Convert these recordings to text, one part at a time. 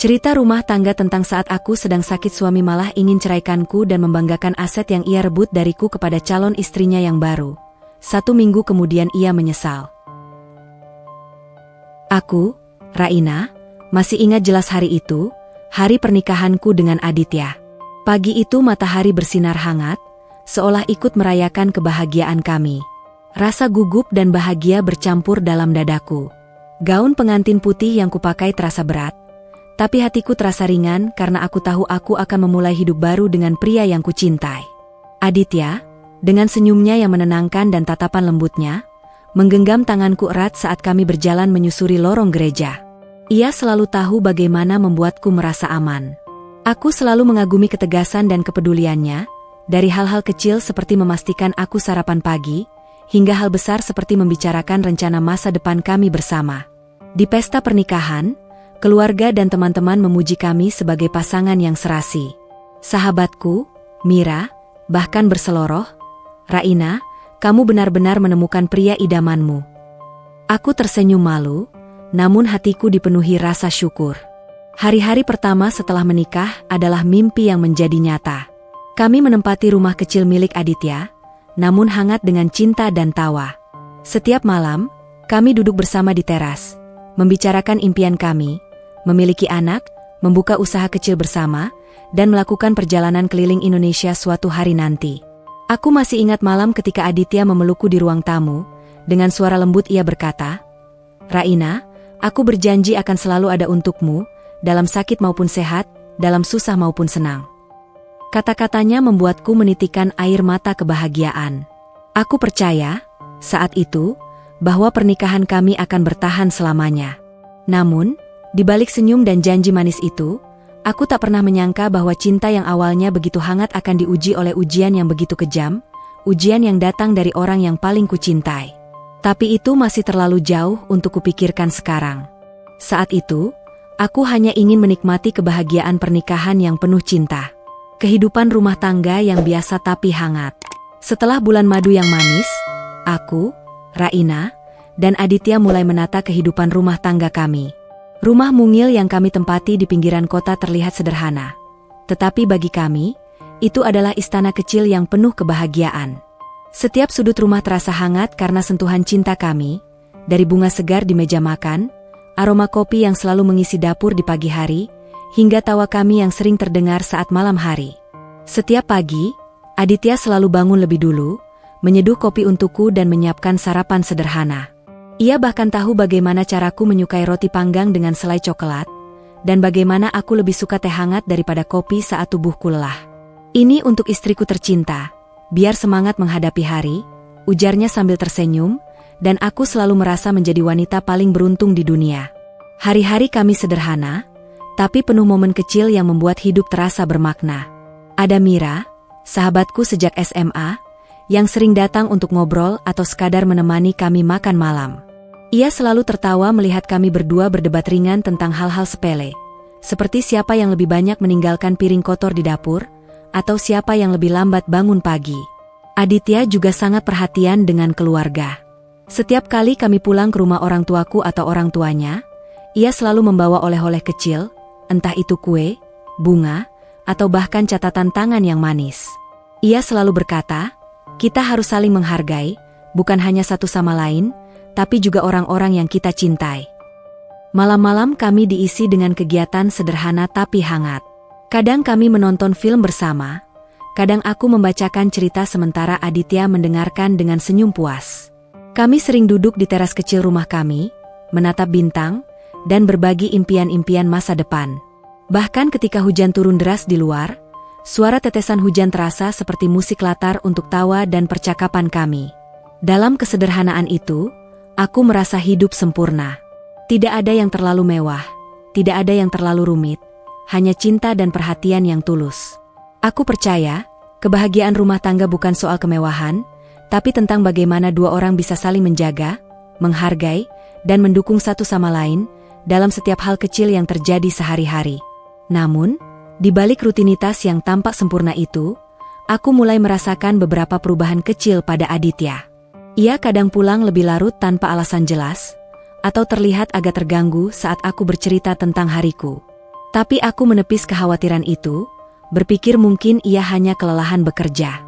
Cerita rumah tangga tentang saat aku sedang sakit suami malah ingin ceraikanku dan membanggakan aset yang ia rebut dariku kepada calon istrinya yang baru. 1 minggu kemudian ia menyesal. Aku, Raina, masih ingat jelas hari itu, hari pernikahanku dengan Aditya. Pagi itu matahari bersinar hangat, seolah ikut merayakan kebahagiaan kami. Rasa gugup dan bahagia bercampur dalam dadaku. Gaun pengantin putih yang kupakai terasa berat, tapi hatiku terasa ringan karena aku tahu aku akan memulai hidup baru dengan pria yang kucintai. Aditya, dengan senyumnya yang menenangkan dan tatapan lembutnya, menggenggam tanganku erat saat kami berjalan menyusuri lorong gereja. Ia selalu tahu bagaimana membuatku merasa aman. Aku selalu mengagumi ketegasan dan kepeduliannya, dari hal-hal kecil seperti memastikan aku sarapan pagi, hingga hal besar seperti membicarakan rencana masa depan kami bersama. Di pesta pernikahan, keluarga dan teman-teman memuji kami sebagai pasangan yang serasi. Sahabatku, Mira, bahkan berseloroh, "Raina, kamu benar-benar menemukan pria idamanmu." Aku tersenyum malu, namun hatiku dipenuhi rasa syukur. Hari-hari pertama setelah menikah adalah mimpi yang menjadi nyata. Kami menempati rumah kecil milik Aditya, namun hangat dengan cinta dan tawa. Setiap malam, kami duduk bersama di teras, membicarakan impian kami, memiliki anak, membuka usaha kecil bersama, dan melakukan perjalanan keliling Indonesia suatu hari nanti. Aku masih ingat malam ketika Aditya memelukku di ruang tamu. Dengan suara lembut ia berkata, "Raina, aku berjanji akan selalu ada untukmu, dalam sakit maupun sehat, dalam susah maupun senang." Kata-katanya membuatku menitikan air mata kebahagiaan. Aku percaya, saat itu, bahwa pernikahan kami akan bertahan selamanya. Namun, di balik senyum dan janji manis itu, aku tak pernah menyangka bahwa cinta yang awalnya begitu hangat akan diuji oleh ujian yang begitu kejam, ujian yang datang dari orang yang paling kucintai. Tapi itu masih terlalu jauh untuk kupikirkan sekarang. Saat itu, aku hanya ingin menikmati kebahagiaan pernikahan yang penuh cinta. Kehidupan rumah tangga yang biasa tapi hangat. Setelah bulan madu yang manis, aku, Raina, dan Aditya mulai menata kehidupan rumah tangga kami. Rumah mungil yang kami tempati di pinggiran kota terlihat sederhana. Tetapi bagi kami, itu adalah istana kecil yang penuh kebahagiaan. Setiap sudut rumah terasa hangat karena sentuhan cinta kami, dari bunga segar di meja makan, aroma kopi yang selalu mengisi dapur di pagi hari, hingga tawa kami yang sering terdengar saat malam hari. Setiap pagi, Aditya selalu bangun lebih dulu, menyeduh kopi untukku dan menyiapkan sarapan sederhana. Ia bahkan tahu bagaimana caraku menyukai roti panggang dengan selai coklat, dan bagaimana aku lebih suka teh hangat daripada kopi saat tubuhku lelah. "Ini untuk istriku tercinta, biar semangat menghadapi hari," ujarnya sambil tersenyum, dan aku selalu merasa menjadi wanita paling beruntung di dunia. Hari-hari kami sederhana, tapi penuh momen kecil yang membuat hidup terasa bermakna. Ada Mira, sahabatku sejak SMA, yang sering datang untuk ngobrol atau sekadar menemani kami makan malam. Ia selalu tertawa melihat kami berdua berdebat ringan tentang hal-hal sepele, seperti siapa yang lebih banyak meninggalkan piring kotor di dapur, atau siapa yang lebih lambat bangun pagi. Aditya juga sangat perhatian dengan keluarga. Setiap kali kami pulang ke rumah orang tuaku atau orang tuanya, ia selalu membawa oleh-oleh kecil, entah itu kue, bunga, atau bahkan catatan tangan yang manis. Ia selalu berkata, "Kita harus saling menghargai, bukan hanya satu sama lain, tapi juga orang-orang yang kita cintai." Malam-malam kami diisi dengan kegiatan sederhana tapi hangat. Kadang kami menonton film bersama, kadang aku membacakan cerita sementara Aditya mendengarkan dengan senyum puas. Kami sering duduk di teras kecil rumah kami, menatap bintang, dan berbagi impian-impian masa depan. Bahkan ketika hujan turun deras di luar, suara tetesan hujan terasa seperti musik latar untuk tawa dan percakapan kami. Dalam kesederhanaan itu, aku merasa hidup sempurna. Tidak ada yang terlalu mewah, tidak ada yang terlalu rumit, hanya cinta dan perhatian yang tulus. Aku percaya, kebahagiaan rumah tangga bukan soal kemewahan, tapi tentang bagaimana dua orang bisa saling menjaga, menghargai, dan mendukung satu sama lain dalam setiap hal kecil yang terjadi sehari-hari. Namun, di balik rutinitas yang tampak sempurna itu, aku mulai merasakan beberapa perubahan kecil pada Aditya. Ia kadang pulang lebih larut tanpa alasan jelas, atau terlihat agak terganggu saat aku bercerita tentang hariku. Tapi aku menepis kekhawatiran itu, berpikir mungkin ia hanya kelelahan bekerja.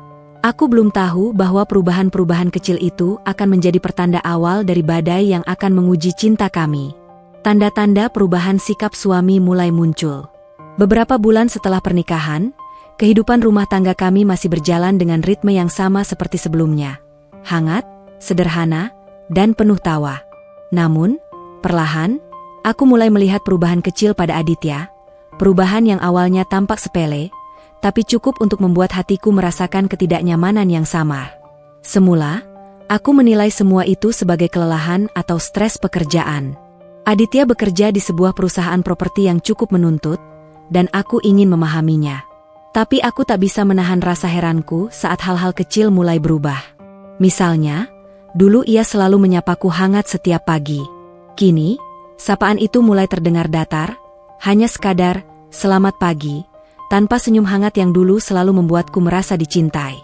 Aku belum tahu bahwa perubahan-perubahan kecil itu akan menjadi pertanda awal dari badai yang akan menguji cinta kami. Tanda-tanda perubahan sikap suami mulai muncul. Beberapa bulan setelah pernikahan, kehidupan rumah tangga kami masih berjalan dengan ritme yang sama seperti sebelumnya. Hangat, sederhana, dan penuh tawa. Namun, perlahan, aku mulai melihat perubahan kecil pada Aditya. Perubahan yang awalnya tampak sepele, tapi cukup untuk membuat hatiku merasakan ketidaknyamanan yang samar. Semula, aku menilai semua itu sebagai kelelahan atau stres pekerjaan. Aditya bekerja di sebuah perusahaan properti yang cukup menuntut, dan aku ingin memahaminya. Tapi aku tak bisa menahan rasa heranku saat hal-hal kecil mulai berubah. Misalnya, dulu ia selalu menyapaku hangat setiap pagi. Kini, sapaan itu mulai terdengar datar, hanya sekadar, "Selamat pagi," tanpa senyum hangat yang dulu selalu membuatku merasa dicintai.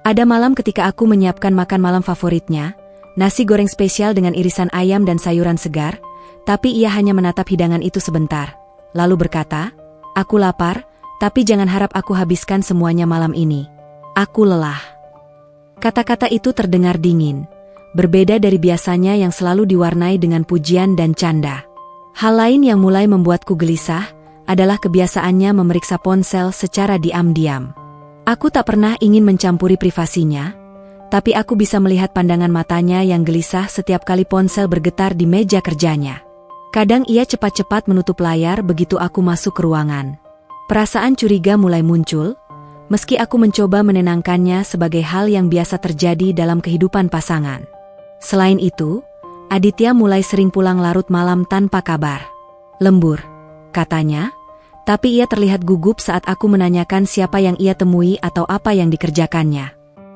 Ada malam ketika aku menyiapkan makan malam favoritnya, nasi goreng spesial dengan irisan ayam dan sayuran segar, tapi ia hanya menatap hidangan itu sebentar, lalu berkata, "Aku lapar, tapi jangan harap aku habiskan semuanya malam ini. Aku lelah." Kata-kata itu terdengar dingin, berbeda dari biasanya yang selalu diwarnai dengan pujian dan canda. Hal lain yang mulai membuatku gelisah adalah kebiasaannya memeriksa ponsel secara diam-diam. Aku tak pernah ingin mencampuri privasinya, tapi aku bisa melihat pandangan matanya yang gelisah setiap kali ponsel bergetar di meja kerjanya. Kadang ia cepat-cepat menutup layar begitu aku masuk ke ruangan. Perasaan curiga mulai muncul, meski aku mencoba menenangkannya sebagai hal yang biasa terjadi dalam kehidupan pasangan. Selain itu, Aditya mulai sering pulang larut malam tanpa kabar. "Lembur," katanya, tapi ia terlihat gugup saat aku menanyakan siapa yang ia temui atau apa yang dikerjakannya.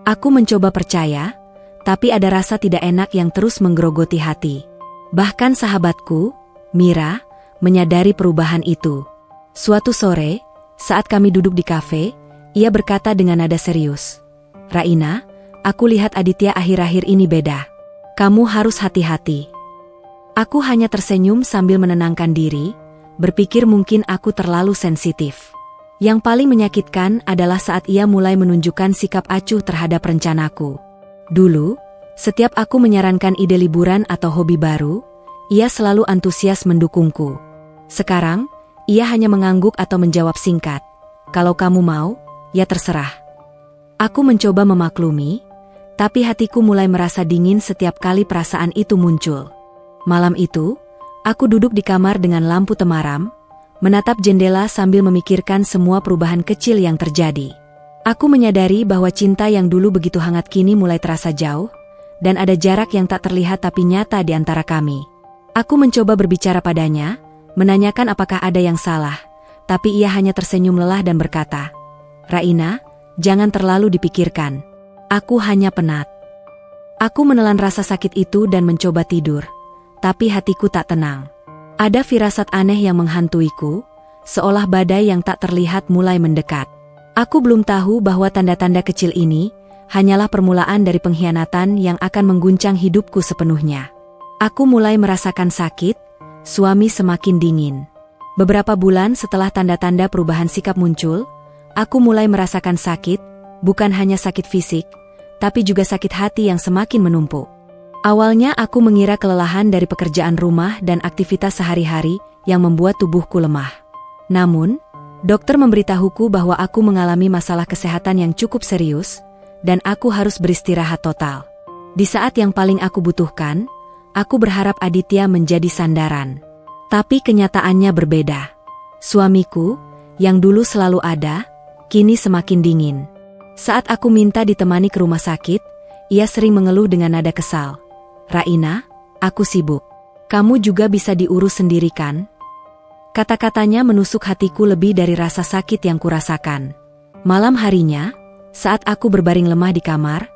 Aku mencoba percaya, tapi ada rasa tidak enak yang terus menggerogoti hati. Bahkan sahabatku, Mira, menyadari perubahan itu. Suatu sore, saat kami duduk di kafe, ia berkata dengan nada serius, "Raina, aku lihat Aditya akhir-akhir ini beda. Kamu harus hati-hati." Aku hanya tersenyum sambil menenangkan diri, berpikir mungkin aku terlalu sensitif. Yang paling menyakitkan adalah saat ia mulai menunjukkan sikap acuh terhadap rencanaku. Dulu, setiap aku menyarankan ide liburan atau hobi baru, ia selalu antusias mendukungku. Sekarang, ia hanya mengangguk atau menjawab singkat, "Kalau kamu mau, ya terserah." Aku mencoba memaklumi, tapi hatiku mulai merasa dingin setiap kali perasaan itu muncul. Malam itu, aku duduk di kamar dengan lampu temaram, menatap jendela sambil memikirkan semua perubahan kecil yang terjadi. Aku menyadari bahwa cinta yang dulu begitu hangat kini mulai terasa jauh, dan ada jarak yang tak terlihat tapi nyata di antara kami. Aku mencoba berbicara padanya, menanyakan apakah ada yang salah, tapi ia hanya tersenyum lelah dan berkata, "Raina, jangan terlalu dipikirkan. Aku hanya penat." Aku menelan rasa sakit itu dan mencoba tidur, tapi hatiku tak tenang. Ada firasat aneh yang menghantuiku, seolah badai yang tak terlihat mulai mendekat. Aku belum tahu bahwa tanda-tanda kecil ini hanyalah permulaan dari pengkhianatan yang akan mengguncang hidupku sepenuhnya. Aku mulai merasakan sakit, suami semakin dingin. Beberapa bulan setelah tanda-tanda perubahan sikap muncul, aku mulai merasakan sakit, bukan hanya sakit fisik, tapi juga sakit hati yang semakin menumpuk. Awalnya aku mengira kelelahan dari pekerjaan rumah dan aktivitas sehari-hari yang membuat tubuhku lemah. Namun, dokter memberitahuku bahwa aku mengalami masalah kesehatan yang cukup serius, dan aku harus beristirahat total. Di saat yang paling aku butuhkan, aku berharap Aditya menjadi sandaran. Tapi kenyataannya berbeda. Suamiku, yang dulu selalu ada, kini semakin dingin. Saat aku minta ditemani ke rumah sakit, ia sering mengeluh dengan nada kesal. "Raina, aku sibuk. Kamu juga bisa diurus sendiri kan?" Kata-katanya menusuk hatiku lebih dari rasa sakit yang kurasakan. Malam harinya, saat aku berbaring lemah di kamar,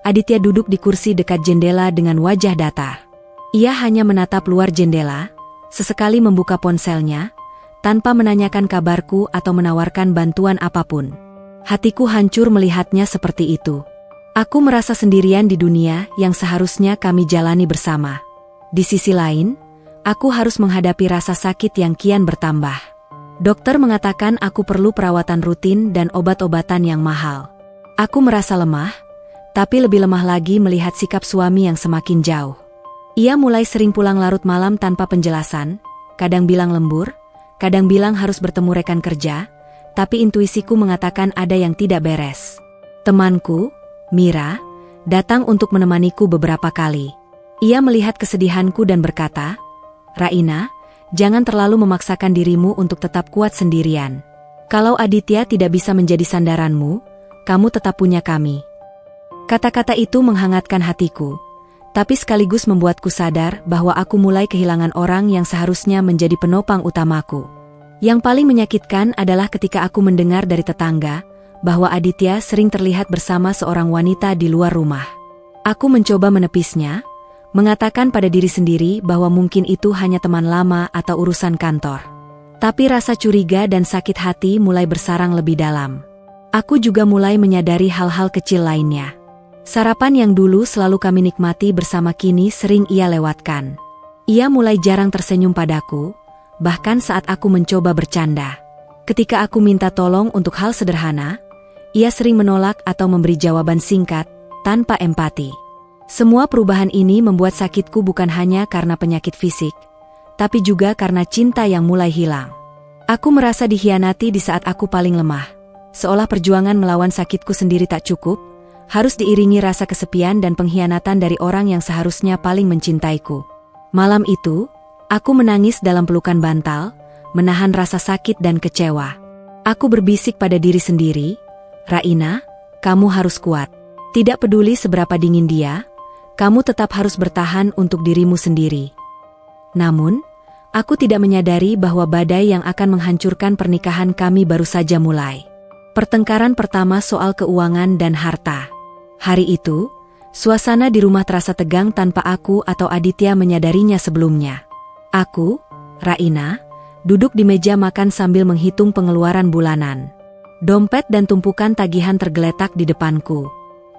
Aditya duduk di kursi dekat jendela dengan wajah datar. Ia hanya menatap luar jendela, sesekali membuka ponselnya, tanpa menanyakan kabarku atau menawarkan bantuan apapun. Hatiku hancur melihatnya seperti itu. Aku merasa sendirian di dunia yang seharusnya kami jalani bersama. Di sisi lain, aku harus menghadapi rasa sakit yang kian bertambah. Dokter mengatakan aku perlu perawatan rutin dan obat-obatan yang mahal. Aku merasa lemah, tapi lebih lemah lagi melihat sikap suami yang semakin jauh. Ia mulai sering pulang larut malam tanpa penjelasan, kadang bilang lembur, kadang bilang harus bertemu rekan kerja, tapi intuisiku mengatakan ada yang tidak beres. Temanku, Mira, datang untuk menemaniku beberapa kali. Ia melihat kesedihanku dan berkata, "Raina, jangan terlalu memaksakan dirimu untuk tetap kuat sendirian. Kalau Aditya tidak bisa menjadi sandaranmu, kamu tetap punya kami." Kata-kata itu menghangatkan hatiku, tapi sekaligus membuatku sadar bahwa aku mulai kehilangan orang yang seharusnya menjadi penopang utamaku. Yang paling menyakitkan adalah ketika aku mendengar dari tetangga bahwa Aditya sering terlihat bersama seorang wanita di luar rumah. Aku mencoba menepisnya, mengatakan pada diri sendiri bahwa mungkin itu hanya teman lama atau urusan kantor. Tapi rasa curiga dan sakit hati mulai bersarang lebih dalam. Aku juga mulai menyadari hal-hal kecil lainnya. Sarapan yang dulu selalu kami nikmati bersama kini sering ia lewatkan. Ia mulai jarang tersenyum padaku, bahkan saat aku mencoba bercanda. Ketika aku minta tolong untuk hal sederhana, ia sering menolak atau memberi jawaban singkat, tanpa empati. Semua perubahan ini membuat sakitku bukan hanya karena penyakit fisik, tapi juga karena cinta yang mulai hilang. Aku merasa dikhianati di saat aku paling lemah, seolah perjuangan melawan sakitku sendiri tak cukup, harus diiringi rasa kesepian dan pengkhianatan dari orang yang seharusnya paling mencintaiku. Malam itu, aku menangis dalam pelukan bantal, menahan rasa sakit dan kecewa. Aku berbisik pada diri sendiri, "Raina, kamu harus kuat. Tidak peduli seberapa dingin dia, kamu tetap harus bertahan untuk dirimu sendiri." Namun, aku tidak menyadari bahwa badai yang akan menghancurkan pernikahan kami baru saja mulai. Pertengkaran pertama soal keuangan dan harta. Hari itu, suasana di rumah terasa tegang tanpa aku atau Aditya menyadarinya sebelumnya. Aku, Raina, duduk di meja makan sambil menghitung pengeluaran bulanan. Dompet dan tumpukan tagihan tergeletak di depanku.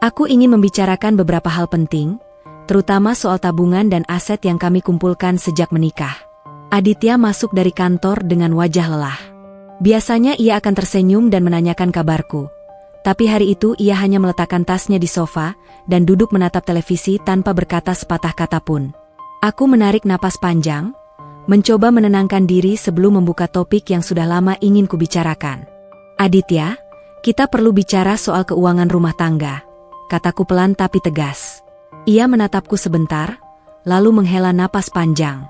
Aku ingin membicarakan beberapa hal penting, terutama soal tabungan dan aset yang kami kumpulkan sejak menikah. Aditya masuk dari kantor dengan wajah lelah. Biasanya ia akan tersenyum dan menanyakan kabarku. Tapi hari itu ia hanya meletakkan tasnya di sofa dan duduk menatap televisi tanpa berkata sepatah kata pun. Aku menarik napas panjang, mencoba menenangkan diri sebelum membuka topik yang sudah lama ingin kubicarakan. "Aditya, kita perlu bicara soal keuangan rumah tangga," kataku pelan tapi tegas. Ia menatapku sebentar, lalu menghela napas panjang.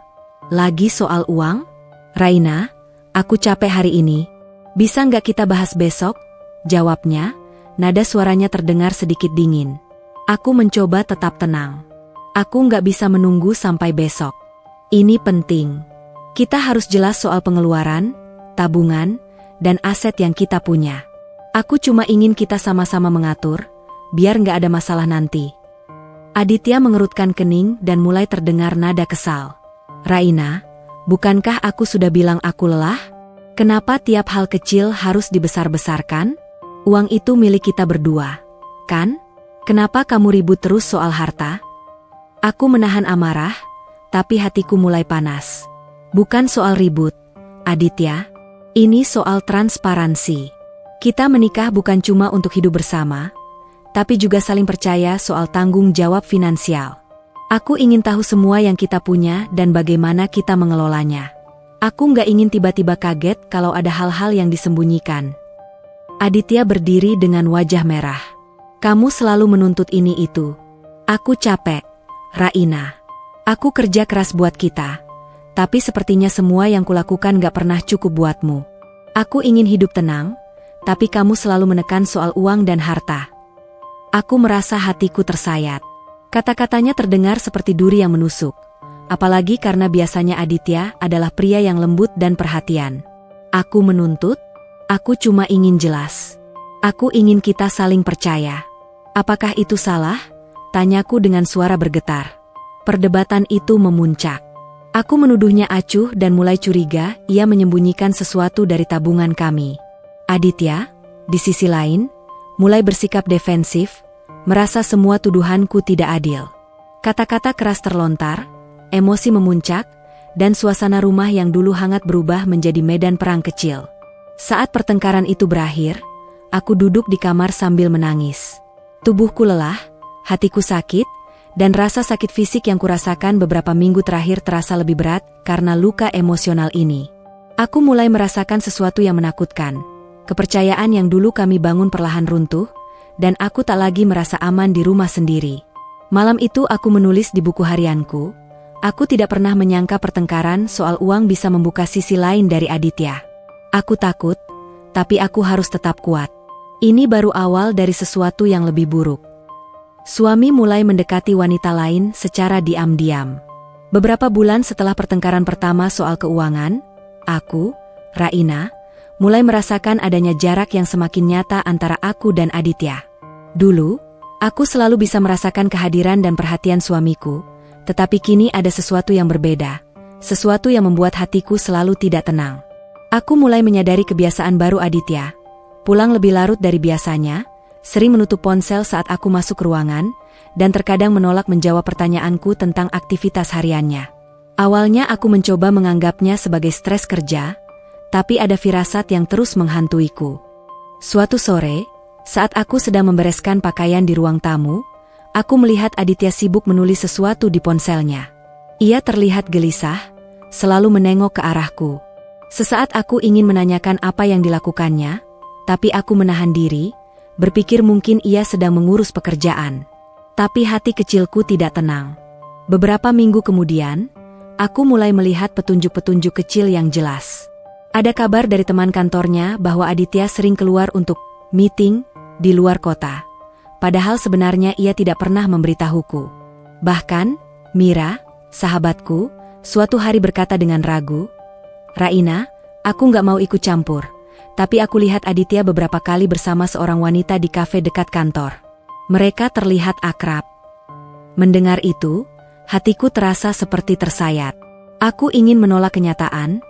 "Lagi soal uang? Raina, aku capek hari ini. Bisa nggak kita bahas besok?" Jawabnya, nada suaranya terdengar sedikit dingin. Aku mencoba tetap tenang. "Aku nggak bisa menunggu sampai besok. Ini penting. Kita harus jelas soal pengeluaran, tabungan, dan aset yang kita punya. Aku cuma ingin kita sama-sama mengatur, biar nggak ada masalah nanti." Aditya mengerutkan kening dan mulai terdengar nada kesal. "Raina, bukankah aku sudah bilang aku lelah? Kenapa tiap hal kecil harus dibesar-besarkan? Uang itu milik kita berdua, kan? Kenapa kamu ribut terus soal harta?" Aku menahan amarah, tapi hatiku mulai panas. "Bukan soal ribut, Aditya. Ini soal transparansi. Kita menikah bukan cuma untuk hidup bersama, tapi juga saling percaya soal tanggung jawab finansial. Aku ingin tahu semua yang kita punya dan bagaimana kita mengelolanya. Aku nggak ingin tiba-tiba kaget kalau ada hal-hal yang disembunyikan." Aditya berdiri dengan wajah merah. "Kamu selalu menuntut ini itu. Aku capek, Raina. Aku kerja keras buat kita, tapi sepertinya semua yang kulakukan gak pernah cukup buatmu. Aku ingin hidup tenang, tapi kamu selalu menekan soal uang dan harta." Aku merasa hatiku tersayat. Kata-katanya terdengar seperti duri yang menusuk, apalagi karena biasanya Aditya adalah pria yang lembut dan perhatian. Aku menuntut? Aku cuma ingin jelas. Aku ingin kita saling percaya. "Apakah itu salah?" tanyaku dengan suara bergetar. Perdebatan itu memuncak. Aku menuduhnya acuh dan mulai curiga ia menyembunyikan sesuatu dari tabungan kami. Aditya, di sisi lain, mulai bersikap defensif, merasa semua tuduhanku tidak adil. Kata-kata keras terlontar, emosi memuncak, dan suasana rumah yang dulu hangat berubah menjadi medan perang kecil. Saat pertengkaran itu berakhir, aku duduk di kamar sambil menangis. Tubuhku lelah, hatiku sakit, dan rasa sakit fisik yang kurasakan beberapa minggu terakhir terasa lebih berat karena luka emosional ini. Aku mulai merasakan sesuatu yang menakutkan. Kepercayaan yang dulu kami bangun perlahan runtuh, dan aku tak lagi merasa aman di rumah sendiri. Malam itu aku menulis di buku harianku, aku tidak pernah menyangka pertengkaran soal uang bisa membuka sisi lain dari Aditya. Aku takut, tapi aku harus tetap kuat. Ini baru awal dari sesuatu yang lebih buruk. Suami mulai mendekati wanita lain secara diam-diam. Beberapa bulan setelah pertengkaran pertama soal keuangan, aku, Raina, mulai merasakan adanya jarak yang semakin nyata antara aku dan Aditya. Dulu, aku selalu bisa merasakan kehadiran dan perhatian suamiku, tetapi kini ada sesuatu yang berbeda, sesuatu yang membuat hatiku selalu tidak tenang. Aku mulai menyadari kebiasaan baru Aditya, pulang lebih larut dari biasanya, sering menutup ponsel saat aku masuk ruangan, dan terkadang menolak menjawab pertanyaanku tentang aktivitas hariannya. Awalnya aku mencoba menganggapnya sebagai stres kerja, tapi ada firasat yang terus menghantuiku. Suatu sore, saat aku sedang membereskan pakaian di ruang tamu, aku melihat Aditya sibuk menulis sesuatu di ponselnya. Ia terlihat gelisah, selalu menengok ke arahku. Sesaat aku ingin menanyakan apa yang dilakukannya, tapi aku menahan diri, berpikir mungkin ia sedang mengurus pekerjaan. Tapi hati kecilku tidak tenang. Beberapa minggu kemudian, aku mulai melihat petunjuk-petunjuk kecil yang jelas. Ada kabar dari teman kantornya bahwa Aditya sering keluar untuk meeting di luar kota. Padahal sebenarnya ia tidak pernah memberitahuku. Bahkan, Mira, sahabatku, suatu hari berkata dengan ragu, "Raina, aku nggak mau ikut campur. Tapi aku lihat Aditya beberapa kali bersama seorang wanita di kafe dekat kantor. Mereka terlihat akrab." Mendengar itu, hatiku terasa seperti tersayat. Aku ingin menolak kenyataan,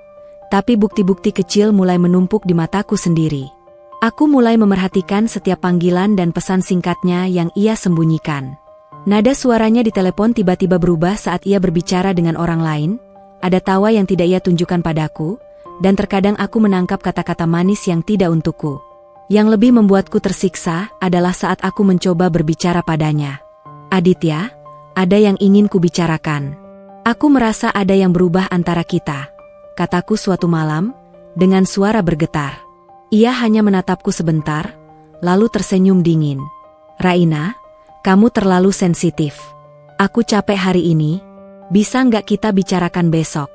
tapi bukti-bukti kecil mulai menumpuk di mataku sendiri. Aku mulai memerhatikan setiap panggilan dan pesan singkatnya yang ia sembunyikan. Nada suaranya di telepon tiba-tiba berubah saat ia berbicara dengan orang lain, ada tawa yang tidak ia tunjukkan padaku, dan terkadang aku menangkap kata-kata manis yang tidak untukku. Yang lebih membuatku tersiksa adalah saat aku mencoba berbicara padanya. "Aditya, ada yang ingin kubicarakan. Aku merasa ada yang berubah antara kita," kataku suatu malam, dengan suara bergetar. Ia hanya menatapku sebentar, lalu tersenyum dingin. "Raina, kamu terlalu sensitif. Aku capek hari ini, bisa nggak kita bicarakan besok?"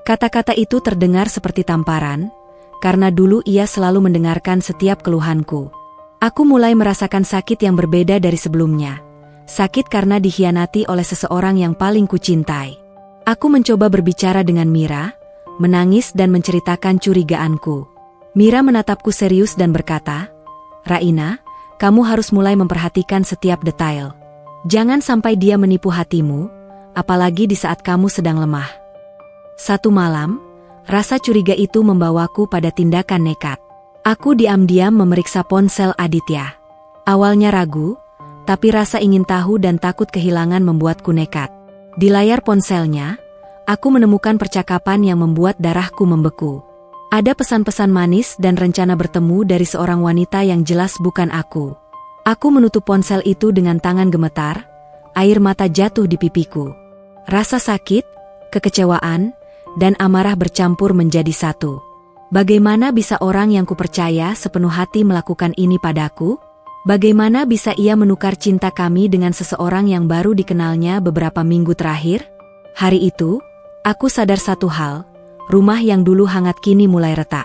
Kata-kata itu terdengar seperti tamparan, karena dulu ia selalu mendengarkan setiap keluhanku. Aku mulai merasakan sakit yang berbeda dari sebelumnya. Sakit karena dikhianati oleh seseorang yang paling kucintai. Aku mencoba berbicara dengan Mira, menangis dan menceritakan curigaanku. Mira menatapku serius dan berkata, "Raina, kamu harus mulai memperhatikan setiap detail. Jangan sampai dia menipu hatimu, apalagi di saat kamu sedang lemah." Satu malam, rasa curiga itu membawaku pada tindakan nekat. Aku diam-diam memeriksa ponsel Aditya. Awalnya ragu, tapi rasa ingin tahu dan takut kehilangan membuatku nekat. Di layar ponselnya, aku menemukan percakapan yang membuat darahku membeku. Ada pesan-pesan manis dan rencana bertemu dari seorang wanita yang jelas bukan aku. Aku menutup ponsel itu dengan tangan gemetar, air mata jatuh di pipiku. Rasa sakit, kekecewaan, dan amarah bercampur menjadi satu. Bagaimana bisa orang yang kupercaya sepenuh hati melakukan ini padaku? Bagaimana bisa ia menukar cinta kami dengan seseorang yang baru dikenalnya beberapa minggu terakhir? Hari itu, aku sadar satu hal. Rumah yang dulu hangat kini mulai retak.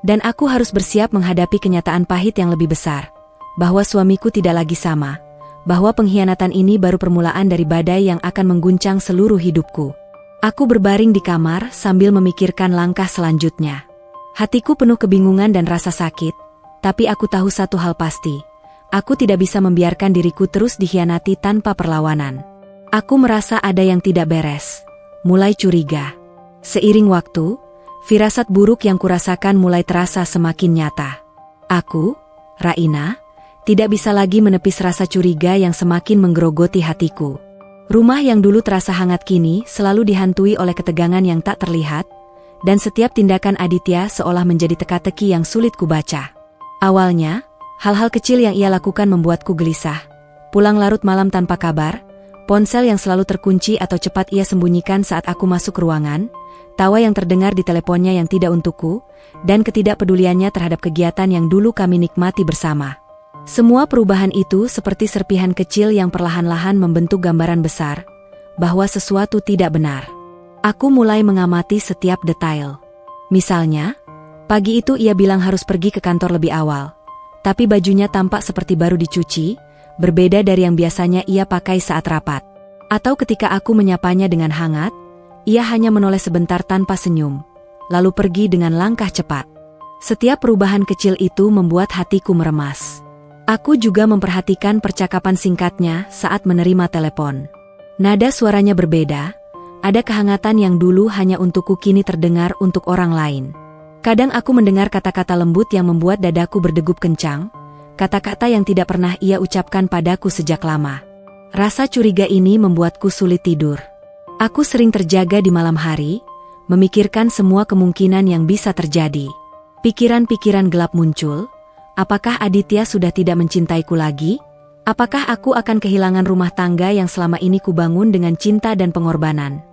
Dan aku harus bersiap menghadapi kenyataan pahit yang lebih besar. Bahwa suamiku tidak lagi sama. Bahwa pengkhianatan ini baru permulaan dari badai yang akan mengguncang seluruh hidupku. Aku berbaring di kamar sambil memikirkan langkah selanjutnya. Hatiku penuh kebingungan dan rasa sakit. Tapi aku tahu satu hal pasti. Aku tidak bisa membiarkan diriku terus dikhianati tanpa perlawanan. Aku merasa ada yang tidak beres. Mulai curiga. Seiring waktu, firasat buruk yang kurasakan mulai terasa semakin nyata. Aku, Raina, tidak bisa lagi menepis rasa curiga yang semakin menggerogoti hatiku. Rumah yang dulu terasa hangat kini selalu dihantui oleh ketegangan yang tak terlihat, dan setiap tindakan Aditya seolah menjadi teka-teki yang sulit kubaca. Awalnya, hal-hal kecil yang ia lakukan membuatku gelisah. Pulang larut malam tanpa kabar, ponsel yang selalu terkunci atau cepat ia sembunyikan saat aku masuk ruangan, tawa yang terdengar di teleponnya yang tidak untukku, dan ketidakpeduliannya terhadap kegiatan yang dulu kami nikmati bersama. Semua perubahan itu seperti serpihan kecil yang perlahan-lahan membentuk gambaran besar, bahwa sesuatu tidak benar. Aku mulai mengamati setiap detail. Misalnya, pagi itu ia bilang harus pergi ke kantor lebih awal, tapi bajunya tampak seperti baru dicuci, berbeda dari yang biasanya ia pakai saat rapat. Atau ketika aku menyapanya dengan hangat, ia hanya menoleh sebentar tanpa senyum, lalu pergi dengan langkah cepat. Setiap perubahan kecil itu membuat hatiku meremas. Aku juga memperhatikan percakapan singkatnya saat menerima telepon. Nada suaranya berbeda, ada kehangatan yang dulu hanya untukku kini terdengar untuk orang lain. Kadang aku mendengar kata-kata lembut yang membuat dadaku berdegup kencang, kata-kata yang tidak pernah ia ucapkan padaku sejak lama. Rasa curiga ini membuatku sulit tidur. Aku sering terjaga di malam hari, memikirkan semua kemungkinan yang bisa terjadi. Pikiran-pikiran gelap muncul. Apakah Aditya sudah tidak mencintaiku lagi? Apakah aku akan kehilangan rumah tangga yang selama ini kubangun dengan cinta dan pengorbanan?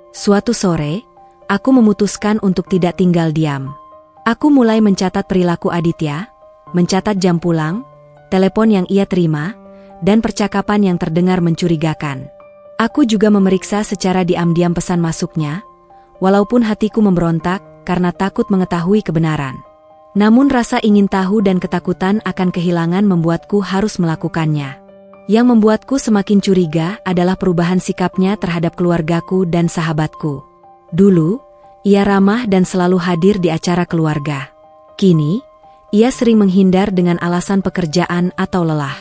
Suatu sore, aku memutuskan untuk tidak tinggal diam. Aku mulai mencatat perilaku Aditya, mencatat jam pulang, telepon yang ia terima, dan percakapan yang terdengar mencurigakan. Aku juga memeriksa secara diam-diam pesan masuknya, walaupun hatiku memberontak karena takut mengetahui kebenaran. Namun rasa ingin tahu dan ketakutan akan kehilangan membuatku harus melakukannya. Yang membuatku semakin curiga adalah perubahan sikapnya terhadap keluargaku dan sahabatku. Dulu, ia ramah dan selalu hadir di acara keluarga. Kini, ia sering menghindar dengan alasan pekerjaan atau lelah.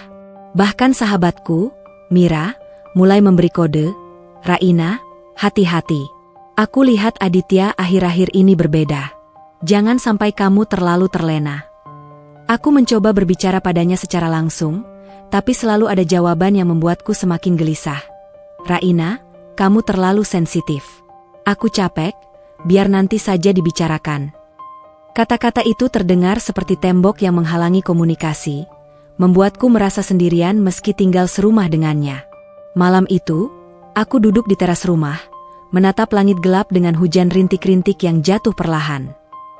Bahkan sahabatku, Mira, mulai memberi kode, "Raina, hati-hati. Aku lihat Aditya akhir-akhir ini berbeda. Jangan sampai kamu terlalu terlena." Aku mencoba berbicara padanya secara langsung, tapi selalu ada jawaban yang membuatku semakin gelisah. "Raina, kamu terlalu sensitif. Aku capek, biar nanti saja dibicarakan." Kata-kata itu terdengar seperti tembok yang menghalangi komunikasi, membuatku merasa sendirian meski tinggal serumah dengannya. Malam itu, aku duduk di teras rumah, menatap langit gelap dengan hujan rintik-rintik yang jatuh perlahan.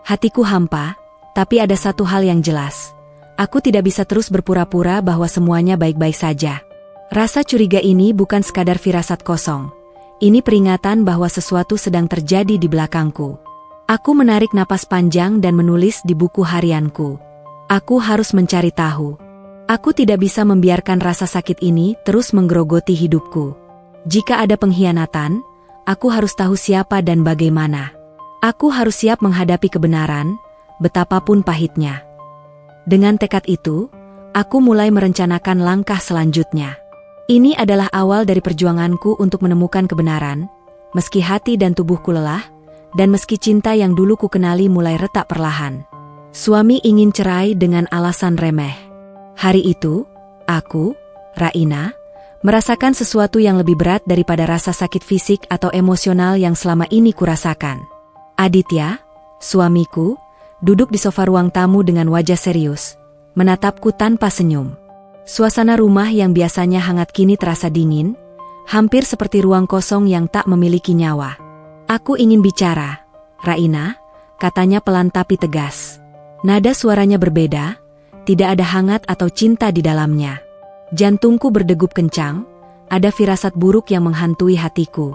Hatiku hampa, tapi ada satu hal yang jelas. Aku tidak bisa terus berpura-pura bahwa semuanya baik-baik saja. Rasa curiga ini bukan sekadar firasat kosong. Ini peringatan bahwa sesuatu sedang terjadi di belakangku. Aku menarik napas panjang dan menulis di buku harianku. Aku harus mencari tahu. Aku tidak bisa membiarkan rasa sakit ini terus menggerogoti hidupku. Jika ada pengkhianatan, aku harus tahu siapa dan bagaimana. Aku harus siap menghadapi kebenaran, betapapun pahitnya. Dengan tekad itu, aku mulai merencanakan langkah selanjutnya. Ini adalah awal dari perjuanganku untuk menemukan kebenaran, meski hati dan tubuhku lelah, dan meski cinta yang dulu ku kenali mulai retak perlahan. Suami ingin cerai dengan alasan remeh. Hari itu, aku, Raina, merasakan sesuatu yang lebih berat daripada rasa sakit fisik atau emosional yang selama ini kurasakan. Aditya, suamiku, duduk di sofa ruang tamu dengan wajah serius, menatapku tanpa senyum. Suasana rumah yang biasanya hangat kini terasa dingin, hampir seperti ruang kosong yang tak memiliki nyawa. "Aku ingin bicara, Raina," katanya pelan tapi tegas. Nada suaranya berbeda, tidak ada hangat atau cinta di dalamnya. Jantungku berdegup kencang, ada firasat buruk yang menghantui hatiku.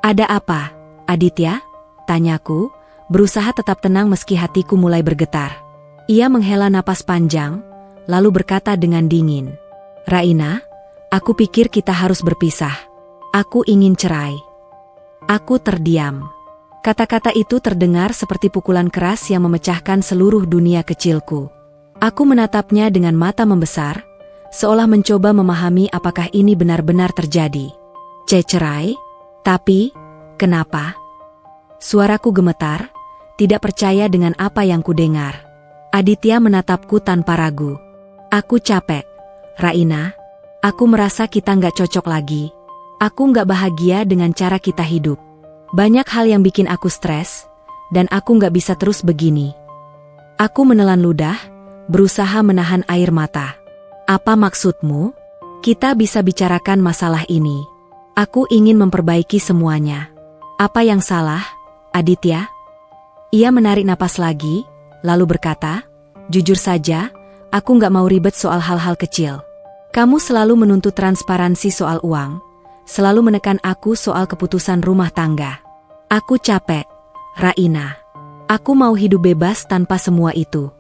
"Ada apa, Aditya?" tanyaku, berusaha tetap tenang meski hatiku mulai bergetar. Ia menghela napas panjang, lalu berkata dengan dingin, "Raina, aku pikir kita harus berpisah. Aku ingin cerai." Aku terdiam. Kata-kata itu terdengar seperti pukulan keras yang memecahkan seluruh dunia kecilku. Aku menatapnya dengan mata membesar, seolah mencoba memahami apakah ini benar-benar terjadi. "Cerai? Tapi, kenapa?" Suaraku gemetar, tidak percaya dengan apa yang kudengar. Aditya menatapku tanpa ragu. "Aku capek, Raina. Aku merasa kita nggak cocok lagi. Aku nggak bahagia dengan cara kita hidup. Banyak hal yang bikin aku stres, dan aku nggak bisa terus begini. Aku menelan ludah, berusaha menahan air mata. Apa maksudmu? Kita bisa bicarakan masalah ini. Aku ingin memperbaiki semuanya. Apa yang salah, Aditya? Ia menarik napas lagi, lalu berkata, jujur saja, aku nggak mau ribet soal hal-hal kecil. Kamu selalu menuntut transparansi soal uang, selalu menekan aku soal keputusan rumah tangga. Aku capek, Raina. Aku mau hidup bebas tanpa semua itu.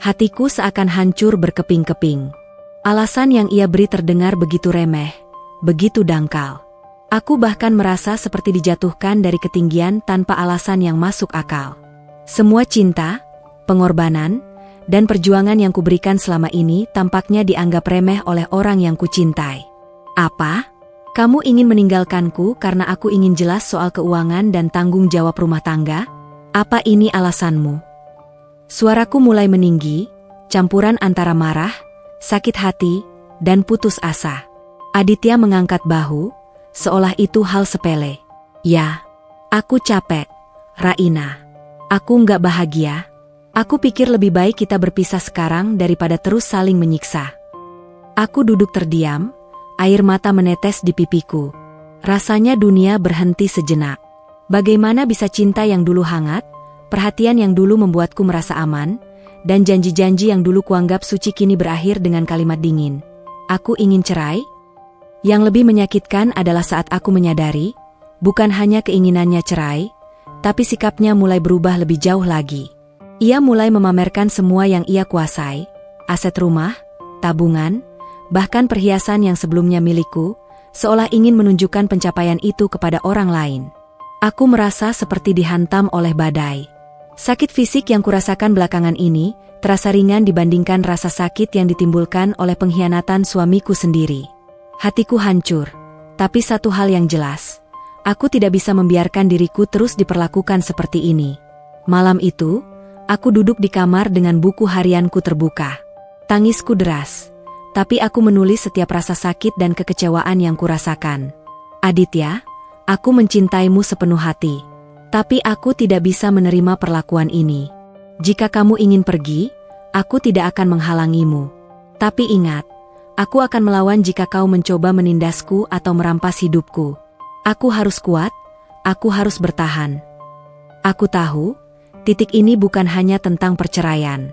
Hatiku seakan hancur berkeping-keping. Alasan yang ia beri terdengar begitu remeh, begitu dangkal. Aku bahkan merasa seperti dijatuhkan dari ketinggian tanpa alasan yang masuk akal. Semua cinta, pengorbanan, dan perjuangan yang kuberikan selama ini tampaknya dianggap remeh oleh orang yang kucintai. Apa? Kamu ingin meninggalkanku karena aku ingin jelas soal keuangan dan tanggung jawab rumah tangga? Apa ini alasanmu? Suaraku mulai meninggi, campuran antara marah, sakit hati, dan putus asa. Aditya mengangkat bahu, seolah itu hal sepele. Ya, aku capek, Raina. Aku nggak bahagia. Aku pikir lebih baik kita berpisah sekarang daripada terus saling menyiksa. Aku duduk terdiam, air mata menetes di pipiku. Rasanya dunia berhenti sejenak. Bagaimana bisa cinta yang dulu hangat, perhatian yang dulu membuatku merasa aman, dan janji-janji yang dulu kuanggap suci kini berakhir dengan kalimat dingin. Aku ingin cerai? Yang lebih menyakitkan adalah saat aku menyadari, bukan hanya keinginannya cerai, tapi sikapnya mulai berubah lebih jauh lagi. Ia mulai memamerkan semua yang ia kuasai, aset rumah, tabungan, bahkan perhiasan yang sebelumnya milikku, seolah ingin menunjukkan pencapaian itu kepada orang lain. Aku merasa seperti dihantam oleh badai. Sakit fisik yang kurasakan belakangan ini, terasa ringan dibandingkan rasa sakit yang ditimbulkan oleh pengkhianatan suamiku sendiri. Hatiku hancur, tapi satu hal yang jelas, aku tidak bisa membiarkan diriku terus diperlakukan seperti ini. Malam itu, aku duduk di kamar dengan buku harianku terbuka. Tangisku deras, tapi aku menulis setiap rasa sakit dan kekecewaan yang kurasakan. Aditya, aku mencintaimu sepenuh hati, tapi aku tidak bisa menerima perlakuan ini. Jika kamu ingin pergi, aku tidak akan menghalangimu. Tapi ingat, aku akan melawan jika kau mencoba menindasku atau merampas hidupku. Aku harus kuat, aku harus bertahan. Aku tahu, titik ini bukan hanya tentang perceraian.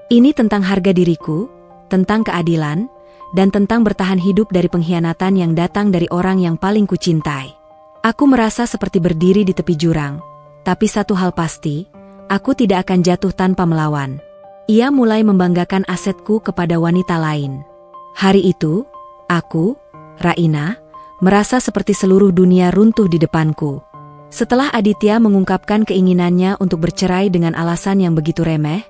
Ini tentang harga diriku, tentang keadilan, dan tentang bertahan hidup dari pengkhianatan yang datang dari orang yang paling kucintai. Aku merasa seperti berdiri di tepi jurang, tapi satu hal pasti, aku tidak akan jatuh tanpa melawan. Ia mulai membanggakan asetku kepada wanita lain. Hari itu, aku, Raina, merasa seperti seluruh dunia runtuh di depanku. Setelah Aditya mengungkapkan keinginannya untuk bercerai dengan alasan yang begitu remeh,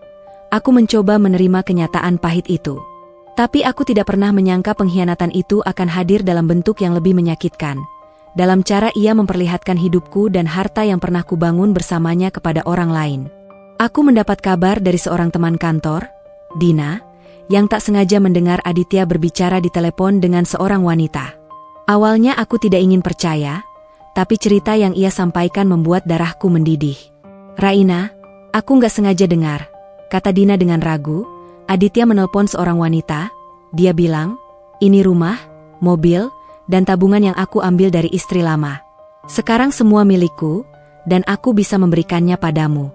aku mencoba menerima kenyataan pahit itu. Tapi aku tidak pernah menyangka pengkhianatan itu akan hadir dalam bentuk yang lebih menyakitkan. Dalam cara ia memperlihatkan hidupku dan harta yang pernah kubangun bersamanya kepada orang lain. Aku mendapat kabar dari seorang teman kantor, Dina, yang tak sengaja mendengar Aditya berbicara di telepon dengan seorang wanita. Awalnya aku tidak ingin percaya, tapi cerita yang ia sampaikan membuat darahku mendidih. Raina, aku nggak sengaja dengar, kata Dina dengan ragu. Aditya menelpon seorang wanita. Dia bilang, ini rumah, mobil, dan tabungan yang aku ambil dari istri lama. Sekarang semua milikku, dan aku bisa memberikannya padamu.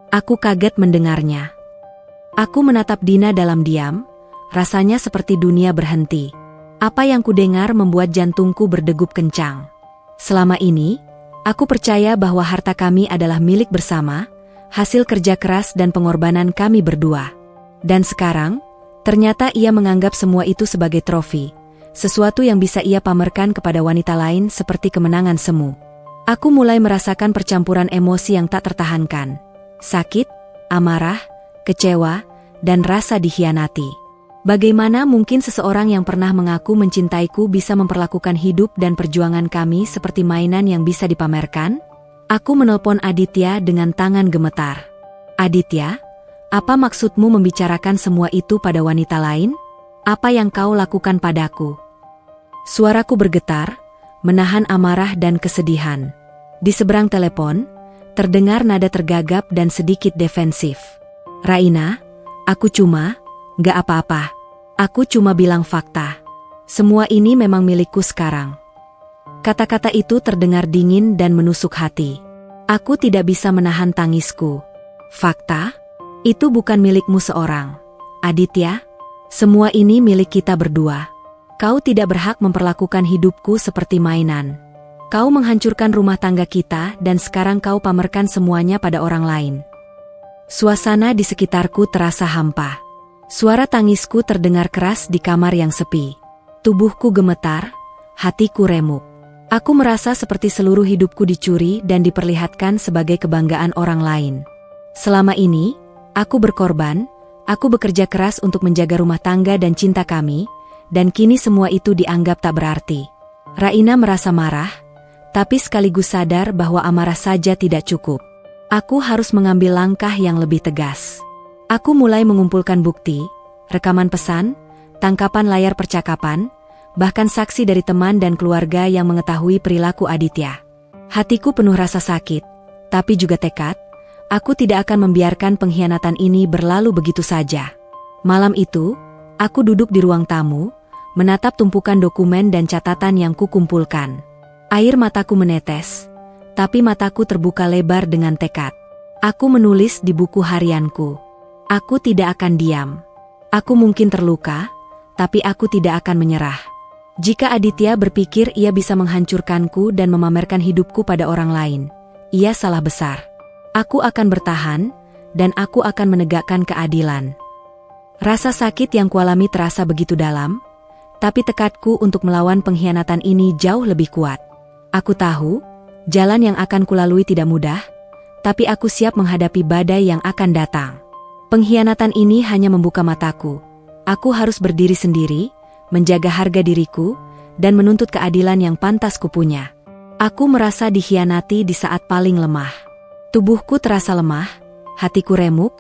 Aku kaget mendengarnya. Aku menatap Dina dalam diam, rasanya seperti dunia berhenti. Apa yang kudengar membuat jantungku berdegup kencang. Selama ini, aku percaya bahwa harta kami adalah milik bersama, hasil kerja keras dan pengorbanan kami berdua. Dan sekarang, ternyata ia menganggap semua itu sebagai trofi, sesuatu yang bisa ia pamerkan kepada wanita lain seperti kemenangan semu. Aku mulai merasakan percampuran emosi yang tak tertahankan. Sakit, amarah, kecewa, dan rasa dikhianati. Bagaimana mungkin seseorang yang pernah mengaku mencintaiku bisa memperlakukan hidup dan perjuangan kami seperti mainan yang bisa dipamerkan? Aku menelpon Aditya dengan tangan gemetar. Aditya, apa maksudmu membicarakan semua itu pada wanita lain? Apa yang kau lakukan padaku? Suaraku bergetar, menahan amarah dan kesedihan. Di seberang telepon, terdengar nada tergagap dan sedikit defensif. Raina, aku cuma, gak apa-apa. Aku cuma bilang fakta. Semua ini memang milikku sekarang. Kata-kata itu terdengar dingin dan menusuk hati. Aku tidak bisa menahan tangisku. Fakta? Itu bukan milikmu seorang, Aditya. Semua ini milik kita berdua. Kau tidak berhak memperlakukan hidupku seperti mainan. Kau menghancurkan rumah tangga kita dan sekarang kau pamerkan semuanya pada orang lain. Suasana di sekitarku terasa hampa. Suara tangisku terdengar keras di kamar yang sepi. Tubuhku gemetar, hatiku remuk. Aku merasa seperti seluruh hidupku dicuri dan diperlihatkan sebagai kebanggaan orang lain. Selama ini, aku berkorban, aku bekerja keras untuk menjaga rumah tangga dan cinta kami, dan kini semua itu dianggap tak berarti. Raina merasa marah, tapi sekaligus sadar bahwa amarah saja tidak cukup. Aku harus mengambil langkah yang lebih tegas. Aku mulai mengumpulkan bukti, rekaman pesan, tangkapan layar percakapan, bahkan saksi dari teman dan keluarga yang mengetahui perilaku Aditya. Hatiku penuh rasa sakit, tapi juga tekad. Aku tidak akan membiarkan pengkhianatan ini berlalu begitu saja. Malam itu, aku duduk di ruang tamu, menatap tumpukan dokumen dan catatan yang kukumpulkan. Air mataku menetes, tapi mataku terbuka lebar dengan tekad. Aku menulis di buku harianku. Aku tidak akan diam. Aku mungkin terluka, tapi aku tidak akan menyerah. Jika Aditya berpikir ia bisa menghancurkanku dan memamerkan hidupku pada orang lain, ia salah besar. Aku akan bertahan, dan aku akan menegakkan keadilan. Rasa sakit yang kualami terasa begitu dalam, tapi tekadku untuk melawan pengkhianatan ini jauh lebih kuat. Aku tahu, jalan yang akan kulalui tidak mudah, tapi aku siap menghadapi badai yang akan datang. Pengkhianatan ini hanya membuka mataku. Aku harus berdiri sendiri, menjaga harga diriku, dan menuntut keadilan yang pantas kupunya. Aku merasa dikhianati di saat paling lemah. Tubuhku terasa lemah, hatiku remuk,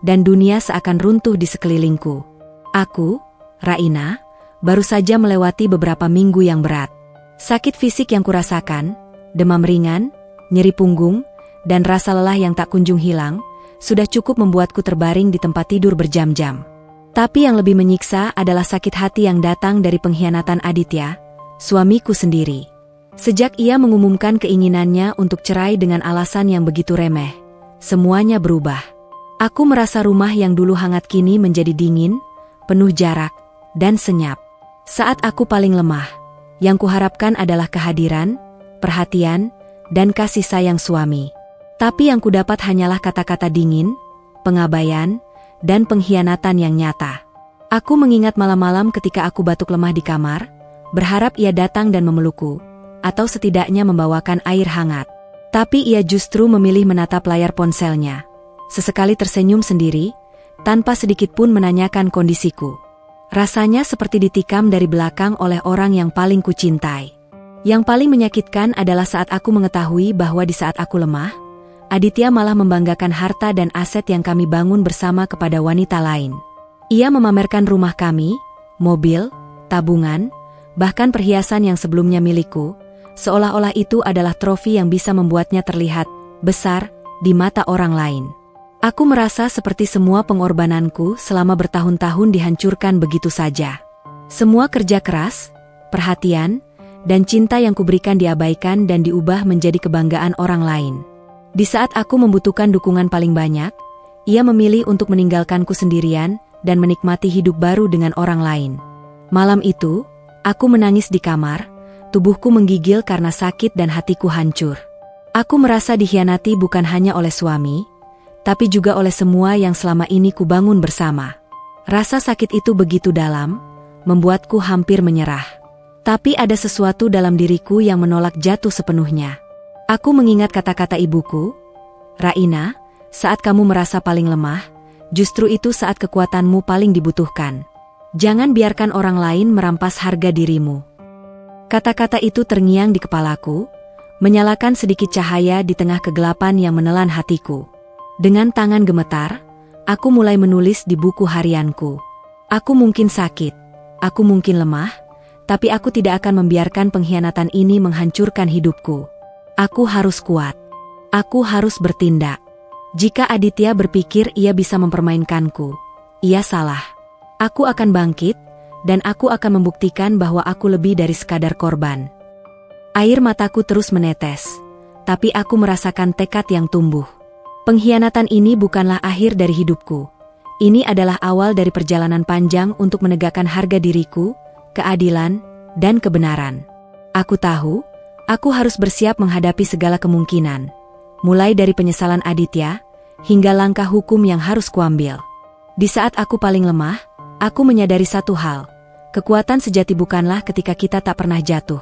dan dunia seakan runtuh di sekelilingku. Aku, Raina, baru saja melewati beberapa minggu yang berat. Sakit fisik yang kurasakan, demam ringan, nyeri punggung, dan rasa lelah yang tak kunjung hilang, sudah cukup membuatku terbaring di tempat tidur berjam-jam. Tapi yang lebih menyiksa adalah sakit hati yang datang dari pengkhianatan Aditya, suamiku sendiri. Sejak ia mengumumkan keinginannya untuk cerai dengan alasan yang begitu remeh, semuanya berubah. Aku merasa rumah yang dulu hangat kini menjadi dingin, penuh jarak, dan senyap. Saat aku paling lemah, yang kuharapkan adalah kehadiran, perhatian, dan kasih sayang suami. Tapi yang kudapat hanyalah kata-kata dingin, pengabaian, dan pengkhianatan yang nyata. Aku mengingat malam-malam ketika aku batuk lemah di kamar, berharap ia datang dan memelukku, atau setidaknya membawakan air hangat. Tapi ia justru memilih menatap layar ponselnya. Sesekali tersenyum sendiri, tanpa sedikit pun menanyakan kondisiku. Rasanya seperti ditikam dari belakang oleh orang yang paling kucintai. Yang paling menyakitkan adalah saat aku mengetahui bahwa di saat aku lemah, Aditya malah membanggakan harta dan aset yang kami bangun bersama kepada wanita lain. Ia memamerkan rumah kami, mobil, tabungan, bahkan perhiasan yang sebelumnya milikku, seolah-olah itu adalah trofi yang bisa membuatnya terlihat besar di mata orang lain. Aku merasa seperti semua pengorbananku selama bertahun-tahun dihancurkan begitu saja. Semua kerja keras, perhatian, dan cinta yang kuberikan diabaikan dan diubah menjadi kebanggaan orang lain. Di saat aku membutuhkan dukungan paling banyak, ia memilih untuk meninggalkanku sendirian dan menikmati hidup baru dengan orang lain. Malam itu, aku menangis di kamar, tubuhku menggigil karena sakit dan hatiku hancur. Aku merasa dikhianati bukan hanya oleh suami, tapi juga oleh semua yang selama ini kubangun bersama. Rasa sakit itu begitu dalam, membuatku hampir menyerah. Tapi ada sesuatu dalam diriku yang menolak jatuh sepenuhnya. Aku mengingat kata-kata ibuku, Raina, saat kamu merasa paling lemah, justru itu saat kekuatanmu paling dibutuhkan. Jangan biarkan orang lain merampas harga dirimu. Kata-kata itu terngiang di kepalaku, menyalakan sedikit cahaya di tengah kegelapan yang menelan hatiku. Dengan tangan gemetar, aku mulai menulis di buku harianku. Aku mungkin sakit, aku mungkin lemah, Tapi aku tidak akan membiarkan pengkhianatan ini menghancurkan hidupku. Aku harus kuat. Aku harus bertindak. Jika Aditya berpikir ia bisa mempermainkanku, ia salah. Aku akan bangkit, dan aku akan membuktikan bahwa aku lebih dari sekadar korban. Air mataku terus menetes, tapi aku merasakan tekad yang tumbuh. Pengkhianatan ini bukanlah akhir dari hidupku. Ini adalah awal dari perjalanan panjang untuk menegakkan harga diriku, keadilan, dan kebenaran. Aku tahu, aku harus bersiap menghadapi segala kemungkinan, mulai dari penyesalan Aditya, hingga langkah hukum yang harus kuambil. Di saat aku paling lemah, aku menyadari satu hal, kekuatan sejati bukanlah ketika kita tak pernah jatuh,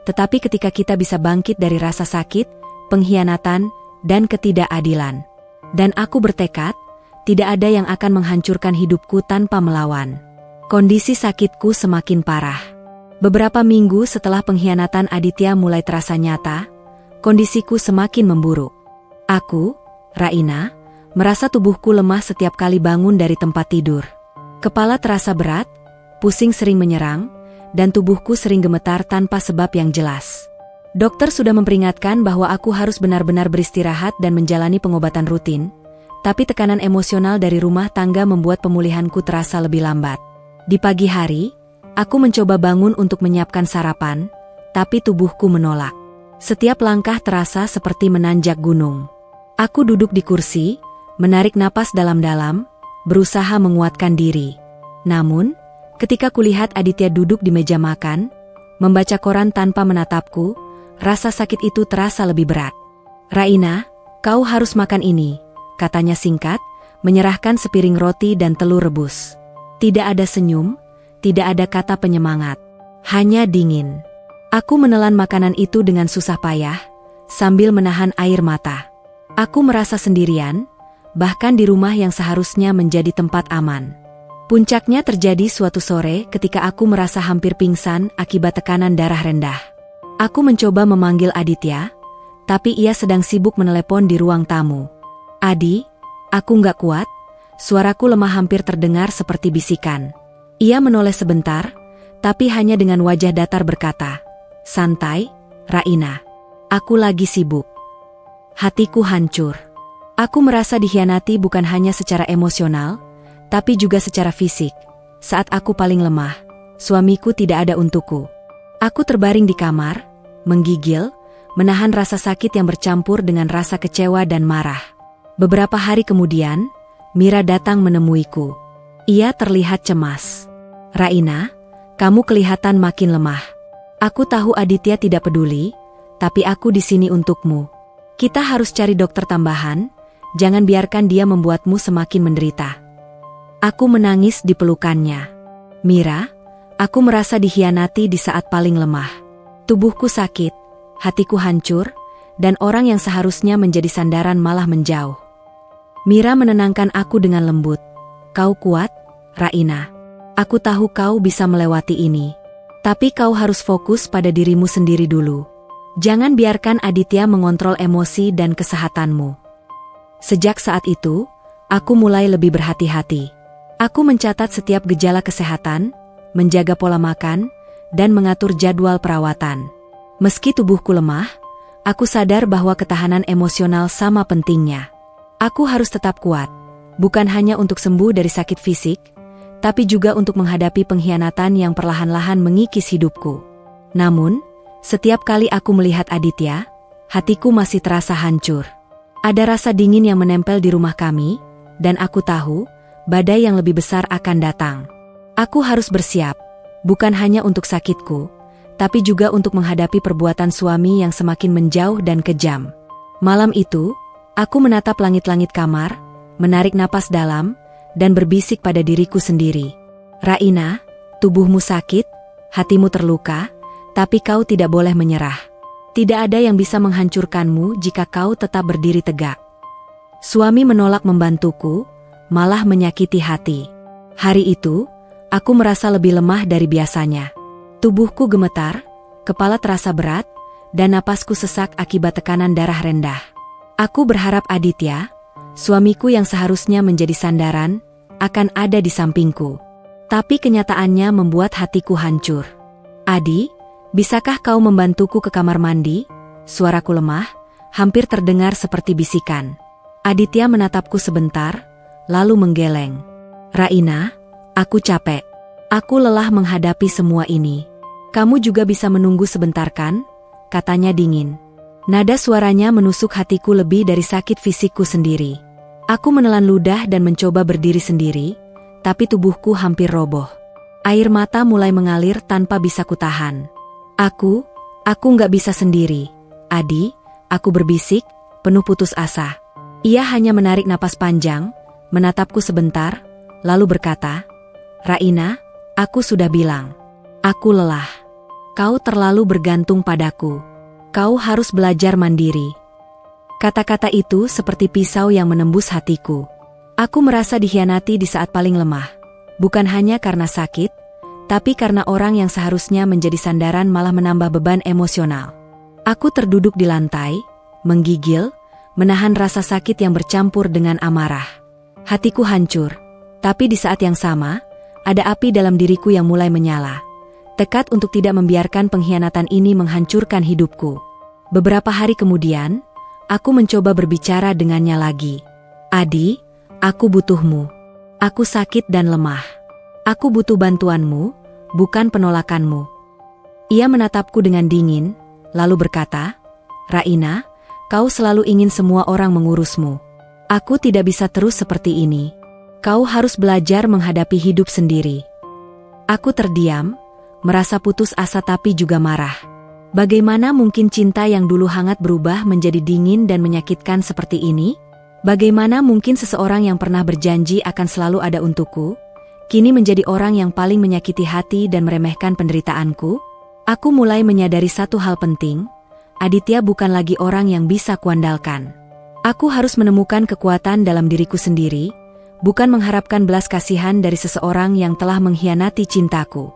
tetapi ketika kita bisa bangkit dari rasa sakit, pengkhianatan, dan ketidakadilan. Dan aku bertekad, tidak ada yang akan menghancurkan hidupku tanpa melawan. Kondisi sakitku semakin parah. Beberapa minggu setelah pengkhianatan Aditya mulai terasa nyata, kondisiku semakin memburuk. Aku, Raina, merasa tubuhku lemah setiap kali bangun dari tempat tidur. Kepala terasa berat, pusing sering menyerang, dan tubuhku sering gemetar tanpa sebab yang jelas. Dokter sudah memperingatkan bahwa aku harus benar-benar beristirahat dan menjalani pengobatan rutin, tapi tekanan emosional dari rumah tangga membuat pemulihanku terasa lebih lambat. Di pagi hari, aku mencoba bangun untuk menyiapkan sarapan, tapi tubuhku menolak. Setiap langkah terasa seperti menanjak gunung. Aku duduk di kursi, menarik napas dalam-dalam, berusaha menguatkan diri. Namun, ketika kulihat Aditya duduk di meja makan, membaca koran tanpa menatapku, rasa sakit itu terasa lebih berat. "Raina, kau harus makan ini," katanya singkat, menyerahkan sepiring roti dan telur rebus. Tidak ada senyum, tidak ada kata penyemangat, hanya dingin. Aku menelan makanan itu dengan susah payah, sambil menahan air mata. Aku merasa sendirian, bahkan di rumah yang seharusnya menjadi tempat aman. Puncaknya terjadi suatu sore ketika aku merasa hampir pingsan akibat tekanan darah rendah. Aku mencoba memanggil Aditya, tapi ia sedang sibuk menelepon di ruang tamu. "Adi, aku nggak kuat." Suaraku lemah hampir terdengar seperti bisikan. Ia menoleh sebentar, tapi hanya dengan wajah datar berkata, "Santai, Raina. Aku lagi sibuk." Hatiku hancur. Aku merasa dikhianati bukan hanya secara emosional, tapi juga secara fisik. Saat aku paling lemah, suamiku tidak ada untukku. Aku terbaring di kamar, menggigil, menahan rasa sakit yang bercampur dengan rasa kecewa dan marah. Beberapa hari kemudian, Mira datang menemuiku. Ia terlihat cemas. "Raina, kamu kelihatan makin lemah. Aku tahu Aditya tidak peduli, tapi aku di sini untukmu. Kita harus cari dokter tambahan, jangan biarkan dia membuatmu semakin menderita." Aku menangis di pelukannya. "Mira, aku merasa dikhianati di saat paling lemah. Tubuhku sakit, hatiku hancur, dan orang yang seharusnya menjadi sandaran malah menjauh." Mira menenangkan aku dengan lembut. "Kau kuat, Raina. Aku tahu kau bisa melewati ini. Tapi kau harus fokus pada dirimu sendiri dulu. Jangan biarkan Aditya mengontrol emosi dan kesehatanmu." Sejak saat itu, aku mulai lebih berhati-hati. Aku mencatat setiap gejala kesehatan, menjaga pola makan, dan mengatur jadwal perawatan. Meski tubuhku lemah, aku sadar bahwa ketahanan emosional sama pentingnya. Aku harus tetap kuat, bukan hanya untuk sembuh dari sakit fisik, tapi juga untuk menghadapi pengkhianatan yang perlahan-lahan mengikis hidupku. Namun, setiap kali aku melihat Aditya, hatiku masih terasa hancur. Ada rasa dingin yang menempel di rumah kami, dan aku tahu, badai yang lebih besar akan datang. Aku harus bersiap, bukan hanya untuk sakitku, tapi juga untuk menghadapi perbuatan suami yang semakin menjauh dan kejam. Malam itu, aku menatap langit-langit kamar, menarik napas dalam, dan berbisik pada diriku sendiri. "Raina, tubuhmu sakit, hatimu terluka, tapi kau tidak boleh menyerah. Tidak ada yang bisa menghancurkanmu jika kau tetap berdiri tegak." Suami menolak membantuku, malah menyakiti hati. Hari itu, aku merasa lebih lemah dari biasanya. Tubuhku gemetar, kepala terasa berat, dan napasku sesak akibat tekanan darah rendah. Aku berharap Aditya, suamiku yang seharusnya menjadi sandaran, akan ada di sampingku. Tapi kenyataannya membuat hatiku hancur. Adi, bisakah kau membantuku ke kamar mandi? Suaraku lemah, hampir terdengar seperti bisikan. Aditya menatapku sebentar, lalu menggeleng. Raina, aku capek. Aku lelah menghadapi semua ini. Kamu juga bisa menunggu sebentar kan? Katanya dingin. Nada suaranya menusuk hatiku lebih dari sakit fisikku sendiri. Aku menelan ludah dan mencoba berdiri sendiri, tapi tubuhku hampir roboh. Air mata mulai mengalir tanpa bisa kutahan. Aku nggak bisa sendiri. Adi, aku berbisik, penuh putus asa. Ia hanya menarik napas panjang, menatapku sebentar, lalu berkata, Raina, aku sudah bilang. Aku lelah. Kau terlalu bergantung padaku. Kau harus belajar mandiri. Kata-kata itu seperti pisau yang menembus hatiku. Aku merasa dikhianati di saat paling lemah. Bukan hanya karena sakit, tapi karena orang yang seharusnya menjadi sandaran malah menambah beban emosional. Aku terduduk di lantai, menggigil, menahan rasa sakit yang bercampur dengan amarah. Hatiku hancur, tapi di saat yang sama, ada api dalam diriku yang mulai menyala. Tekad untuk tidak membiarkan pengkhianatan ini menghancurkan hidupku. Beberapa hari kemudian, aku mencoba berbicara dengannya lagi. Adi, aku butuhmu. Aku sakit dan lemah. Aku butuh bantuanmu, bukan penolakanmu. Ia menatapku dengan dingin, lalu berkata, Raina, kau selalu ingin semua orang mengurusmu. Aku tidak bisa terus seperti ini. Kau harus belajar menghadapi hidup sendiri. Aku terdiam, merasa putus asa tapi juga marah. Bagaimana mungkin cinta yang dulu hangat berubah menjadi dingin dan menyakitkan seperti ini? Bagaimana mungkin seseorang yang pernah berjanji akan selalu ada untukku, kini menjadi orang yang paling menyakiti hati dan meremehkan penderitaanku? Aku mulai menyadari satu hal penting. Aditya bukan lagi orang yang bisa kuandalkan. Aku harus menemukan kekuatan dalam diriku sendiri, bukan mengharapkan belas kasihan dari seseorang yang telah mengkhianati cintaku.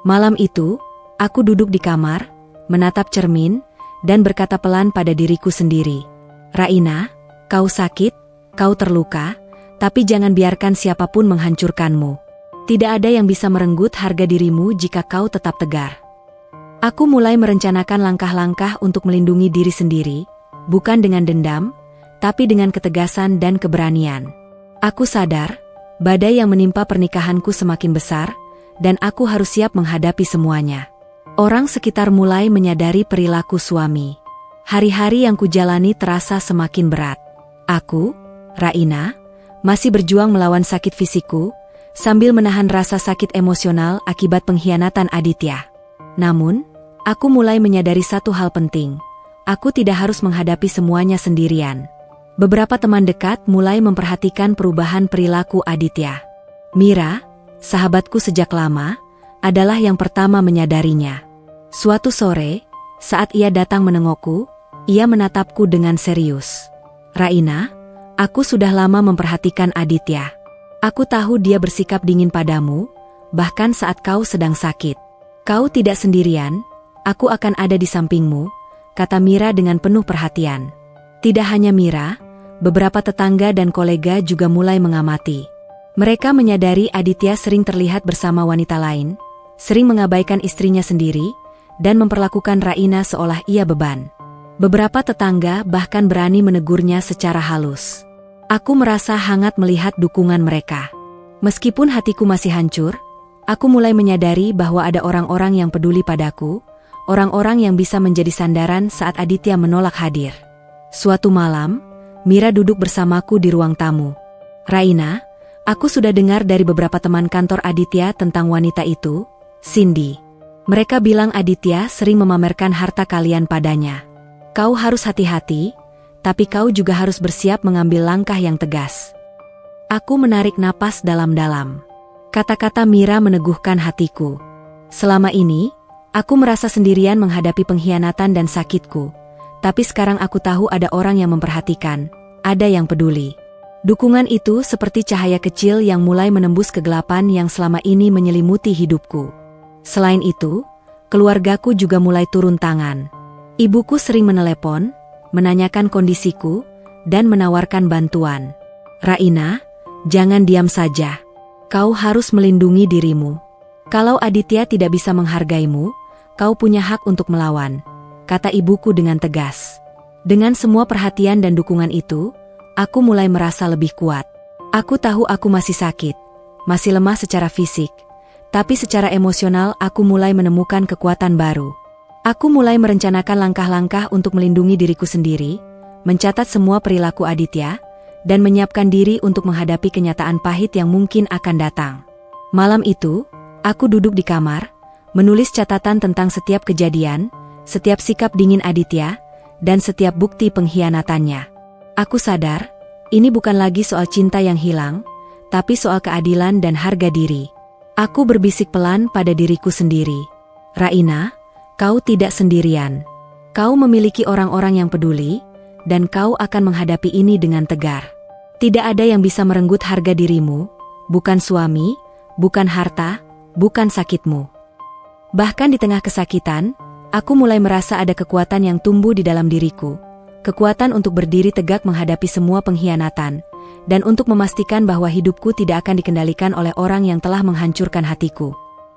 Malam itu, aku duduk di kamar, menatap cermin, dan berkata pelan pada diriku sendiri. Raina, kau sakit, kau terluka, tapi jangan biarkan siapapun menghancurkanmu. Tidak ada yang bisa merenggut harga dirimu jika kau tetap tegar. Aku mulai merencanakan langkah-langkah untuk melindungi diri sendiri, bukan dengan dendam, tapi dengan ketegasan dan keberanian. Aku sadar, badai yang menimpa pernikahanku semakin besar, dan aku harus siap menghadapi semuanya. Orang sekitar mulai menyadari perilaku suami. Hari-hari yang kujalani terasa semakin berat. Aku, Raina, masih berjuang melawan sakit fisikku, sambil menahan rasa sakit emosional akibat pengkhianatan Aditya. Namun, aku mulai menyadari satu hal penting. Aku tidak harus menghadapi semuanya sendirian. Beberapa teman dekat mulai memperhatikan perubahan perilaku Aditya. Mira, sahabatku sejak lama, adalah yang pertama menyadarinya. Suatu sore, saat ia datang menengokku, ia menatapku dengan serius. Raina, aku sudah lama memperhatikan Aditya. Aku tahu dia bersikap dingin padamu, bahkan saat kau sedang sakit. Kau tidak sendirian, aku akan ada di sampingmu, kata Mira dengan penuh perhatian. Tidak hanya Mira, beberapa tetangga dan kolega juga mulai mengamati. Mereka menyadari Aditya sering terlihat bersama wanita lain, sering mengabaikan istrinya sendiri, dan memperlakukan Raina seolah ia beban. Beberapa tetangga bahkan berani menegurnya secara halus. Aku merasa hangat melihat dukungan mereka. Meskipun hatiku masih hancur, aku mulai menyadari bahwa ada orang-orang yang peduli padaku, orang-orang yang bisa menjadi sandaran saat Aditya menolak hadir. Suatu malam, Mira duduk bersamaku di ruang tamu. Raina, aku sudah dengar dari beberapa teman kantor Aditya tentang wanita itu, Cindy. Mereka bilang Aditya sering memamerkan harta kalian padanya. Kau harus hati-hati, tapi kau juga harus bersiap mengambil langkah yang tegas. Aku menarik napas dalam-dalam. Kata-kata Mira meneguhkan hatiku. Selama ini, aku merasa sendirian menghadapi pengkhianatan dan sakitku. Tapi sekarang aku tahu ada orang yang memperhatikan, ada yang peduli. Dukungan itu seperti cahaya kecil yang mulai menembus kegelapan yang selama ini menyelimuti hidupku. Selain itu, keluargaku juga mulai turun tangan. Ibuku sering menelepon, menanyakan kondisiku, dan menawarkan bantuan. Raina, jangan diam saja. Kau harus melindungi dirimu. Kalau Aditya tidak bisa menghargaimu, kau punya hak untuk melawan, kata ibuku dengan tegas. Dengan semua perhatian dan dukungan itu, aku mulai merasa lebih kuat. Aku tahu aku masih sakit, masih lemah secara fisik, tapi secara emosional aku mulai menemukan kekuatan baru. Aku mulai merencanakan langkah-langkah untuk melindungi diriku sendiri, mencatat semua perilaku Aditya, dan menyiapkan diri untuk menghadapi kenyataan pahit yang mungkin akan datang. Malam itu, aku duduk di kamar, menulis catatan tentang setiap kejadian, setiap sikap dingin Aditya, dan setiap bukti pengkhianatannya. Aku sadar, ini bukan lagi soal cinta yang hilang, tapi soal keadilan dan harga diri. Aku berbisik pelan pada diriku sendiri. Raina, kau tidak sendirian. Kau memiliki orang-orang yang peduli, dan kau akan menghadapi ini dengan tegar. Tidak ada yang bisa merenggut harga dirimu, bukan suami, bukan harta, bukan sakitmu. Bahkan di tengah kesakitan, aku mulai merasa ada kekuatan yang tumbuh di dalam diriku. Kekuatan untuk berdiri tegak menghadapi semua pengkhianatan, dan untuk memastikan bahwa hidupku tidak akan dikendalikan oleh orang yang telah menghancurkan hatiku.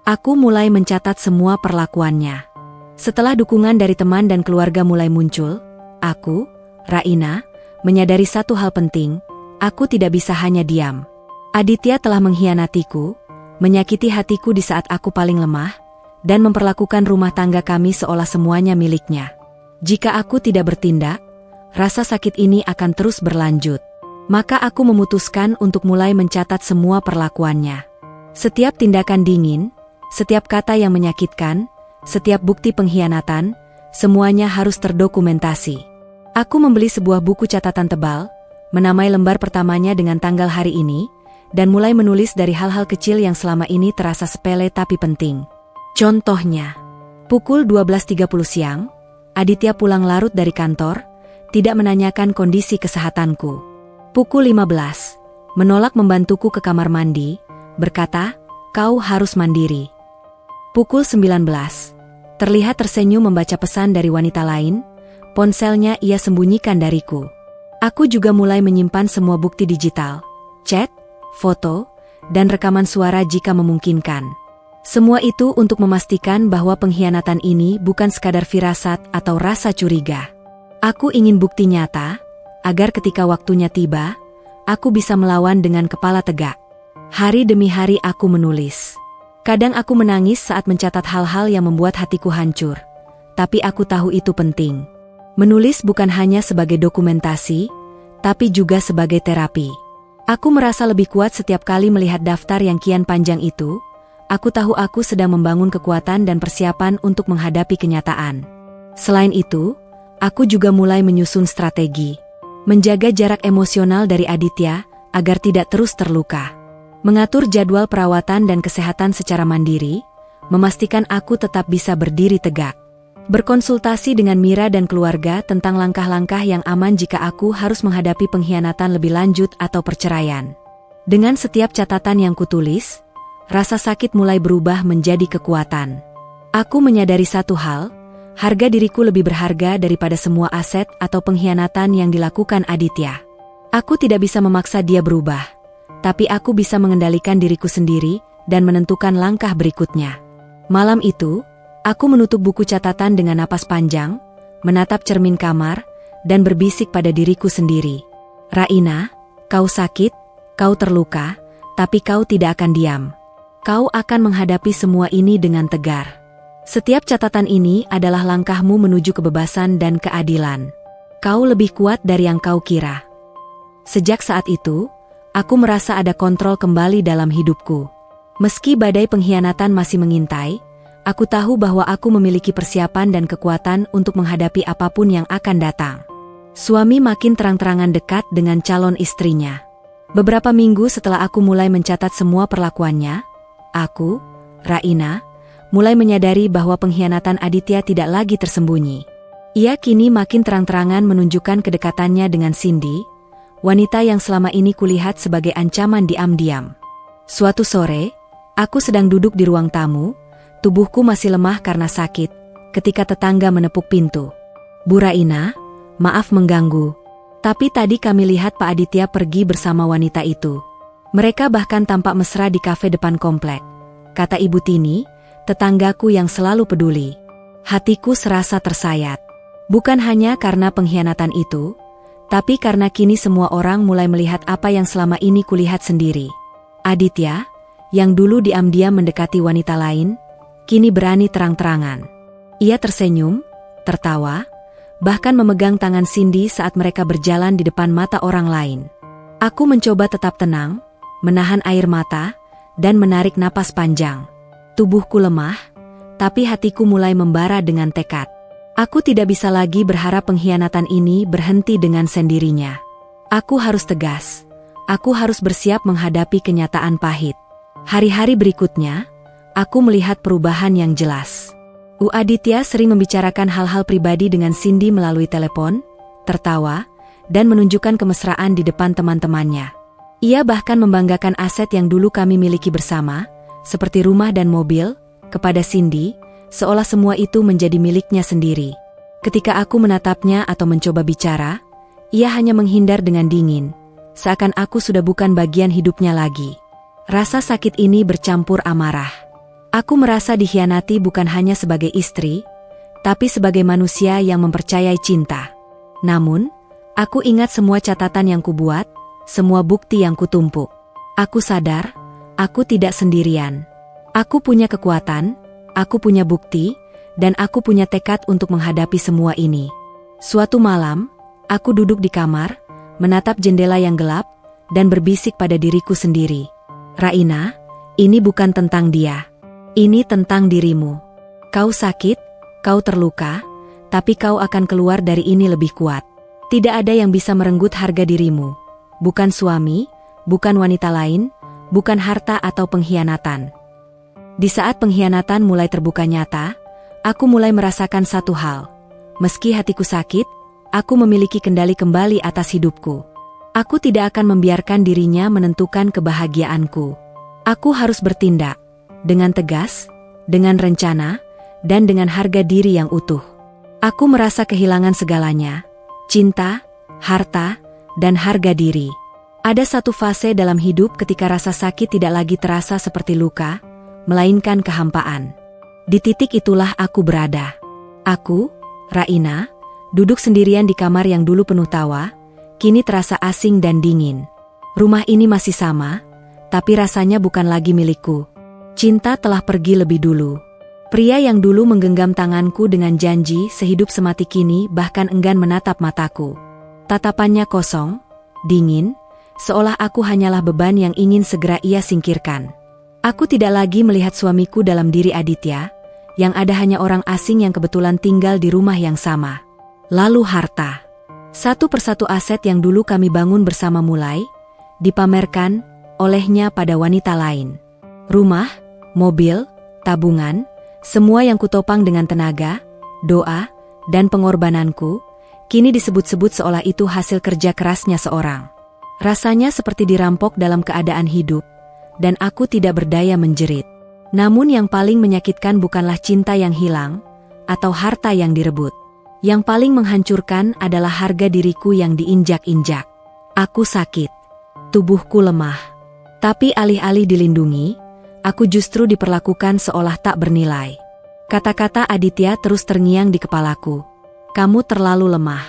Aku mulai mencatat semua perlakuannya. Setelah dukungan dari teman dan keluarga mulai muncul, aku, Raina, menyadari satu hal penting, aku tidak bisa hanya diam. Aditya telah mengkhianatiku, menyakiti hatiku di saat aku paling lemah, dan memperlakukan rumah tangga kami seolah semuanya miliknya. Jika aku tidak bertindak, rasa sakit ini akan terus berlanjut. Maka aku memutuskan untuk mulai mencatat semua perlakuannya. Setiap tindakan dingin, setiap kata yang menyakitkan, setiap bukti pengkhianatan, semuanya harus terdokumentasi. Aku membeli sebuah buku catatan tebal, menamai lembar pertamanya dengan tanggal hari ini, dan mulai menulis dari hal-hal kecil yang selama ini terasa sepele tapi penting. Contohnya, pukul 12.30 siang, Aditya pulang larut dari kantor, tidak menanyakan kondisi kesehatanku. Pukul 15, menolak membantuku ke kamar mandi, berkata, "Kau harus mandiri." Pukul 19, terlihat tersenyum membaca pesan dari wanita lain, ponselnya ia sembunyikan dariku. Aku juga mulai menyimpan semua bukti digital, chat, foto, dan rekaman suara jika memungkinkan. Semua itu untuk memastikan bahwa pengkhianatan ini bukan sekadar firasat atau rasa curiga. Aku ingin bukti nyata, agar ketika waktunya tiba, aku bisa melawan dengan kepala tegak. Hari demi hari aku menulis. Kadang aku menangis saat mencatat hal-hal yang membuat hatiku hancur, tapi aku tahu itu penting. Menulis bukan hanya sebagai dokumentasi, tapi juga sebagai terapi. Aku merasa lebih kuat setiap kali melihat daftar yang kian panjang itu. Aku tahu aku sedang membangun kekuatan dan persiapan untuk menghadapi kenyataan. Selain itu, aku juga mulai menyusun strategi. Menjaga jarak emosional dari Aditya, agar tidak terus terluka. Mengatur jadwal perawatan dan kesehatan secara mandiri, memastikan aku tetap bisa berdiri tegak. Berkonsultasi dengan Mira dan keluarga tentang langkah-langkah yang aman jika aku harus menghadapi pengkhianatan lebih lanjut atau perceraian. Dengan setiap catatan yang kutulis, rasa sakit mulai berubah menjadi kekuatan. Aku menyadari satu hal, harga diriku lebih berharga daripada semua aset atau pengkhianatan yang dilakukan Aditya. Aku tidak bisa memaksa dia berubah, tapi aku bisa mengendalikan diriku sendiri dan menentukan langkah berikutnya. Malam itu, aku menutup buku catatan dengan napas panjang, menatap cermin kamar, dan berbisik pada diriku sendiri. Raina, kau sakit, kau terluka, tapi kau tidak akan diam. Kau akan menghadapi semua ini dengan tegar. Setiap catatan ini adalah langkahmu menuju kebebasan dan keadilan. Kau lebih kuat dari yang kau kira. Sejak saat itu, aku merasa ada kontrol kembali dalam hidupku. Meski badai pengkhianatan masih mengintai, aku tahu bahwa aku memiliki persiapan dan kekuatan untuk menghadapi apapun yang akan datang. Suami makin terang-terangan dekat dengan calon istrinya. Beberapa minggu setelah aku mulai mencatat semua perlakuannya, aku, Raina, mulai menyadari bahwa pengkhianatan Aditya tidak lagi tersembunyi. Ia kini makin terang-terangan menunjukkan kedekatannya dengan Cindy, wanita yang selama ini kulihat sebagai ancaman diam-diam. Suatu sore, aku sedang duduk di ruang tamu, tubuhku masih lemah karena sakit, ketika tetangga menepuk pintu. "Bu Raina, maaf mengganggu, tapi tadi kami lihat Pak Aditya pergi bersama wanita itu. Mereka bahkan tampak mesra di kafe depan komplek," kata Ibu Tini, tetanggaku yang selalu peduli. Hatiku serasa tersayat. Bukan hanya karena pengkhianatan itu, tapi karena kini semua orang mulai melihat apa yang selama ini kulihat sendiri. Aditya, yang dulu diam-diam mendekati wanita lain, kini berani terang-terangan. Ia tersenyum, tertawa, bahkan memegang tangan Cindy saat mereka berjalan di depan mata orang lain. Aku mencoba tetap tenang, menahan air mata, dan menarik napas panjang. Tubuhku lemah, tapi hatiku mulai membara dengan tekad. Aku tidak bisa lagi berharap pengkhianatan ini berhenti dengan sendirinya. Aku harus tegas. Aku harus bersiap menghadapi kenyataan pahit. Hari-hari berikutnya, aku melihat perubahan yang jelas. Aditya sering membicarakan hal-hal pribadi dengan Cindy melalui telepon, tertawa, dan menunjukkan kemesraan di depan teman-temannya. Ia bahkan membanggakan aset yang dulu kami miliki bersama, seperti rumah dan mobil, kepada Cindy, seolah semua itu menjadi miliknya sendiri. Ketika aku menatapnya atau mencoba bicara, ia hanya menghindar dengan dingin, seakan aku sudah bukan bagian hidupnya lagi. Rasa sakit ini bercampur amarah. Aku merasa dikhianati bukan hanya sebagai istri, tapi sebagai manusia yang mempercayai cinta. Namun, aku ingat semua catatan yang kubuat, semua bukti yang kutumpuk. Aku sadar, aku tidak sendirian. Aku punya kekuatan, aku punya bukti, dan aku punya tekad untuk menghadapi semua ini. Suatu malam, aku duduk di kamar, menatap jendela yang gelap, dan berbisik pada diriku sendiri. Raina, ini bukan tentang dia. Ini tentang dirimu. Kau sakit, kau terluka, tapi kau akan keluar dari ini lebih kuat. Tidak ada yang bisa merenggut harga dirimu. Bukan suami, bukan wanita lain, bukan harta atau pengkhianatan. Di saat pengkhianatan mulai terbuka nyata, aku mulai merasakan satu hal. Meski hatiku sakit, aku memiliki kendali kembali atas hidupku. Aku tidak akan membiarkan dirinya menentukan kebahagiaanku. Aku harus bertindak, dengan tegas, dengan rencana, dan dengan harga diri yang utuh. Aku merasa kehilangan segalanya, cinta, harta, dan harga diri. Ada satu fase dalam hidup ketika rasa sakit tidak lagi terasa seperti luka, melainkan kehampaan. Di titik itulah aku berada. Aku, Raina, duduk sendirian di kamar yang dulu penuh tawa, kini terasa asing dan dingin. Rumah ini masih sama, tapi rasanya bukan lagi milikku. Cinta telah pergi lebih dulu. Pria yang dulu menggenggam tanganku dengan janji sehidup semati kini bahkan enggan menatap mataku. Tatapannya kosong, dingin, seolah aku hanyalah beban yang ingin segera ia singkirkan. Aku tidak lagi melihat suamiku dalam diri Aditya, yang ada hanya orang asing yang kebetulan tinggal di rumah yang sama. Lalu harta. Satu persatu aset yang dulu kami bangun bersama mulai dipamerkan olehnya pada wanita lain. Rumah, mobil, tabungan, semua yang kutopang dengan tenaga, doa, dan pengorbananku, kini disebut-sebut seolah itu hasil kerja kerasnya seorang. Rasanya seperti dirampok dalam keadaan hidup, dan aku tidak berdaya menjerit. Namun yang paling menyakitkan bukanlah cinta yang hilang, atau harta yang direbut. Yang paling menghancurkan adalah harga diriku yang diinjak-injak. Aku sakit. Tubuhku lemah. Tapi alih-alih dilindungi, aku justru diperlakukan seolah tak bernilai. Kata-kata Aditya terus terngiang di kepalaku. Kamu terlalu lemah.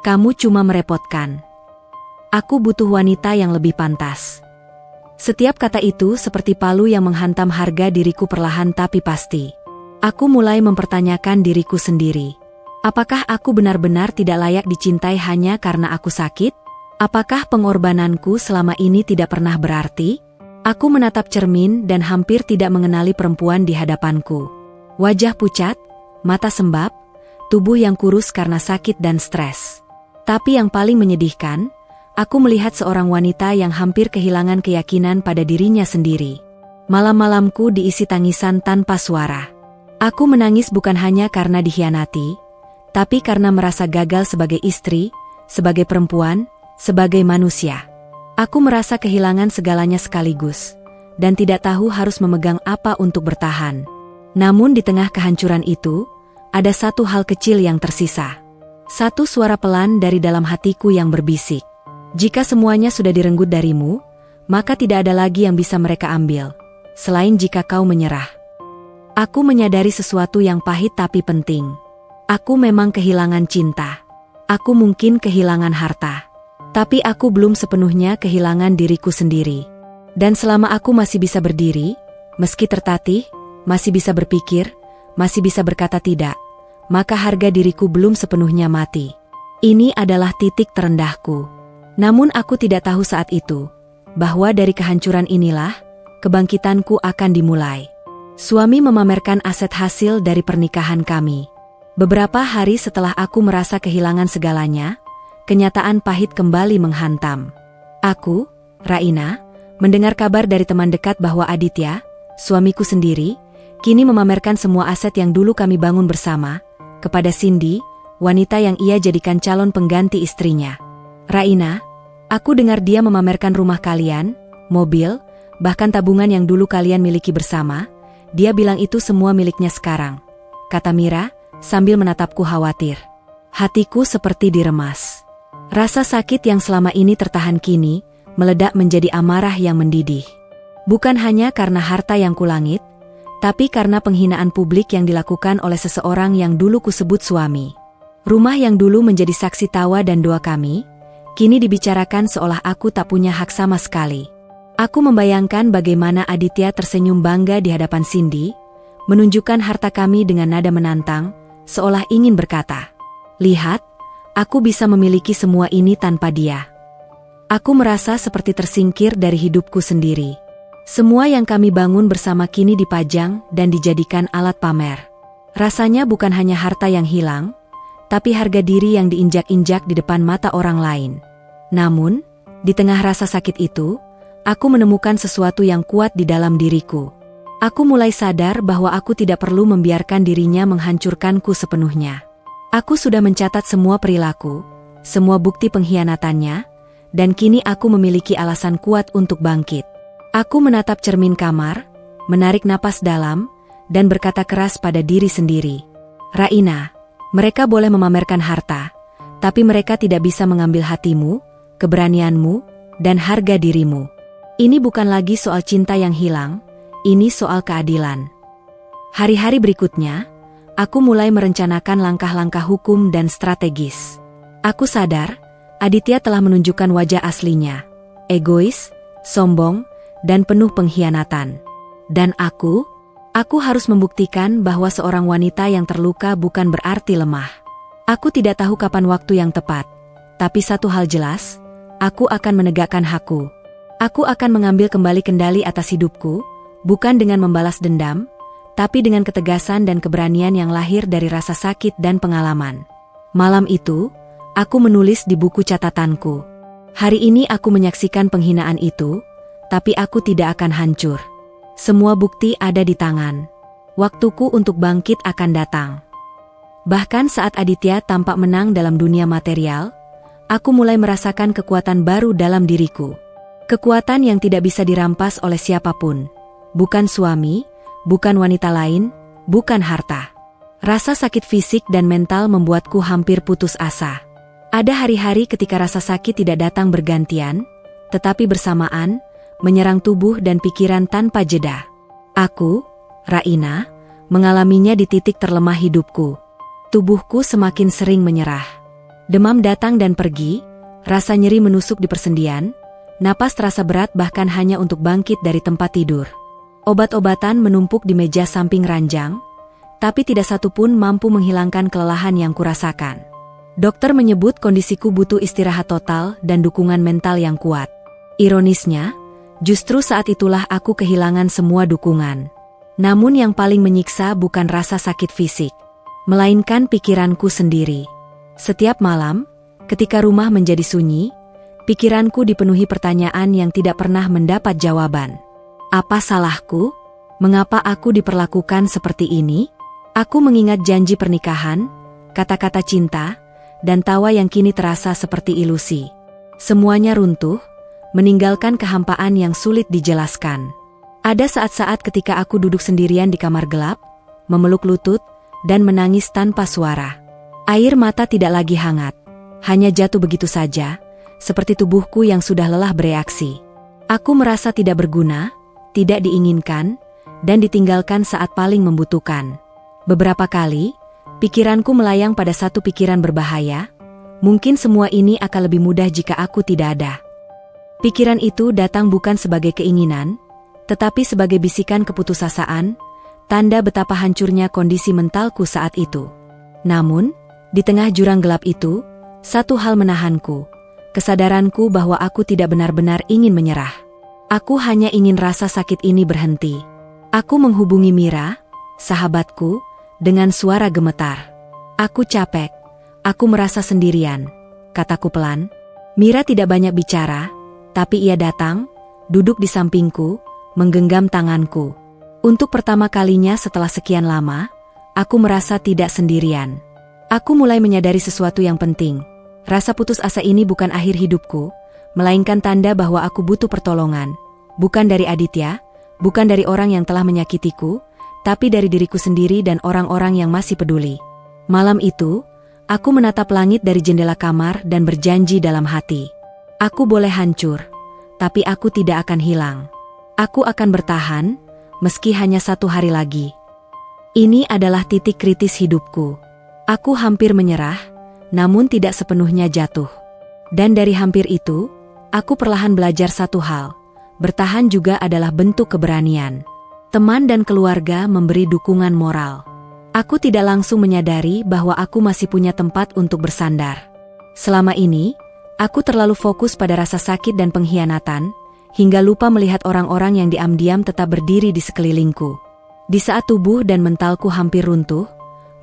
Kamu cuma merepotkan. Aku butuh wanita yang lebih pantas. Setiap kata itu seperti palu yang menghantam harga diriku perlahan tapi pasti. Aku mulai mempertanyakan diriku sendiri. Apakah aku benar-benar tidak layak dicintai hanya karena aku sakit? Apakah pengorbananku selama ini tidak pernah berarti? Aku menatap cermin dan hampir tidak mengenali perempuan di hadapanku. Wajah pucat, mata sembab, tubuh yang kurus karena sakit dan stres. Tapi yang paling menyedihkan, aku melihat seorang wanita yang hampir kehilangan keyakinan pada dirinya sendiri. Malam-malamku diisi tangisan tanpa suara. Aku menangis bukan hanya karena dikhianati, tapi karena merasa gagal sebagai istri, sebagai perempuan, sebagai manusia. Aku merasa kehilangan segalanya sekaligus, dan tidak tahu harus memegang apa untuk bertahan. Namun di tengah kehancuran itu, ada satu hal kecil yang tersisa. Satu suara pelan dari dalam hatiku yang berbisik. Jika semuanya sudah direnggut darimu, maka tidak ada lagi yang bisa mereka ambil, selain jika kau menyerah. Aku menyadari sesuatu yang pahit tapi penting. Aku memang kehilangan cinta. Aku mungkin kehilangan harta. Tapi aku belum sepenuhnya kehilangan diriku sendiri. Dan selama aku masih bisa berdiri, meski tertatih, masih bisa berpikir, masih bisa berkata tidak, maka harga diriku belum sepenuhnya mati. Ini adalah titik terendahku. Namun aku tidak tahu saat itu, bahwa dari kehancuran inilah, kebangkitanku akan dimulai. Suami memamerkan aset hasil dari pernikahan kami. Beberapa hari setelah aku merasa kehilangan segalanya, kenyataan pahit kembali menghantam. Aku, Raina, mendengar kabar dari teman dekat bahwa Aditya, suamiku sendiri, kini memamerkan semua aset yang dulu kami bangun bersama, kepada Cindy, wanita yang ia jadikan calon pengganti istrinya. Raina, aku dengar dia memamerkan rumah kalian, mobil, bahkan tabungan yang dulu kalian miliki bersama. Dia bilang itu semua miliknya sekarang, kata Mira, sambil menatapku khawatir. Hatiku seperti diremas. Rasa sakit yang selama ini tertahan kini, meledak menjadi amarah yang mendidih. Bukan hanya karena harta yang kulangit, tapi karena penghinaan publik yang dilakukan oleh seseorang yang dulu kusebut suami. Rumah yang dulu menjadi saksi tawa dan doa kami, kini dibicarakan seolah aku tak punya hak sama sekali. Aku membayangkan bagaimana Aditya tersenyum bangga di hadapan Cindy, menunjukkan harta kami dengan nada menantang, seolah ingin berkata, "Lihat, aku bisa memiliki semua ini tanpa dia." Aku merasa seperti tersingkir dari hidupku sendiri. Semua yang kami bangun bersama kini dipajang dan dijadikan alat pamer. Rasanya bukan hanya harta yang hilang, tapi harga diri yang diinjak-injak di depan mata orang lain. Namun, di tengah rasa sakit itu, aku menemukan sesuatu yang kuat di dalam diriku. Aku mulai sadar bahwa aku tidak perlu membiarkan dirinya menghancurkanku sepenuhnya. Aku sudah mencatat semua perilaku, semua bukti pengkhianatannya, dan kini aku memiliki alasan kuat untuk bangkit. Aku menatap cermin kamar, menarik napas dalam, dan berkata keras pada diri sendiri. Raina, mereka boleh memamerkan harta, tapi mereka tidak bisa mengambil hatimu, keberanianmu, dan harga dirimu. Ini bukan lagi soal cinta yang hilang, ini soal keadilan. Hari-hari berikutnya, aku mulai merencanakan langkah-langkah hukum dan strategis. Aku sadar, Aditya telah menunjukkan wajah aslinya, egois, sombong, dan penuh pengkhianatan. Dan aku harus membuktikan bahwa seorang wanita yang terluka bukan berarti lemah. Aku tidak tahu kapan waktu yang tepat, tapi satu hal jelas, aku akan menegakkan hakku. Aku akan mengambil kembali kendali atas hidupku, bukan dengan membalas dendam, tapi dengan ketegasan dan keberanian yang lahir dari rasa sakit dan pengalaman. Malam itu, aku menulis di buku catatanku. Hari ini aku menyaksikan penghinaan itu, tapi aku tidak akan hancur. Semua bukti ada di tangan. Waktuku untuk bangkit akan datang. Bahkan saat Aditya tampak menang dalam dunia material, aku mulai merasakan kekuatan baru dalam diriku. Kekuatan yang tidak bisa dirampas oleh siapapun. Bukan suami, bukan wanita lain, bukan harta. Rasa sakit fisik dan mental membuatku hampir putus asa. Ada hari-hari ketika rasa sakit tidak datang bergantian, tetapi bersamaan, menyerang tubuh dan pikiran tanpa jeda. Aku, Raina, mengalaminya di titik terlemah hidupku. Tubuhku semakin sering menyerah. Demam datang dan pergi, rasa nyeri menusuk di persendian, napas terasa berat bahkan hanya untuk bangkit dari tempat tidur. Obat-obatan menumpuk di meja samping ranjang, tapi tidak satu pun mampu menghilangkan kelelahan yang kurasakan. Dokter menyebut kondisiku butuh istirahat total dan dukungan mental yang kuat. Ironisnya, justru saat itulah aku kehilangan semua dukungan. Namun yang paling menyiksa bukan rasa sakit fisik, melainkan pikiranku sendiri. Setiap malam, ketika rumah menjadi sunyi, pikiranku dipenuhi pertanyaan yang tidak pernah mendapat jawaban. Apa salahku? Mengapa aku diperlakukan seperti ini? Aku mengingat janji pernikahan, kata-kata cinta, dan tawa yang kini terasa seperti ilusi. Semuanya runtuh, meninggalkan kehampaan yang sulit dijelaskan. Ada saat-saat ketika aku duduk sendirian di kamar gelap, memeluk lutut, dan menangis tanpa suara. Air mata tidak lagi hangat, hanya jatuh begitu saja, seperti tubuhku yang sudah lelah bereaksi. Aku merasa tidak berguna, tidak diinginkan, dan ditinggalkan saat paling membutuhkan. Beberapa kali, pikiranku melayang pada satu pikiran berbahaya, mungkin semua ini akan lebih mudah jika aku tidak ada. Pikiran itu datang bukan sebagai keinginan, tetapi sebagai bisikan keputusasaan, tanda betapa hancurnya kondisi mentalku saat itu. Namun, di tengah jurang gelap itu, satu hal menahanku, kesadaranku bahwa aku tidak benar-benar ingin menyerah. Aku hanya ingin rasa sakit ini berhenti. Aku menghubungi Mira, sahabatku, dengan suara gemetar. Aku capek, aku merasa sendirian, kataku pelan. Mira tidak banyak bicara, tapi ia datang, duduk di sampingku, menggenggam tanganku. Untuk pertama kalinya setelah sekian lama, aku merasa tidak sendirian. Aku mulai menyadari sesuatu yang penting. Rasa putus asa ini bukan akhir hidupku, melainkan tanda bahwa aku butuh pertolongan. Bukan dari Aditya, bukan dari orang yang telah menyakitiku, tapi dari diriku sendiri dan orang-orang yang masih peduli. Malam itu, aku menatap langit dari jendela kamar dan berjanji dalam hati. Aku boleh hancur, tapi aku tidak akan hilang. Aku akan bertahan, meski hanya 1 hari lagi. Ini adalah titik kritis hidupku. Aku hampir menyerah, namun tidak sepenuhnya jatuh. Dan dari hampir itu, aku perlahan belajar satu hal. Bertahan juga adalah bentuk keberanian. Teman dan keluarga memberi dukungan moral. Aku tidak langsung menyadari bahwa aku masih punya tempat untuk bersandar. Selama ini, aku terlalu fokus pada rasa sakit dan pengkhianatan, hingga lupa melihat orang-orang yang diam-diam tetap berdiri di sekelilingku. Di saat tubuh dan mentalku hampir runtuh,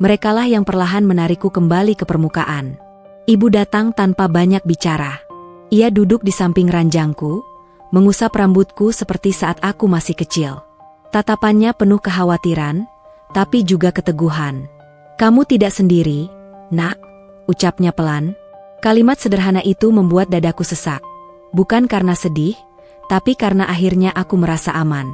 merekalah yang perlahan menarikku kembali ke permukaan. Ibu datang tanpa banyak bicara. Ia duduk di samping ranjangku, mengusap rambutku seperti saat aku masih kecil. Tatapannya penuh kekhawatiran, tapi juga keteguhan. "Kamu tidak sendiri, Nak," ucapnya pelan. Kalimat sederhana itu membuat dadaku sesak. Bukan karena sedih, tapi karena akhirnya aku merasa aman.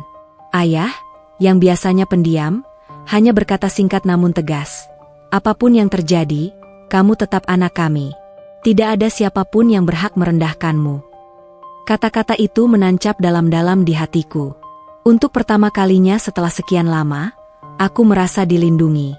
Ayah, yang biasanya pendiam, hanya berkata singkat namun tegas. "Apapun yang terjadi, kamu tetap anak kami. Tidak ada siapapun yang berhak merendahkanmu." Kata-kata itu menancap dalam-dalam di hatiku. Untuk pertama kalinya setelah sekian lama, aku merasa dilindungi.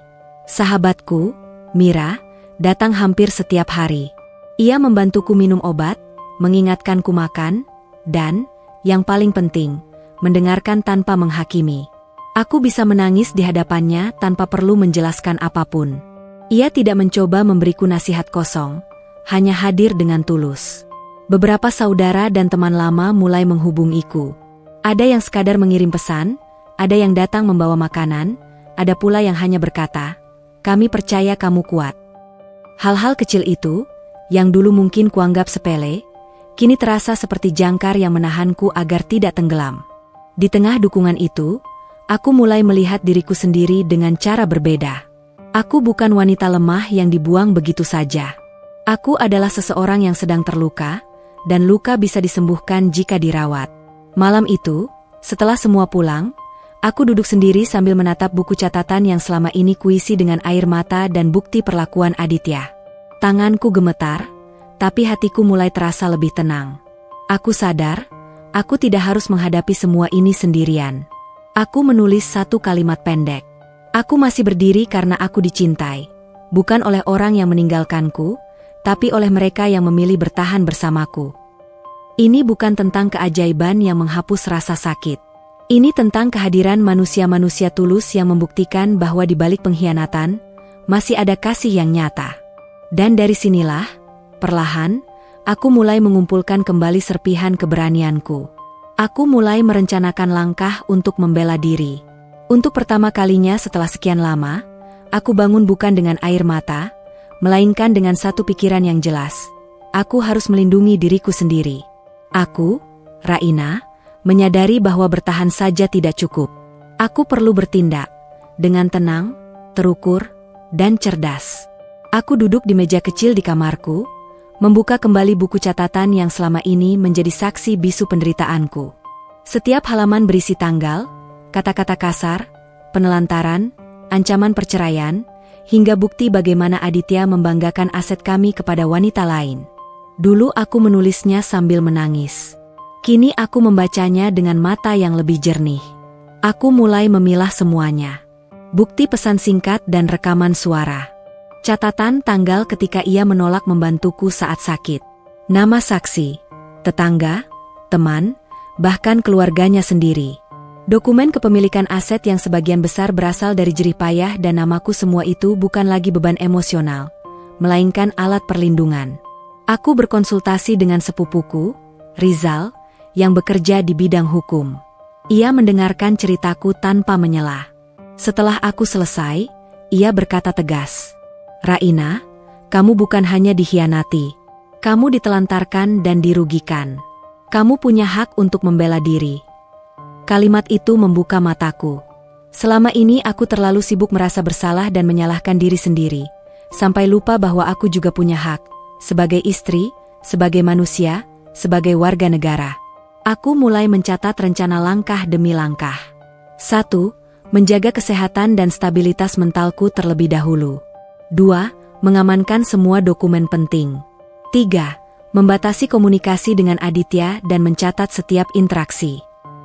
Sahabatku, Mira, datang hampir setiap hari. Ia membantuku minum obat, mengingatkanku makan, dan yang paling penting, mendengarkan tanpa menghakimi. Aku bisa menangis di hadapannya tanpa perlu menjelaskan apapun. Ia tidak mencoba memberiku nasihat kosong, hanya hadir dengan tulus. Beberapa saudara dan teman lama mulai menghubungiku. Ada yang sekadar mengirim pesan, ada yang datang membawa makanan, ada pula yang hanya berkata, "Kami percaya kamu kuat." Hal-hal kecil itu, yang dulu mungkin kuanggap sepele, kini terasa seperti jangkar yang menahanku agar tidak tenggelam. Di tengah dukungan itu, aku mulai melihat diriku sendiri dengan cara berbeda. Aku bukan wanita lemah yang dibuang begitu saja. Aku adalah seseorang yang sedang terluka, dan luka bisa disembuhkan jika dirawat. Malam itu, setelah semua pulang, aku duduk sendiri sambil menatap buku catatan yang selama ini kuisi dengan air mata dan bukti perlakuan Aditya. Tanganku gemetar, tapi hatiku mulai terasa lebih tenang. Aku sadar, aku tidak harus menghadapi semua ini sendirian. Aku menulis satu kalimat pendek. Aku masih berdiri karena aku dicintai, bukan oleh orang yang meninggalkanku, tapi oleh mereka yang memilih bertahan bersamaku. Ini bukan tentang keajaiban yang menghapus rasa sakit. Ini tentang kehadiran manusia-manusia tulus yang membuktikan bahwa di balik pengkhianatan, masih ada kasih yang nyata. Dan dari sinilah, perlahan, aku mulai mengumpulkan kembali serpihan keberanianku. Aku mulai merencanakan langkah untuk membela diri. Untuk pertama kalinya setelah sekian lama, aku bangun bukan dengan air mata, melainkan dengan satu pikiran yang jelas. Aku harus melindungi diriku sendiri. Aku, Raina, menyadari bahwa bertahan saja tidak cukup. Aku perlu bertindak dengan tenang, terukur, dan cerdas. Aku duduk di meja kecil di kamarku, membuka kembali buku catatan yang selama ini menjadi saksi bisu penderitaanku. Setiap halaman berisi tanggal, kata-kata kasar, penelantaran, ancaman perceraian, hingga bukti bagaimana Aditya membanggakan aset kami kepada wanita lain. Dulu aku menulisnya sambil menangis. Kini aku membacanya dengan mata yang lebih jernih. Aku mulai memilah semuanya. Bukti pesan singkat dan rekaman suara. Catatan tanggal ketika ia menolak membantuku saat sakit. Nama saksi, tetangga, teman, bahkan keluarganya sendiri. Dokumen kepemilikan aset yang sebagian besar berasal dari jerih payah dan namaku, semua itu bukan lagi beban emosional, melainkan alat perlindungan. Aku berkonsultasi dengan sepupuku, Rizal, yang bekerja di bidang hukum. Ia mendengarkan ceritaku tanpa menyela. Setelah aku selesai, ia berkata tegas, "Raina, kamu bukan hanya dikhianati, kamu ditelantarkan dan dirugikan. Kamu punya hak untuk membela diri." Kalimat itu membuka mataku. Selama ini aku terlalu sibuk merasa bersalah dan menyalahkan diri sendiri, sampai lupa bahwa aku juga punya hak, sebagai istri, sebagai manusia, sebagai warga negara. Aku mulai mencatat rencana langkah demi langkah. 1. Menjaga kesehatan dan stabilitas mentalku terlebih dahulu. 2. Mengamankan semua dokumen penting. 3. Membatasi komunikasi dengan Aditya dan mencatat setiap interaksi.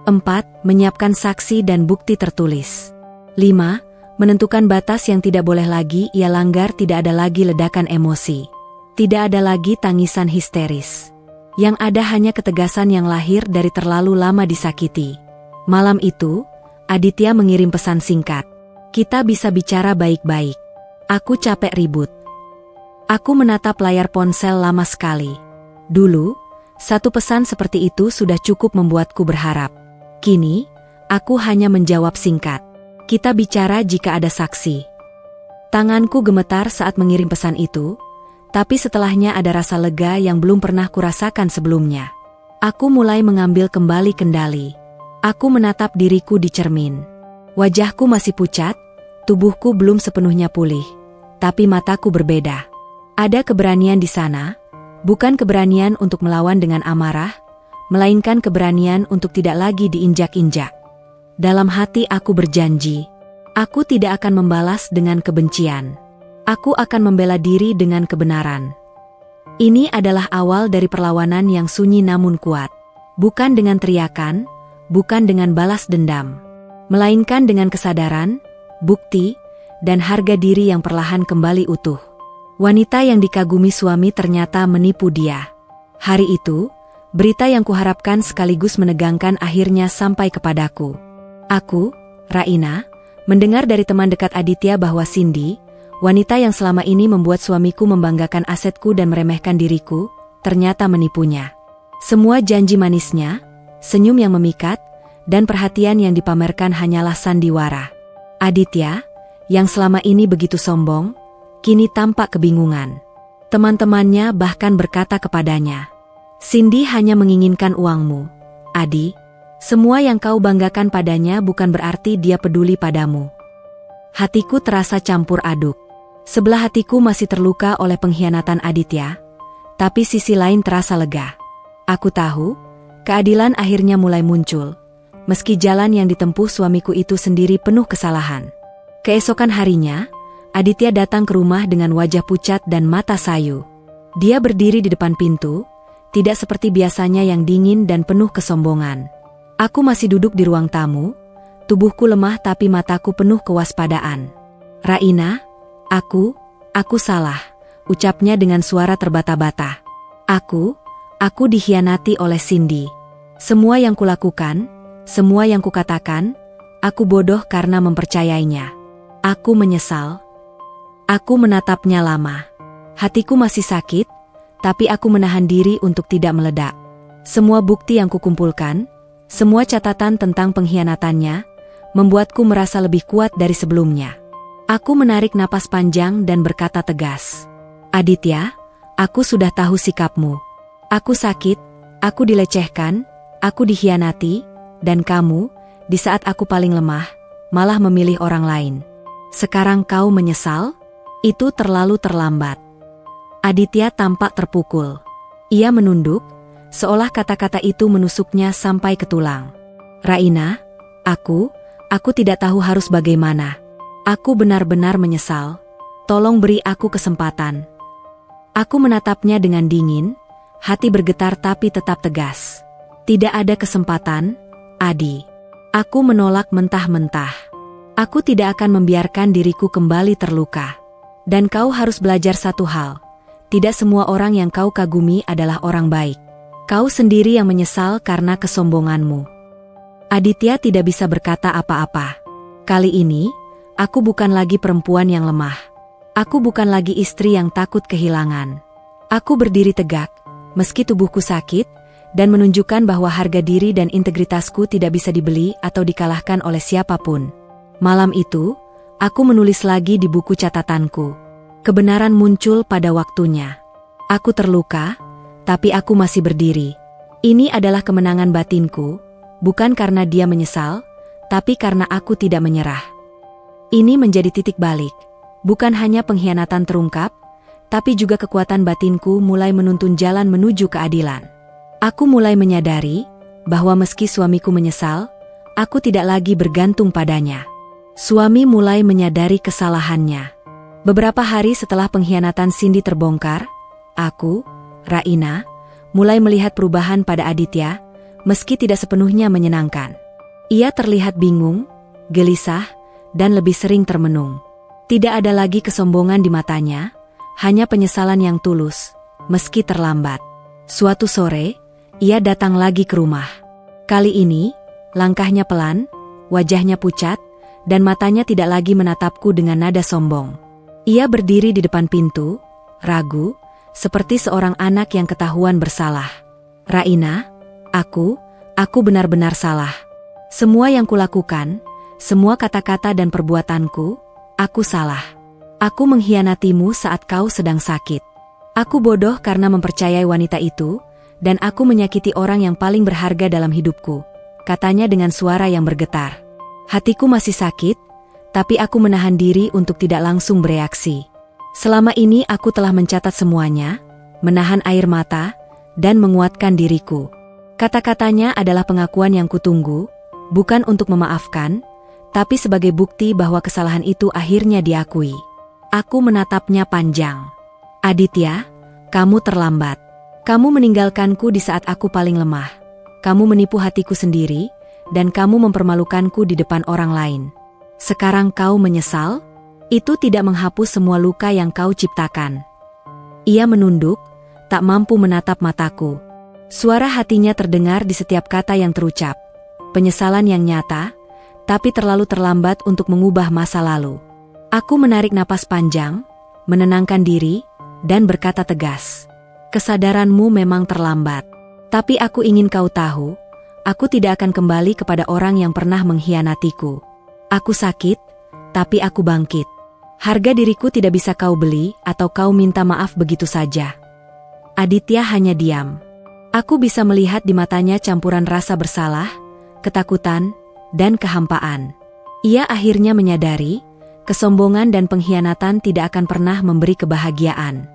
4. Menyiapkan saksi dan bukti tertulis. 5. Menentukan batas yang tidak boleh lagi ia langgar, tidak ada lagi ledakan emosi. Tidak ada lagi tangisan histeris. Yang ada hanya ketegasan yang lahir dari terlalu lama disakiti. Malam itu, Aditya mengirim pesan singkat. "Kita bisa bicara baik-baik. Aku capek ribut." Aku menatap layar ponsel lama sekali. Dulu, satu pesan seperti itu sudah cukup membuatku berharap. Kini, aku hanya menjawab singkat. "Kita bicara jika ada saksi." Tanganku gemetar saat mengirim pesan itu, tapi setelahnya ada rasa lega yang belum pernah kurasakan sebelumnya. Aku mulai mengambil kembali kendali. Aku menatap diriku di cermin. Wajahku masih pucat, tubuhku belum sepenuhnya pulih, tapi mataku berbeda. Ada keberanian di sana, bukan keberanian untuk melawan dengan amarah, melainkan keberanian untuk tidak lagi diinjak-injak. Dalam hati aku berjanji, aku tidak akan membalas dengan kebencian. Aku akan membela diri dengan kebenaran. Ini adalah awal dari perlawanan yang sunyi namun kuat. Bukan dengan teriakan, bukan dengan balas dendam, melainkan dengan kesadaran, bukti, dan harga diri yang perlahan kembali utuh. Wanita yang dikagumi suami ternyata menipu dia. Hari itu, berita yang kuharapkan sekaligus menegangkan akhirnya sampai kepadaku. Aku, Raina, mendengar dari teman dekat Aditya bahwa Cindy, wanita yang selama ini membuat suamiku membanggakan asetku dan meremehkan diriku, ternyata menipunya. Semua janji manisnya, senyum yang memikat, dan perhatian yang dipamerkan hanyalah sandiwara. Aditya, yang selama ini begitu sombong, kini tampak kebingungan. Teman-temannya bahkan berkata kepadanya, "Cindy hanya menginginkan uangmu, Adi. Semua yang kau banggakan padanya bukan berarti dia peduli padamu." Hatiku terasa campur aduk. Sebelah hatiku masih terluka oleh pengkhianatan Aditya, tapi sisi lain terasa lega. Aku tahu, keadilan akhirnya mulai muncul, meski jalan yang ditempuh suamiku itu sendiri penuh kesalahan. Keesokan harinya, Aditya datang ke rumah dengan wajah pucat dan mata sayu. Dia berdiri di depan pintu, tidak seperti biasanya yang dingin dan penuh kesombongan. Aku masih duduk di ruang tamu, tubuhku lemah tapi mataku penuh kewaspadaan. "Raina, Aku salah," ucapnya dengan suara terbata-bata. Aku dikhianati oleh Cindy. Semua yang kulakukan, semua yang kukatakan, aku bodoh karena mempercayainya. Aku menyesal. Aku menatapnya lama. Hatiku masih sakit, tapi aku menahan diri untuk tidak meledak. Semua bukti yang kukumpulkan, semua catatan tentang pengkhianatannya, membuatku merasa lebih kuat dari sebelumnya. Aku menarik napas panjang dan berkata tegas, "Aditya, aku sudah tahu sikapmu. Aku sakit, aku dilecehkan, aku dikhianati, dan kamu, di saat aku paling lemah, malah memilih orang lain. Sekarang kau menyesal? Itu terlalu terlambat." Aditya tampak terpukul. Ia menunduk, seolah kata-kata itu menusuknya sampai ke tulang. "Raina, aku tidak tahu harus bagaimana. Aku benar-benar menyesal. Tolong beri aku kesempatan." Aku menatapnya dengan dingin, hati bergetar tapi tetap tegas. "Tidak ada kesempatan, Adi. Aku menolak mentah-mentah. Aku tidak akan membiarkan diriku kembali terluka. Dan kau harus belajar satu hal. Tidak semua orang yang kau kagumi adalah orang baik. Kau sendiri yang menyesal karena kesombonganmu. Aditya tidak bisa berkata apa-apa. Kali ini, aku bukan lagi perempuan yang lemah. Aku bukan lagi istri yang takut kehilangan. Aku berdiri tegak, meski tubuhku sakit, dan menunjukkan bahwa harga diri dan integritasku tidak bisa dibeli atau dikalahkan oleh siapapun. Malam itu, aku menulis lagi di buku catatanku. Kebenaran muncul pada waktunya. Aku terluka, tapi aku masih berdiri. Ini adalah kemenangan batinku, bukan karena dia menyesal, tapi karena aku tidak menyerah. Ini menjadi titik balik. Bukan hanya pengkhianatan terungkap, tapi juga kekuatan batinku mulai menuntun jalan menuju keadilan. Aku mulai menyadari bahwa meski suamiku menyesal, aku tidak lagi bergantung padanya. Suami mulai menyadari kesalahannya. Beberapa hari setelah pengkhianatan Cindy terbongkar, aku, Raina, mulai melihat perubahan pada Aditya, meski tidak sepenuhnya menyenangkan. Ia terlihat bingung, gelisah, dan lebih sering termenung. Tidak ada lagi kesombongan di matanya, hanya penyesalan yang tulus, meski terlambat. Suatu sore, ia datang lagi ke rumah. Kali ini, langkahnya pelan, wajahnya pucat, dan matanya tidak lagi menatapku dengan nada sombong. Ia berdiri di depan pintu, ragu, seperti seorang anak yang ketahuan bersalah. Raina, aku benar-benar salah. Semua yang kulakukan, semua kata-kata dan perbuatanku, aku salah. Aku mengkhianatimu saat kau sedang sakit. Aku bodoh karena mempercayai wanita itu, dan aku menyakiti orang yang paling berharga dalam hidupku, katanya dengan suara yang bergetar. Hatiku masih sakit, tapi aku menahan diri untuk tidak langsung bereaksi. Selama ini aku telah mencatat semuanya, menahan air mata, dan menguatkan diriku. Kata-katanya adalah pengakuan yang kutunggu, bukan untuk memaafkan, tapi sebagai bukti bahwa kesalahan itu akhirnya diakui. Aku menatapnya panjang. Aditya, kamu terlambat. Kamu meninggalkanku di saat aku paling lemah. Kamu menipu hatiku sendiri, dan kamu mempermalukanku di depan orang lain. Sekarang kau menyesal? Itu tidak menghapus semua luka yang kau ciptakan. Ia menunduk, tak mampu menatap mataku. Suara hatinya terdengar di setiap kata yang terucap. Penyesalan yang nyata, tapi terlalu terlambat untuk mengubah masa lalu. Aku menarik napas panjang, menenangkan diri, dan berkata tegas. Kesadaranmu memang terlambat. Tapi aku ingin kau tahu, aku tidak akan kembali kepada orang yang pernah mengkhianatiku. Aku sakit, tapi aku bangkit. Harga diriku tidak bisa kau beli atau kau minta maaf begitu saja. Aditya hanya diam. Aku bisa melihat di matanya campuran rasa bersalah, ketakutan, dan kehampaan. Ia akhirnya menyadari, kesombongan dan pengkhianatan tidak akan pernah memberi kebahagiaan.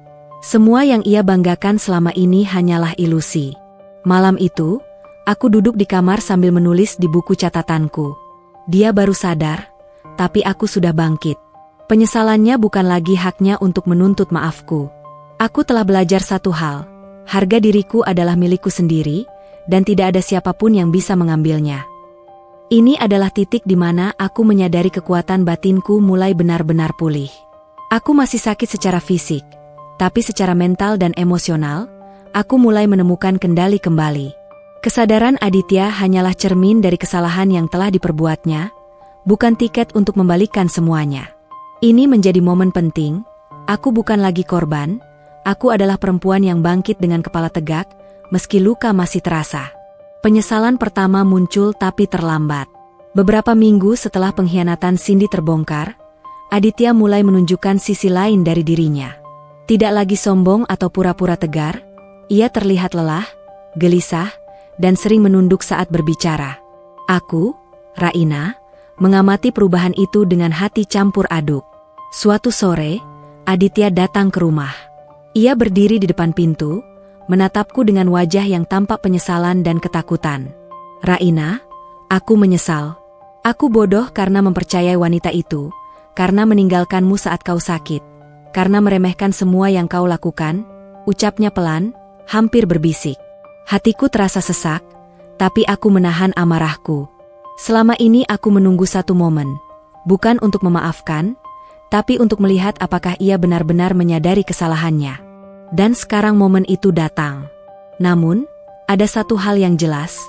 Semua yang ia banggakan selama ini hanyalah ilusi. Malam itu, aku duduk di kamar sambil menulis di buku catatanku. Dia baru sadar, tapi aku sudah bangkit. Penyesalannya bukan lagi haknya untuk menuntut maafku. Aku telah belajar satu hal, harga diriku adalah milikku sendiri, dan tidak ada siapapun yang bisa mengambilnya. Ini adalah titik di mana aku menyadari kekuatan batinku mulai benar-benar pulih. Aku masih sakit secara fisik, tapi secara mental dan emosional, aku mulai menemukan kendali kembali. Kesadaran Aditya hanyalah cermin dari kesalahan yang telah diperbuatnya, bukan tiket untuk membalikkan semuanya. Ini menjadi momen penting, aku bukan lagi korban, aku adalah perempuan yang bangkit dengan kepala tegak, meski luka masih terasa. Penyesalan pertama muncul tapi terlambat. Beberapa minggu setelah pengkhianatan Cindy terbongkar, Aditya mulai menunjukkan sisi lain dari dirinya. Tidak lagi sombong atau pura-pura tegar, ia terlihat lelah, gelisah, dan sering menunduk saat berbicara. Aku, Raina, mengamati perubahan itu dengan hati campur aduk. Suatu sore, Aditya datang ke rumah. Ia berdiri di depan pintu, menatapku dengan wajah yang tampak penyesalan dan ketakutan. Raina, aku menyesal. Aku bodoh karena mempercayai wanita itu, karena meninggalkanmu saat kau sakit. Karena meremehkan semua yang kau lakukan, ucapnya pelan, hampir berbisik. Hatiku terasa sesak, tapi aku menahan amarahku. Selama ini aku menunggu satu momen, bukan untuk memaafkan, tapi untuk melihat apakah ia benar-benar menyadari kesalahannya. Dan sekarang momen itu datang. Namun, ada satu hal yang jelas,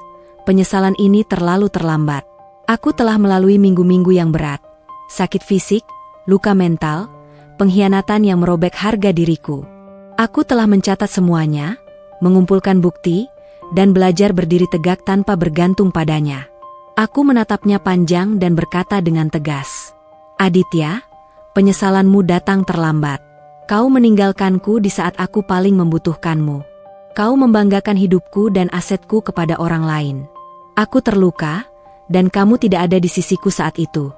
penyesalan ini terlalu terlambat. Aku telah melalui minggu-minggu yang berat, sakit fisik, luka mental, pengkhianatan yang merobek harga diriku. Aku telah mencatat semuanya, mengumpulkan bukti, dan belajar berdiri tegak tanpa bergantung padanya. Aku menatapnya panjang dan berkata dengan tegas, "Aditya, penyesalanmu datang terlambat. Kau meninggalkanku di saat aku paling membutuhkanmu. Kau membanggakan hidupku dan asetku kepada orang lain. Aku terluka, dan kamu tidak ada di sisiku saat itu."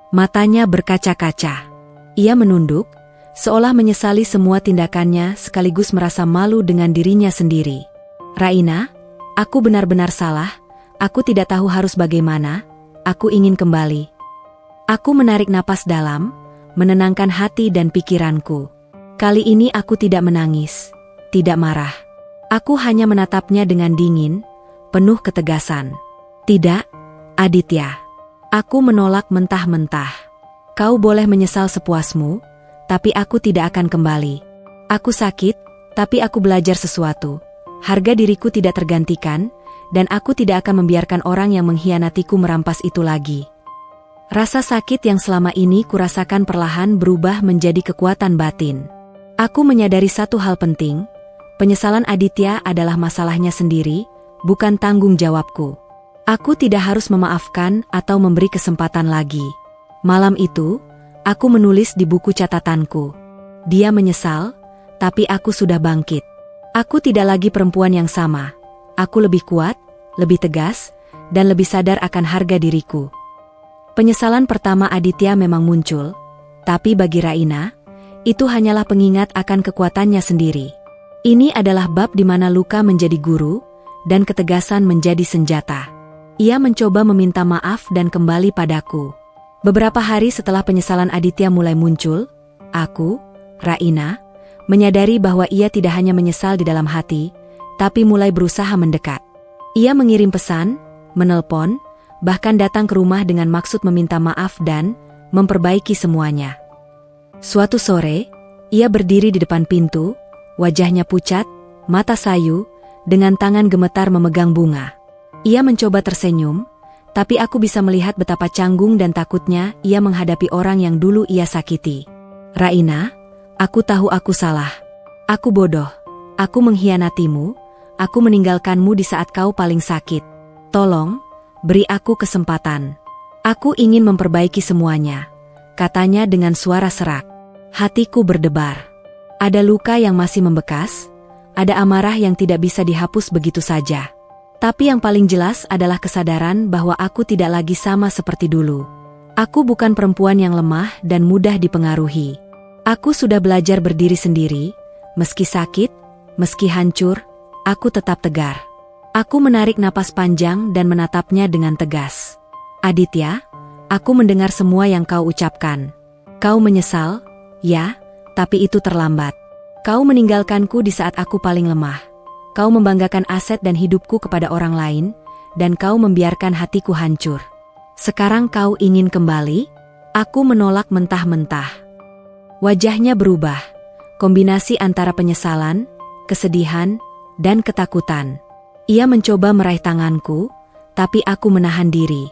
Matanya berkaca-kaca. Ia menunduk, seolah menyesali semua tindakannya sekaligus merasa malu dengan dirinya sendiri. "Raina, aku benar-benar salah. Aku tidak tahu harus bagaimana. Aku ingin kembali." Aku menarik napas dalam, menenangkan hati dan pikiranku. Kali ini aku tidak menangis, tidak marah. Aku hanya menatapnya dengan dingin, penuh ketegasan. "Tidak, Aditya. Aku menolak mentah-mentah. Kau boleh menyesal sepuasmu, tapi aku tidak akan kembali. Aku sakit, tapi aku belajar sesuatu. Harga diriku tidak tergantikan, dan aku tidak akan membiarkan orang yang mengkhianatiku merampas itu lagi." Rasa sakit yang selama ini kurasakan perlahan berubah menjadi kekuatan batin. Aku menyadari satu hal penting, penyesalan Aditya adalah masalahnya sendiri, bukan tanggung jawabku. Aku tidak harus memaafkan atau memberi kesempatan lagi. Malam itu, aku menulis di buku catatanku. Dia menyesal, tapi aku sudah bangkit. Aku tidak lagi perempuan yang sama. Aku lebih kuat, lebih tegas, dan lebih sadar akan harga diriku. Penyesalan pertama Aditya memang muncul, tapi bagi Raina, itu hanyalah pengingat akan kekuatannya sendiri. Ini adalah bab di mana luka menjadi guru, dan ketegasan menjadi senjata. Ia mencoba meminta maaf dan kembali padaku. Beberapa hari setelah penyesalan Aditya mulai muncul, aku, Raina, menyadari bahwa ia tidak hanya menyesal di dalam hati, tapi mulai berusaha mendekat. Ia mengirim pesan, menelpon, bahkan datang ke rumah dengan maksud meminta maaf dan memperbaiki semuanya. Suatu sore, ia berdiri di depan pintu, wajahnya pucat, mata sayu, dengan tangan gemetar memegang bunga. Ia mencoba tersenyum, tapi aku bisa melihat betapa canggung dan takutnya ia menghadapi orang yang dulu ia sakiti. "Raina, aku tahu aku salah. Aku bodoh. Aku mengkhianatimu. Aku meninggalkanmu di saat kau paling sakit. Tolong, beri aku kesempatan. Aku ingin memperbaiki semuanya," katanya dengan suara serak. Hatiku berdebar. Ada luka yang masih membekas, ada amarah yang tidak bisa dihapus begitu saja. Tapi yang paling jelas adalah kesadaran bahwa aku tidak lagi sama seperti dulu. Aku bukan perempuan yang lemah dan mudah dipengaruhi. Aku sudah belajar berdiri sendiri, meski sakit, meski hancur, aku tetap tegar. Aku menarik napas panjang dan menatapnya dengan tegas. "Aditya, aku mendengar semua yang kau ucapkan. Kau menyesal, ya, tapi itu terlambat. Kau meninggalkanku di saat aku paling lemah. Kau membanggakan aset dan hidupku kepada orang lain, dan kau membiarkan hatiku hancur. Sekarang kau ingin kembali?" Aku menolak mentah-mentah. Wajahnya berubah, kombinasi antara penyesalan, kesedihan, dan ketakutan. Ia mencoba meraih tanganku, tapi aku menahan diri.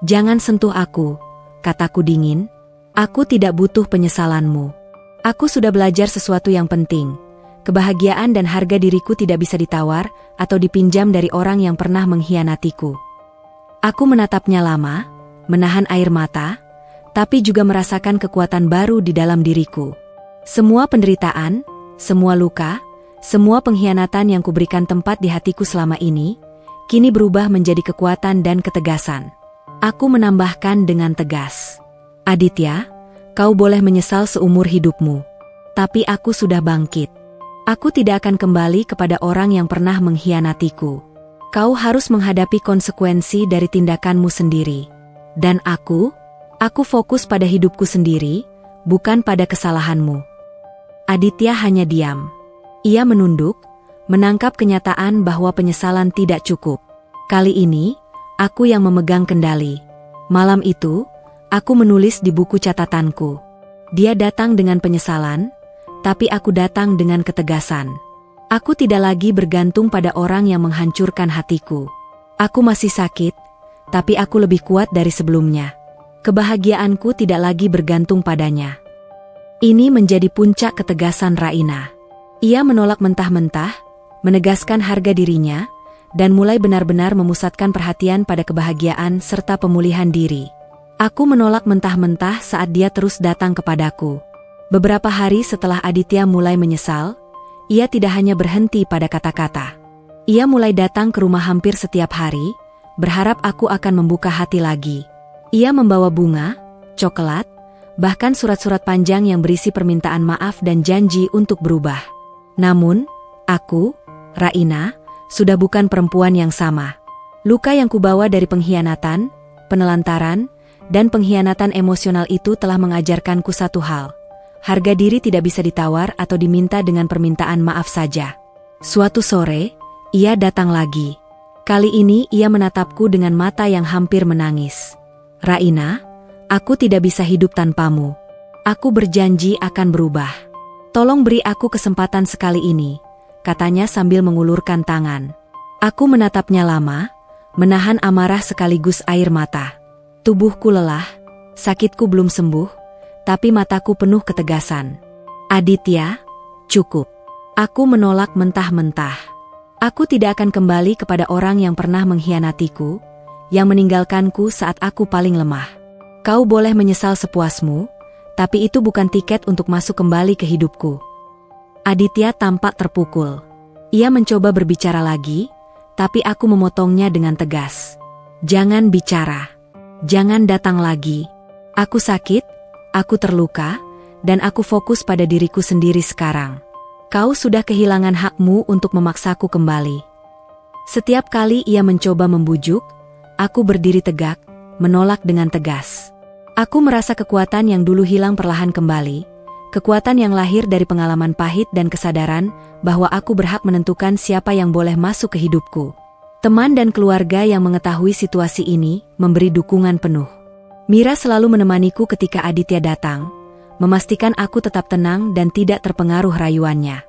"Jangan sentuh aku," kataku dingin. "Aku tidak butuh penyesalanmu. Aku sudah belajar sesuatu yang penting. Kebahagiaan dan harga diriku tidak bisa ditawar atau dipinjam dari orang yang pernah mengkhianatiku." Aku menatapnya lama, menahan air mata, tapi juga merasakan kekuatan baru di dalam diriku. Semua penderitaan, semua luka, semua pengkhianatan yang kuberikan tempat di hatiku selama ini, kini berubah menjadi kekuatan dan ketegasan. Aku menambahkan dengan tegas, "Aditya, kau boleh menyesal seumur hidupmu. Tapi aku sudah bangkit. Aku tidak akan kembali kepada orang yang pernah mengkhianatiku. Kau harus menghadapi konsekuensi dari tindakanmu sendiri. Dan aku fokus pada hidupku sendiri, bukan pada kesalahanmu." Aditya hanya diam. Ia menunduk, menangkap kenyataan bahwa penyesalan tidak cukup. Kali ini, Aku yang memegang kendali. Malam itu, aku menulis di buku catatanku. Dia datang dengan penyesalan, tapi aku datang dengan ketegasan. Aku tidak lagi bergantung pada orang yang menghancurkan hatiku. Aku masih sakit, tapi aku lebih kuat dari sebelumnya. Kebahagiaanku tidak lagi bergantung padanya. Ini menjadi puncak ketegasan Raina. Ia menolak mentah-mentah, menegaskan harga dirinya, dan mulai benar-benar memusatkan perhatian pada kebahagiaan serta pemulihan diri. Aku menolak mentah-mentah saat dia terus datang kepadaku. Beberapa hari setelah Aditya mulai menyesal, ia tidak hanya berhenti pada kata-kata. Ia mulai datang ke rumah hampir setiap hari, berharap aku akan membuka hati lagi. Ia membawa bunga, coklat, bahkan surat-surat panjang yang berisi permintaan maaf dan janji untuk berubah. Namun, aku, Raina, sudah bukan perempuan yang sama. Luka yang kubawa dari pengkhianatan, penelantaran, dan pengkhianatan emosional itu telah mengajarkanku satu hal. Harga diri tidak bisa ditawar atau diminta dengan permintaan maaf saja. Suatu sore, ia datang lagi. Kali ini ia menatapku dengan mata yang hampir menangis. Raina, aku tidak bisa hidup tanpamu. Aku berjanji akan berubah. Tolong beri aku kesempatan sekali ini, katanya sambil mengulurkan tangan. Aku menatapnya lama, menahan amarah sekaligus air mata. Tubuhku lelah, sakitku belum sembuh, tapi mataku penuh ketegasan. Aditya, cukup. Aku menolak mentah-mentah. Aku tidak akan kembali kepada orang yang pernah mengkhianatiku, yang meninggalkanku saat aku paling lemah. Kau boleh menyesal sepuasmu, tapi itu bukan tiket untuk masuk kembali ke hidupku. Aditya tampak terpukul. Ia mencoba berbicara lagi, tapi aku memotongnya dengan tegas. Jangan bicara. Jangan datang lagi. Aku sakit, aku terluka, dan aku fokus pada diriku sendiri sekarang. Kau sudah kehilangan hakmu untuk memaksaku kembali. Setiap kali ia mencoba membujuk, aku berdiri tegak, menolak dengan tegas. Aku merasa kekuatan yang dulu hilang perlahan kembali, kekuatan yang lahir dari pengalaman pahit dan kesadaran bahwa aku berhak menentukan siapa yang boleh masuk ke hidupku. Teman dan keluarga yang mengetahui situasi ini memberi dukungan penuh. Mira selalu menemaniku ketika Aditya datang, memastikan aku tetap tenang dan tidak terpengaruh rayuannya.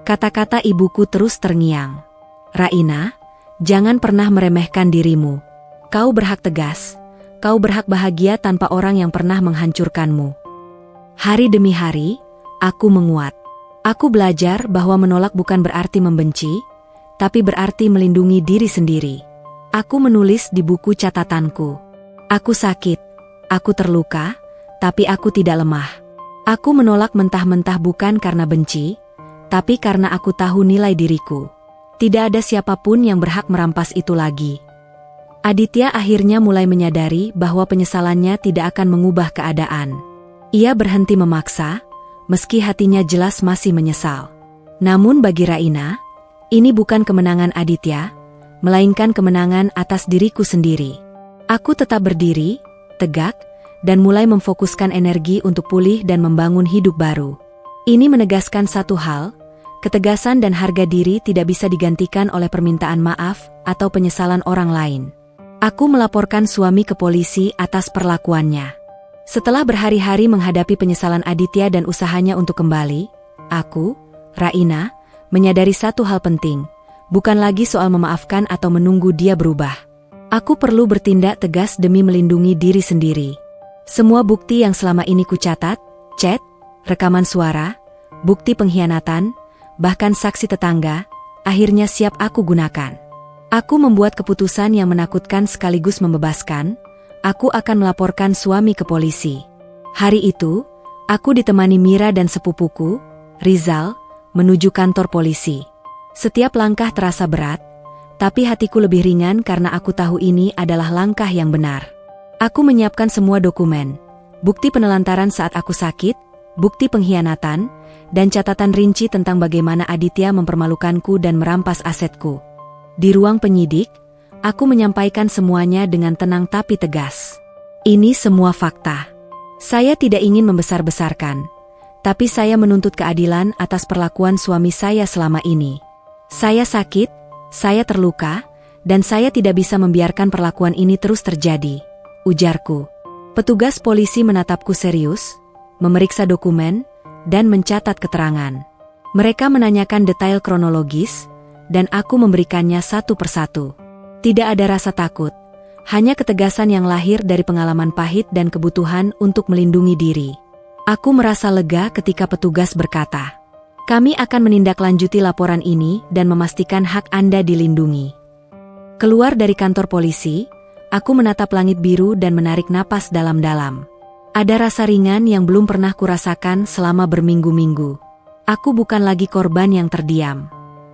Kata-kata ibuku terus terngiang. Raina, jangan pernah meremehkan dirimu. Kau berhak tegas, kau berhak bahagia tanpa orang yang pernah menghancurkanmu. Hari demi hari, aku menguat. Aku belajar bahwa menolak bukan berarti membenci, tapi berarti melindungi diri sendiri. Aku menulis di buku catatanku. Aku sakit, aku terluka, tapi aku tidak lemah. Aku menolak mentah-mentah bukan karena benci, tapi karena aku tahu nilai diriku. Tidak ada siapapun yang berhak merampas itu lagi. Aditya akhirnya mulai menyadari bahwa penyesalannya tidak akan mengubah keadaan. Ia berhenti memaksa, meski hatinya jelas masih menyesal. Namun bagi Raina, ini bukan kemenangan Aditya, melainkan kemenangan atas diriku sendiri. Aku tetap berdiri, tegak, dan mulai memfokuskan energi untuk pulih dan membangun hidup baru. Ini menegaskan satu hal, ketegasan dan harga diri tidak bisa digantikan oleh permintaan maaf atau penyesalan orang lain. Aku melaporkan suami ke polisi atas perlakuannya. Setelah berhari-hari menghadapi penyesalan Aditya dan usahanya untuk kembali, aku, Raina, menyadari satu hal penting, bukan lagi soal memaafkan atau menunggu dia berubah. Aku perlu bertindak tegas demi melindungi diri sendiri. Semua bukti yang selama ini kucatat, chat, rekaman suara, bukti pengkhianatan, bahkan saksi tetangga, akhirnya siap aku gunakan. Aku membuat keputusan yang menakutkan sekaligus membebaskan. Aku akan melaporkan suami ke polisi. Hari itu, aku ditemani Mira dan sepupuku, Rizal, menuju kantor polisi. Setiap langkah terasa berat, tapi hatiku lebih ringan karena aku tahu ini adalah langkah yang benar. Aku menyiapkan semua dokumen, bukti penelantaran saat aku sakit, bukti pengkhianatan, dan catatan rinci tentang bagaimana Aditya mempermalukanku dan merampas asetku. Di ruang penyidik, aku menyampaikan semuanya dengan tenang tapi tegas. Ini semua fakta. Saya tidak ingin membesar-besarkan, tapi saya menuntut keadilan atas perlakuan suami saya selama ini. Saya sakit, saya terluka, dan saya tidak bisa membiarkan perlakuan ini terus terjadi, ujarku. Petugas polisi menatapku serius, memeriksa dokumen, dan mencatat keterangan. Mereka menanyakan detail kronologis, dan aku memberikannya satu persatu. Tidak ada rasa takut, hanya ketegasan yang lahir dari pengalaman pahit dan kebutuhan untuk melindungi diri. Aku merasa lega ketika petugas berkata, "Kami akan menindaklanjuti laporan ini dan memastikan hak Anda dilindungi." Keluar dari kantor polisi, aku menatap langit biru dan menarik napas dalam-dalam. Ada rasa ringan yang belum pernah kurasakan selama berminggu-minggu. Aku bukan lagi korban yang terdiam.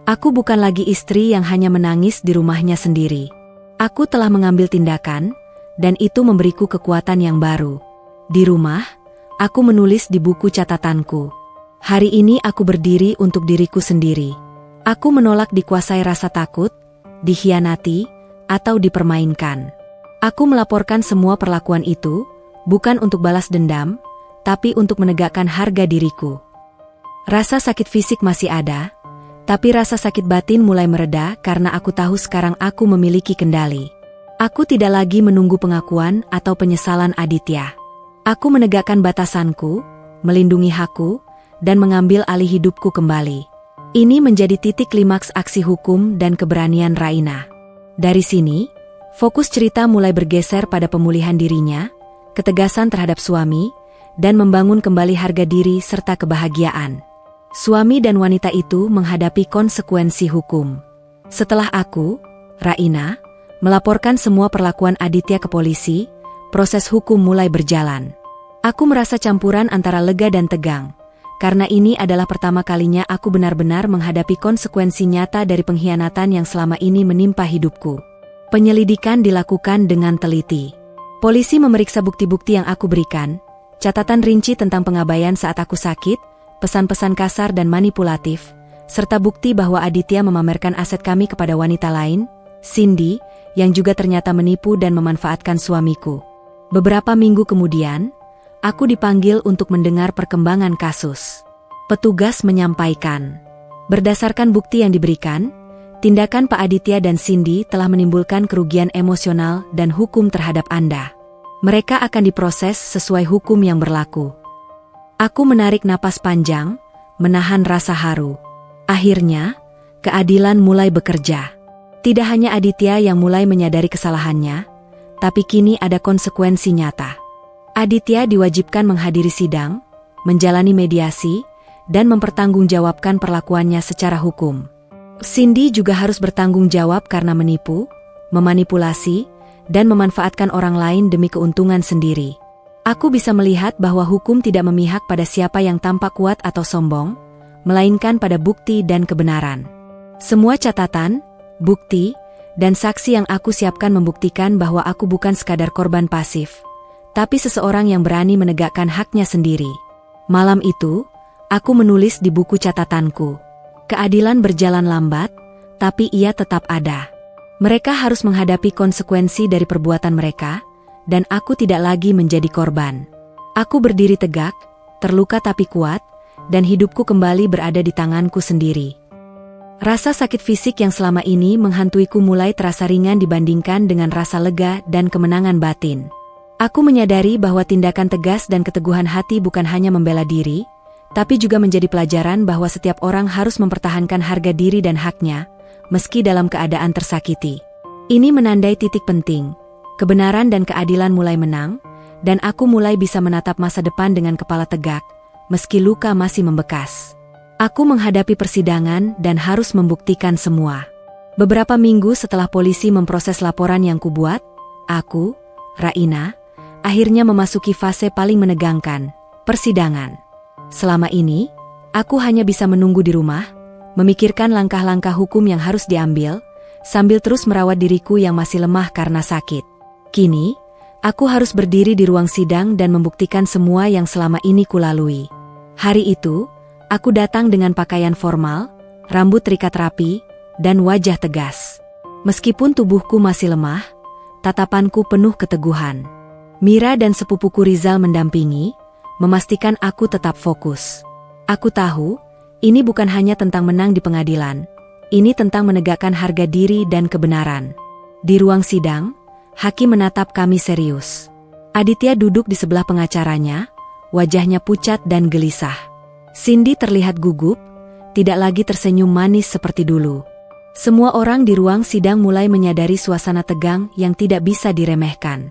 Aku bukan lagi istri yang hanya menangis di rumahnya sendiri. Aku telah mengambil tindakan, dan itu memberiku kekuatan yang baru. Di rumah, aku menulis di buku catatanku. Hari ini aku berdiri untuk diriku sendiri. Aku menolak dikuasai rasa takut, dikhianati, atau dipermainkan. Aku melaporkan semua perlakuan itu, bukan untuk balas dendam, tapi untuk menegakkan harga diriku. Rasa sakit fisik masih ada, tapi rasa sakit batin mulai mereda karena aku tahu sekarang aku memiliki kendali. Aku tidak lagi menunggu pengakuan atau penyesalan Aditya. Aku menegakkan batasanku, melindungi hakku, dan mengambil alih hidupku kembali. Ini menjadi titik klimaks aksi hukum dan keberanian Raina. Dari sini, fokus cerita mulai bergeser pada pemulihan dirinya, ketegasan terhadap suami, dan membangun kembali harga diri serta kebahagiaan. Suami dan wanita itu menghadapi konsekuensi hukum. Setelah aku, Raina, melaporkan semua perlakuan Aditya ke polisi, proses hukum mulai berjalan. Aku merasa campuran antara lega dan tegang, karena ini adalah pertama kalinya aku benar-benar menghadapi konsekuensi nyata dari pengkhianatan yang selama ini menimpa hidupku. Penyelidikan dilakukan dengan teliti. Polisi memeriksa bukti-bukti yang aku berikan, catatan rinci tentang pengabaian saat aku sakit, pesan-pesan kasar dan manipulatif, serta bukti bahwa Aditya memamerkan aset kami kepada wanita lain, Cindy, yang juga ternyata menipu dan memanfaatkan suamiku. Beberapa minggu kemudian, aku dipanggil untuk mendengar perkembangan kasus. Petugas menyampaikan, berdasarkan bukti yang diberikan, tindakan Pak Aditya dan Cindy telah menimbulkan kerugian emosional dan hukum terhadap Anda. Mereka akan diproses sesuai hukum yang berlaku. Aku menarik napas panjang, menahan rasa haru. Akhirnya, keadilan mulai bekerja. Tidak hanya Aditya yang mulai menyadari kesalahannya, tapi kini ada konsekuensi nyata. Aditya diwajibkan menghadiri sidang, menjalani mediasi, dan mempertanggungjawabkan perlakuannya secara hukum. Cindy juga harus bertanggung jawab karena menipu, memanipulasi, dan memanfaatkan orang lain demi keuntungan sendiri. Aku bisa melihat bahwa hukum tidak memihak pada siapa yang tampak kuat atau sombong, melainkan pada bukti dan kebenaran. Semua catatan, bukti, dan saksi yang aku siapkan membuktikan bahwa aku bukan sekadar korban pasif, tapi seseorang yang berani menegakkan haknya sendiri. Malam itu, aku menulis di buku catatanku. Keadilan berjalan lambat, tapi ia tetap ada. Mereka harus menghadapi konsekuensi dari perbuatan mereka, dan aku tidak lagi menjadi korban. Aku berdiri tegak, terluka tapi kuat, dan hidupku kembali berada di tanganku sendiri. Rasa sakit fisik yang selama ini menghantuiku mulai terasa ringan dibandingkan dengan rasa lega dan kemenangan batin. Aku menyadari bahwa tindakan tegas dan keteguhan hati bukan hanya membela diri, tapi juga menjadi pelajaran bahwa setiap orang harus mempertahankan harga diri dan haknya, meski dalam keadaan tersakiti. Ini menandai titik penting. Kebenaran dan keadilan mulai menang, dan aku mulai bisa menatap masa depan dengan kepala tegak, meski luka masih membekas. Aku menghadapi persidangan dan harus membuktikan semua. Beberapa minggu setelah polisi memproses laporan yang kubuat, aku, Raina, akhirnya memasuki fase paling menegangkan, persidangan. Selama ini, aku hanya bisa menunggu di rumah, memikirkan langkah-langkah hukum yang harus diambil, sambil terus merawat diriku yang masih lemah karena sakit. Kini, aku harus berdiri di ruang sidang dan membuktikan semua yang selama ini kulalui. Hari itu, aku datang dengan pakaian formal, rambut terikat rapi, dan wajah tegas. Meskipun tubuhku masih lemah, tatapanku penuh keteguhan. Mira dan sepupuku Rizal mendampingi, memastikan aku tetap fokus. Aku tahu, ini bukan hanya tentang menang di pengadilan, Ini tentang menegakkan harga diri dan kebenaran. Di ruang sidang, hakim menatap kami serius. Aditya duduk di sebelah pengacaranya, wajahnya pucat dan gelisah. Cindy terlihat gugup, tidak lagi tersenyum manis seperti dulu. Semua orang di ruang sidang mulai menyadari suasana tegang yang tidak bisa diremehkan.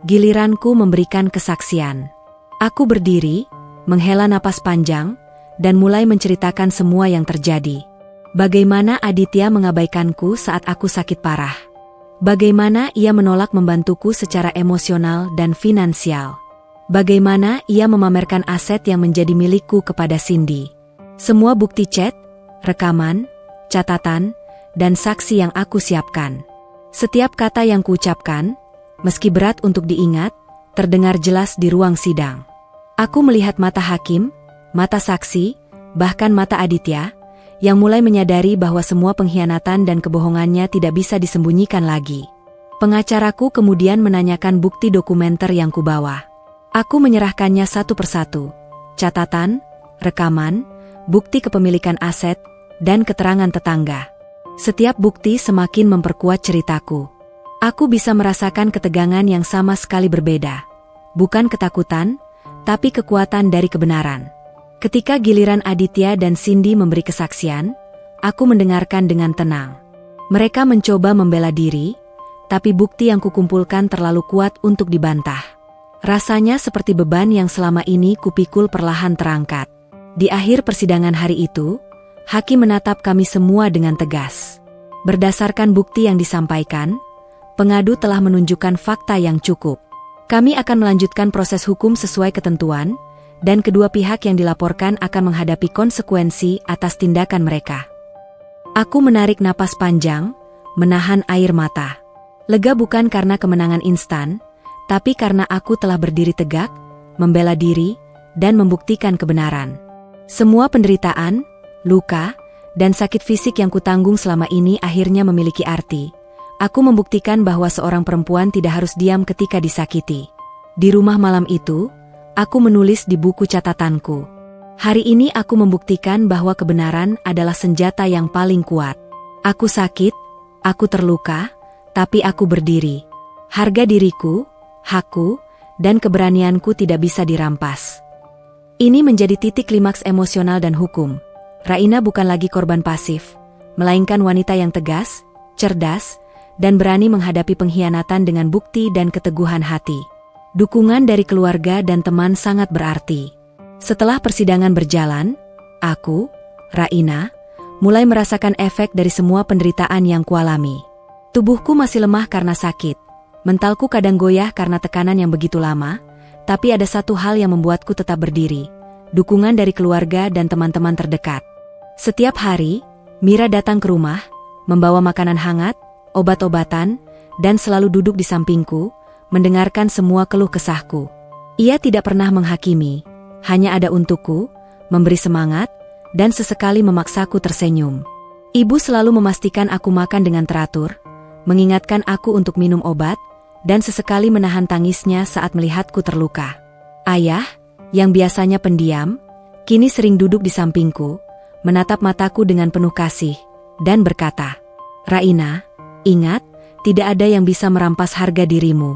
Giliranku memberikan kesaksian. Aku berdiri, menghela napas panjang, dan mulai menceritakan semua yang terjadi. Bagaimana Aditya mengabaikanku saat aku sakit parah. Bagaimana ia menolak membantuku secara emosional dan finansial. Bagaimana ia memamerkan aset yang menjadi milikku kepada Cindy. Semua bukti chat, rekaman, catatan, dan saksi yang aku siapkan. Setiap kata yang kuucapkan, meski berat untuk diingat, terdengar jelas di ruang sidang. Aku melihat mata hakim, mata saksi, bahkan mata Aditya, yang mulai menyadari bahwa semua pengkhianatan dan kebohongannya tidak bisa disembunyikan lagi. Pengacaraku kemudian menanyakan bukti dokumenter yang kubawa. Aku menyerahkannya satu persatu. Catatan, rekaman, bukti kepemilikan aset, dan keterangan tetangga. Setiap bukti semakin memperkuat ceritaku. Aku bisa merasakan ketegangan yang sama sekali berbeda. Bukan ketakutan, tapi kekuatan dari kebenaran. Ketika giliran Aditya dan Cindy memberi kesaksian, aku mendengarkan dengan tenang. Mereka mencoba membela diri, tapi bukti yang kukumpulkan terlalu kuat untuk dibantah. Rasanya seperti beban yang selama ini kupikul perlahan terangkat. Di akhir persidangan hari itu, hakim menatap kami semua dengan tegas. Berdasarkan bukti yang disampaikan, pengadu telah menunjukkan fakta yang cukup. Kami akan melanjutkan proses hukum sesuai ketentuan, dan kedua pihak yang dilaporkan akan menghadapi konsekuensi atas tindakan mereka. Aku menarik napas panjang, menahan air mata. Lega bukan karena kemenangan instan, tapi karena aku telah berdiri tegak, membela diri, dan membuktikan kebenaran. Semua penderitaan, luka, dan sakit fisik yang kutanggung selama ini akhirnya memiliki arti. Aku membuktikan bahwa seorang perempuan tidak harus diam ketika disakiti. Di rumah malam itu, aku menulis di buku catatanku. Hari ini aku membuktikan bahwa kebenaran adalah senjata yang paling kuat. Aku sakit, aku terluka, tapi aku berdiri. Harga diriku, hakku, dan keberanianku tidak bisa dirampas. Ini menjadi titik klimaks emosional dan hukum. Raina bukan lagi korban pasif, melainkan wanita yang tegas, cerdas, dan berani menghadapi pengkhianatan dengan bukti dan keteguhan hati. Dukungan dari keluarga dan teman sangat berarti. Setelah persidangan berjalan, aku, Raina, mulai merasakan efek dari semua penderitaan yang kualami. Tubuhku masih lemah karena sakit. Mentalku kadang goyah karena tekanan yang begitu lama, tapi ada satu hal yang membuatku tetap berdiri. Dukungan dari keluarga dan teman-teman terdekat. Setiap hari, Mira datang ke rumah, membawa makanan hangat, obat-obatan, dan selalu duduk di sampingku, mendengarkan semua keluh kesahku. Ia tidak pernah menghakimi, hanya ada untukku, memberi semangat, dan sesekali memaksaku tersenyum. Ibu selalu memastikan aku makan dengan teratur, mengingatkan aku untuk minum obat, dan sesekali menahan tangisnya saat melihatku terluka. Ayah, yang biasanya pendiam, kini sering duduk di sampingku, menatap mataku dengan penuh kasih, dan berkata, "Raina, ingat, tidak ada yang bisa merampas harga dirimu.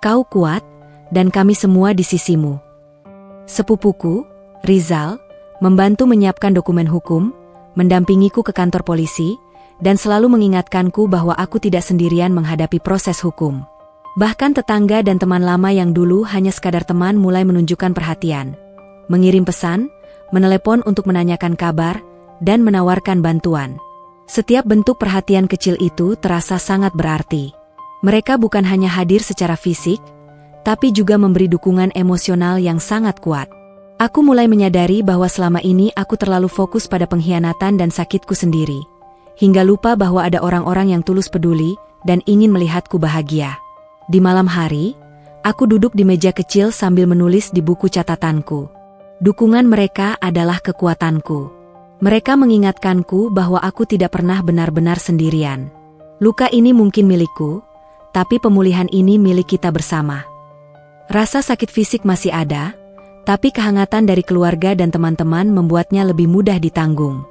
Kau kuat, dan kami semua di sisimu." Sepupuku, Rizal, membantu menyiapkan dokumen hukum, mendampingiku ke kantor polisi, dan selalu mengingatkanku bahwa aku tidak sendirian menghadapi proses hukum. Bahkan tetangga dan teman lama yang dulu hanya sekadar teman mulai menunjukkan perhatian, mengirim pesan, menelepon untuk menanyakan kabar, dan menawarkan bantuan. Setiap bentuk perhatian kecil itu terasa sangat berarti. Mereka bukan hanya hadir secara fisik, tapi juga memberi dukungan emosional yang sangat kuat. Aku mulai menyadari bahwa selama ini aku terlalu fokus pada pengkhianatan dan sakitku sendiri, hingga lupa bahwa ada orang-orang yang tulus peduli dan ingin melihatku bahagia. Di malam hari, aku duduk di meja kecil sambil menulis di buku catatanku. Dukungan mereka adalah kekuatanku. Mereka mengingatkanku bahwa aku tidak pernah benar-benar sendirian. Luka ini mungkin milikku, tapi pemulihan ini milik kita bersama. Rasa sakit fisik masih ada, tapi kehangatan dari keluarga dan teman-teman membuatnya lebih mudah ditanggung.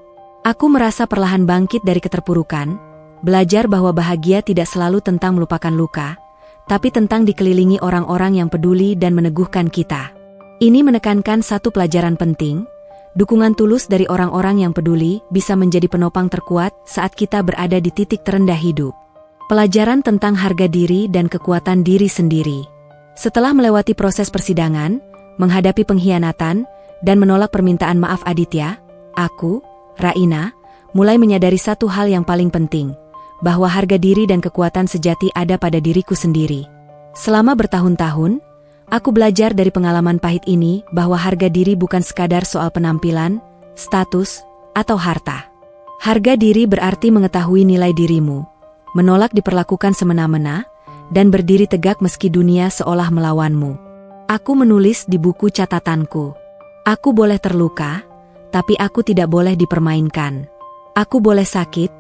Aku merasa perlahan bangkit dari keterpurukan, belajar bahwa bahagia tidak selalu tentang melupakan luka, tapi tentang dikelilingi orang-orang yang peduli dan meneguhkan kita. Ini menekankan satu pelajaran penting, dukungan tulus dari orang-orang yang peduli bisa menjadi penopang terkuat saat kita berada di titik terendah hidup. Pelajaran tentang harga diri dan kekuatan diri sendiri. Setelah melewati proses persidangan, menghadapi pengkhianatan, dan menolak permintaan maaf Aditya, aku, Raina, mulai menyadari satu hal yang paling penting, bahwa harga diri dan kekuatan sejati ada pada diriku sendiri. Selama bertahun-tahun, aku belajar dari pengalaman pahit ini bahwa harga diri bukan sekadar soal penampilan, status, atau harta. Harga diri berarti mengetahui nilai dirimu, menolak diperlakukan semena-mena, dan berdiri tegak meski dunia seolah melawanmu. Aku menulis di buku catatanku. Aku boleh terluka, tapi aku tidak boleh dipermainkan. Aku boleh sakit,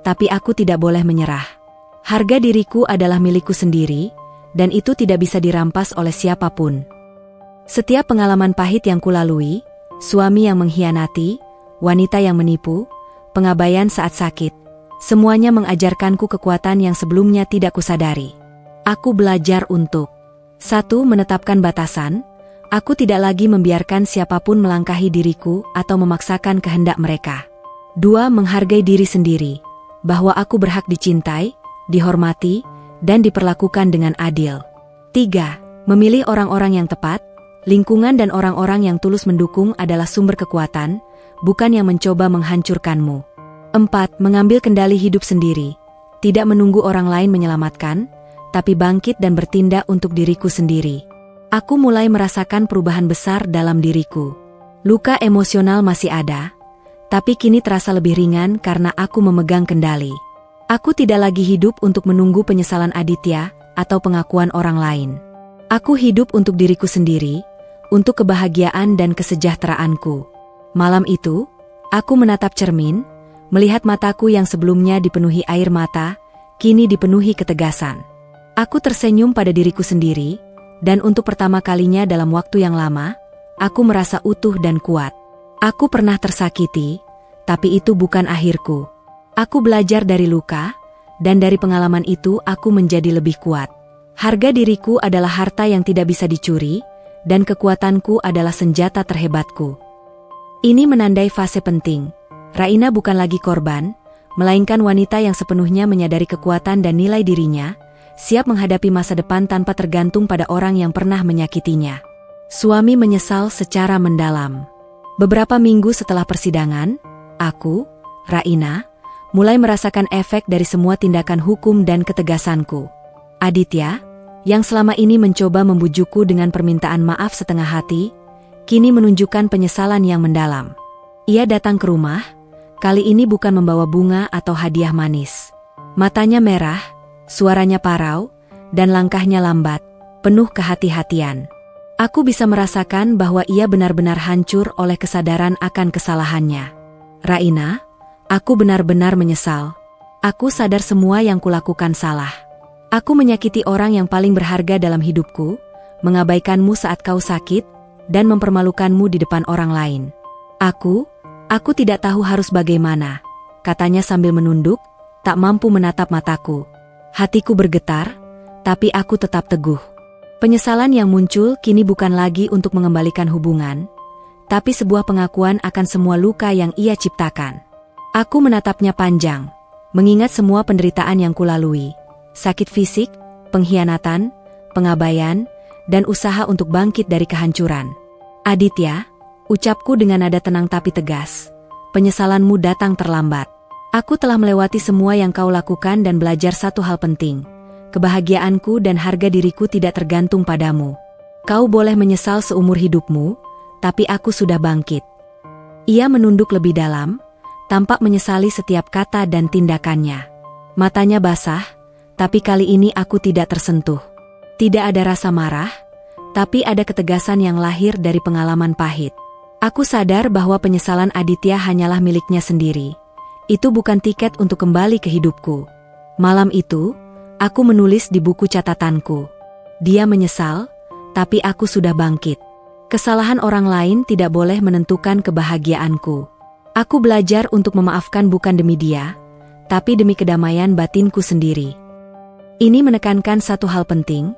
tapi aku tidak boleh menyerah. Harga diriku adalah milikku sendiri, dan itu tidak bisa dirampas oleh siapapun. Setiap pengalaman pahit yang kulalui, suami yang mengkhianati, wanita yang menipu, pengabaian saat sakit, semuanya mengajarkanku kekuatan yang sebelumnya tidak kusadari. Aku belajar untuk 1. Menetapkan batasan. Aku tidak lagi membiarkan siapapun melangkahi diriku atau memaksakan kehendak mereka. 2. Menghargai diri sendiri, bahwa aku berhak dicintai, dihormati, dan diperlakukan dengan adil. 3. Memilih orang-orang yang tepat. Lingkungan dan orang-orang yang tulus mendukung adalah sumber kekuatan, bukan yang mencoba menghancurkanmu. 4. Mengambil kendali hidup sendiri, tidak menunggu orang lain menyelamatkan, tapi bangkit dan bertindak untuk diriku sendiri. Aku mulai merasakan perubahan besar dalam diriku. Luka emosional masih ada, tapi kini terasa lebih ringan karena aku memegang kendali. Aku tidak lagi hidup untuk menunggu penyesalan Aditya atau pengakuan orang lain. Aku hidup untuk diriku sendiri, untuk kebahagiaan dan kesejahteraanku. Malam itu, aku menatap cermin, melihat mataku yang sebelumnya dipenuhi air mata, kini dipenuhi ketegasan. Aku tersenyum pada diriku sendiri, dan untuk pertama kalinya dalam waktu yang lama, aku merasa utuh dan kuat. Aku pernah tersakiti, tapi itu bukan akhirku. Aku belajar dari luka, dan dari pengalaman itu aku menjadi lebih kuat. Harga diriku adalah harta yang tidak bisa dicuri, dan kekuatanku adalah senjata terhebatku. Ini menandai fase penting. Raina bukan lagi korban, melainkan wanita yang sepenuhnya menyadari kekuatan dan nilai dirinya, siap menghadapi masa depan tanpa tergantung pada orang yang pernah menyakitinya. Suami menyesal secara mendalam. Beberapa minggu setelah persidangan, aku, Raina, mulai merasakan efek dari semua tindakan hukum dan ketegasanku. Aditya, yang selama ini mencoba membujukku dengan permintaan maaf setengah hati, kini menunjukkan penyesalan yang mendalam. Ia datang ke rumah, kali ini bukan membawa bunga atau hadiah manis. Matanya merah, suaranya parau, dan langkahnya lambat, penuh kehati-hatian. Aku bisa merasakan bahwa ia benar-benar hancur oleh kesadaran akan kesalahannya. Raina, aku benar-benar menyesal. Aku sadar semua yang kulakukan salah. Aku menyakiti orang yang paling berharga dalam hidupku, mengabaikanmu saat kau sakit, dan mempermalukanmu di depan orang lain. Aku tidak tahu harus bagaimana, katanya sambil menunduk, tak mampu menatap mataku. Hatiku bergetar, tapi aku tetap teguh. Penyesalan yang muncul kini bukan lagi untuk mengembalikan hubungan, tapi sebuah pengakuan akan semua luka yang ia ciptakan. Aku menatapnya panjang, mengingat semua penderitaan yang kulalui, sakit fisik, pengkhianatan, pengabaian, dan usaha untuk bangkit dari kehancuran. Aditya, ucapku dengan nada tenang tapi tegas, penyesalanmu datang terlambat. Aku telah melewati semua yang kau lakukan dan belajar satu hal penting. Kebahagiaanku dan harga diriku tidak tergantung padamu. Kau boleh menyesal seumur hidupmu, tapi aku sudah bangkit. Ia menunduk lebih dalam, tampak menyesali setiap kata dan tindakannya. Matanya basah, tapi kali ini aku tidak tersentuh. Tidak ada rasa marah, tapi ada ketegasan yang lahir dari pengalaman pahit. Aku sadar bahwa penyesalan Aditya hanyalah miliknya sendiri. Itu bukan tiket untuk kembali ke hidupku. Malam itu, aku menulis di buku catatanku. Dia menyesal, tapi aku sudah bangkit. Kesalahan orang lain tidak boleh menentukan kebahagiaanku. Aku belajar untuk memaafkan bukan demi dia, tapi demi kedamaian batinku sendiri. Ini menekankan satu hal penting,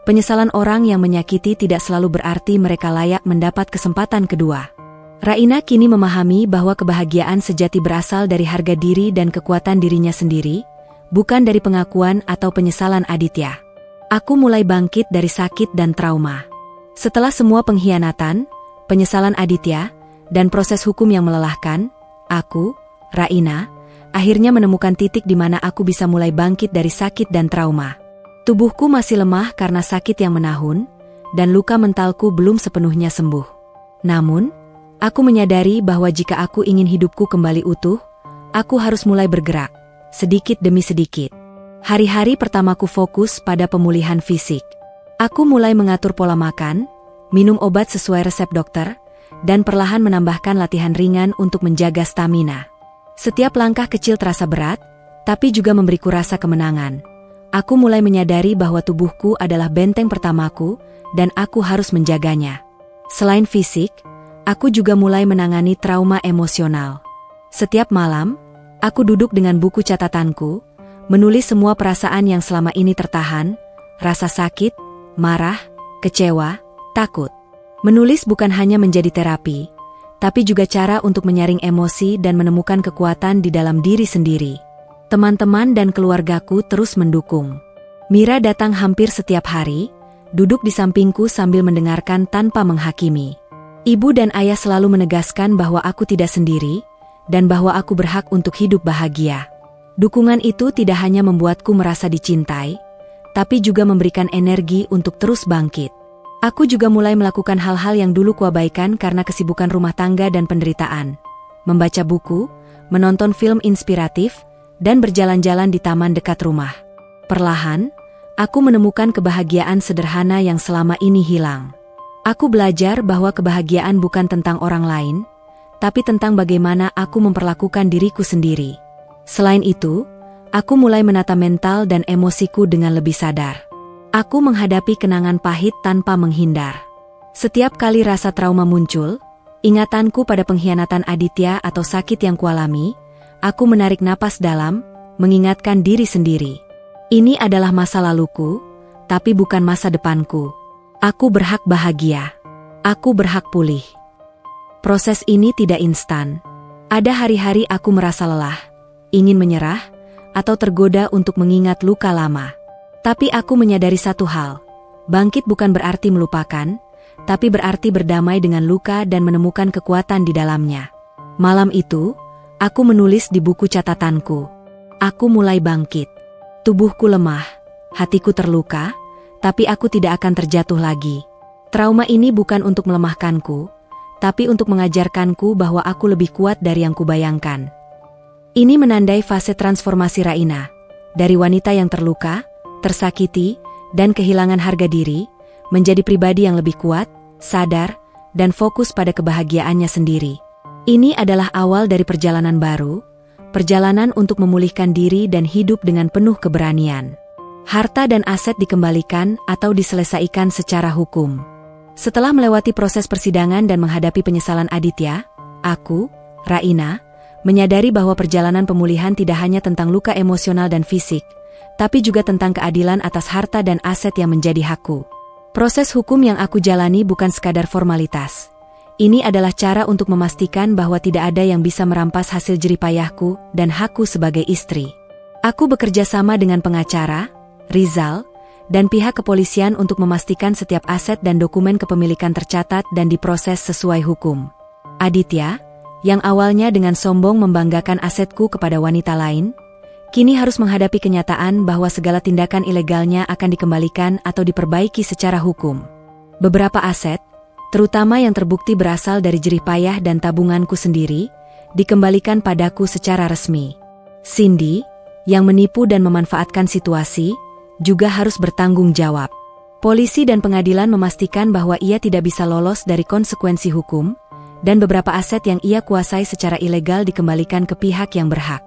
penyesalan orang yang menyakiti tidak selalu berarti mereka layak mendapat kesempatan kedua. Raina kini memahami bahwa kebahagiaan sejati berasal dari harga diri dan kekuatan dirinya sendiri, bukan dari pengakuan atau penyesalan Aditya. Aku mulai bangkit dari sakit dan trauma. Setelah semua pengkhianatan, penyesalan Aditya, dan proses hukum yang melelahkan, aku, Raina, akhirnya menemukan titik di mana aku bisa mulai bangkit dari sakit dan trauma. Tubuhku masih lemah karena sakit yang menahun, dan luka mentalku belum sepenuhnya sembuh. Namun, aku menyadari bahwa jika aku ingin hidupku kembali utuh, aku harus mulai bergerak, sedikit demi sedikit. Hari-hari pertamaku fokus pada pemulihan fisik. Aku mulai mengatur pola makan, minum obat sesuai resep dokter, dan perlahan menambahkan latihan ringan untuk menjaga stamina. Setiap langkah kecil terasa berat, tapi juga memberiku rasa kemenangan. Aku mulai menyadari bahwa tubuhku adalah benteng pertamaku, dan aku harus menjaganya. Selain fisik, aku juga mulai menangani trauma emosional. Setiap malam, aku duduk dengan buku catatanku, menulis semua perasaan yang selama ini tertahan, rasa sakit, marah, kecewa, takut. Menulis bukan hanya menjadi terapi, tapi juga cara untuk menyaring emosi dan menemukan kekuatan di dalam diri sendiri. Teman-teman dan keluargaku terus mendukung. Mira datang hampir setiap hari, duduk di sampingku sambil mendengarkan tanpa menghakimi. Ibu dan ayah selalu menegaskan bahwa aku tidak sendiri, dan bahwa aku berhak untuk hidup bahagia. Dukungan itu tidak hanya membuatku merasa dicintai, tapi juga memberikan energi untuk terus bangkit. Aku juga mulai melakukan hal-hal yang dulu kuabaikan karena kesibukan rumah tangga dan penderitaan. Membaca buku, menonton film inspiratif, dan berjalan-jalan di taman dekat rumah. Perlahan, aku menemukan kebahagiaan sederhana yang selama ini hilang. Aku belajar bahwa kebahagiaan bukan tentang orang lain, tapi tentang bagaimana aku memperlakukan diriku sendiri. Selain itu, aku mulai menata mental dan emosiku dengan lebih sadar. Aku menghadapi kenangan pahit tanpa menghindar. Setiap kali rasa trauma muncul, ingatanku pada pengkhianatan Aditya atau sakit yang kualami, aku menarik napas dalam, mengingatkan diri sendiri. Ini adalah masa laluku, tapi bukan masa depanku. Aku berhak bahagia. Aku berhak pulih. Proses ini tidak instan. Ada hari-hari aku merasa lelah, ingin menyerah, atau tergoda untuk mengingat luka lama. Tapi aku menyadari satu hal, bangkit bukan berarti melupakan, tapi berarti berdamai dengan luka dan menemukan kekuatan di dalamnya. Malam itu, aku menulis di buku catatanku. Aku mulai bangkit. Tubuhku lemah, hatiku terluka, tapi aku tidak akan terjatuh lagi. Trauma ini bukan untuk melemahkanku, tapi untuk mengajarkanku bahwa aku lebih kuat dari yang kubayangkan. Ini menandai fase transformasi Raina, dari wanita yang terluka, tersakiti, dan kehilangan harga diri, menjadi pribadi yang lebih kuat, sadar, dan fokus pada kebahagiaannya sendiri. Ini adalah awal dari perjalanan baru, perjalanan untuk memulihkan diri dan hidup dengan penuh keberanian. Harta dan aset dikembalikan atau diselesaikan secara hukum. Setelah melewati proses persidangan dan menghadapi penyesalan Aditya, aku, Raina, menyadari bahwa perjalanan pemulihan tidak hanya tentang luka emosional dan fisik, tapi juga tentang keadilan atas harta dan aset yang menjadi hakku. Proses hukum yang aku jalani bukan sekadar formalitas. Ini adalah cara untuk memastikan bahwa tidak ada yang bisa merampas hasil jeripayahku dan hakku sebagai istri. Aku bekerja sama dengan pengacara, Rizal, dan pihak kepolisian untuk memastikan setiap aset dan dokumen kepemilikan tercatat dan diproses sesuai hukum. Aditya, yang awalnya dengan sombong membanggakan asetku kepada wanita lain, kini harus menghadapi kenyataan bahwa segala tindakan ilegalnya akan dikembalikan atau diperbaiki secara hukum. Beberapa aset, terutama yang terbukti berasal dari jerih payah dan tabunganku sendiri, dikembalikan padaku secara resmi. Cindy, yang menipu dan memanfaatkan situasi, juga harus bertanggung jawab. Polisi dan pengadilan memastikan bahwa ia tidak bisa lolos dari konsekuensi hukum, dan beberapa aset yang ia kuasai secara ilegal dikembalikan ke pihak yang berhak.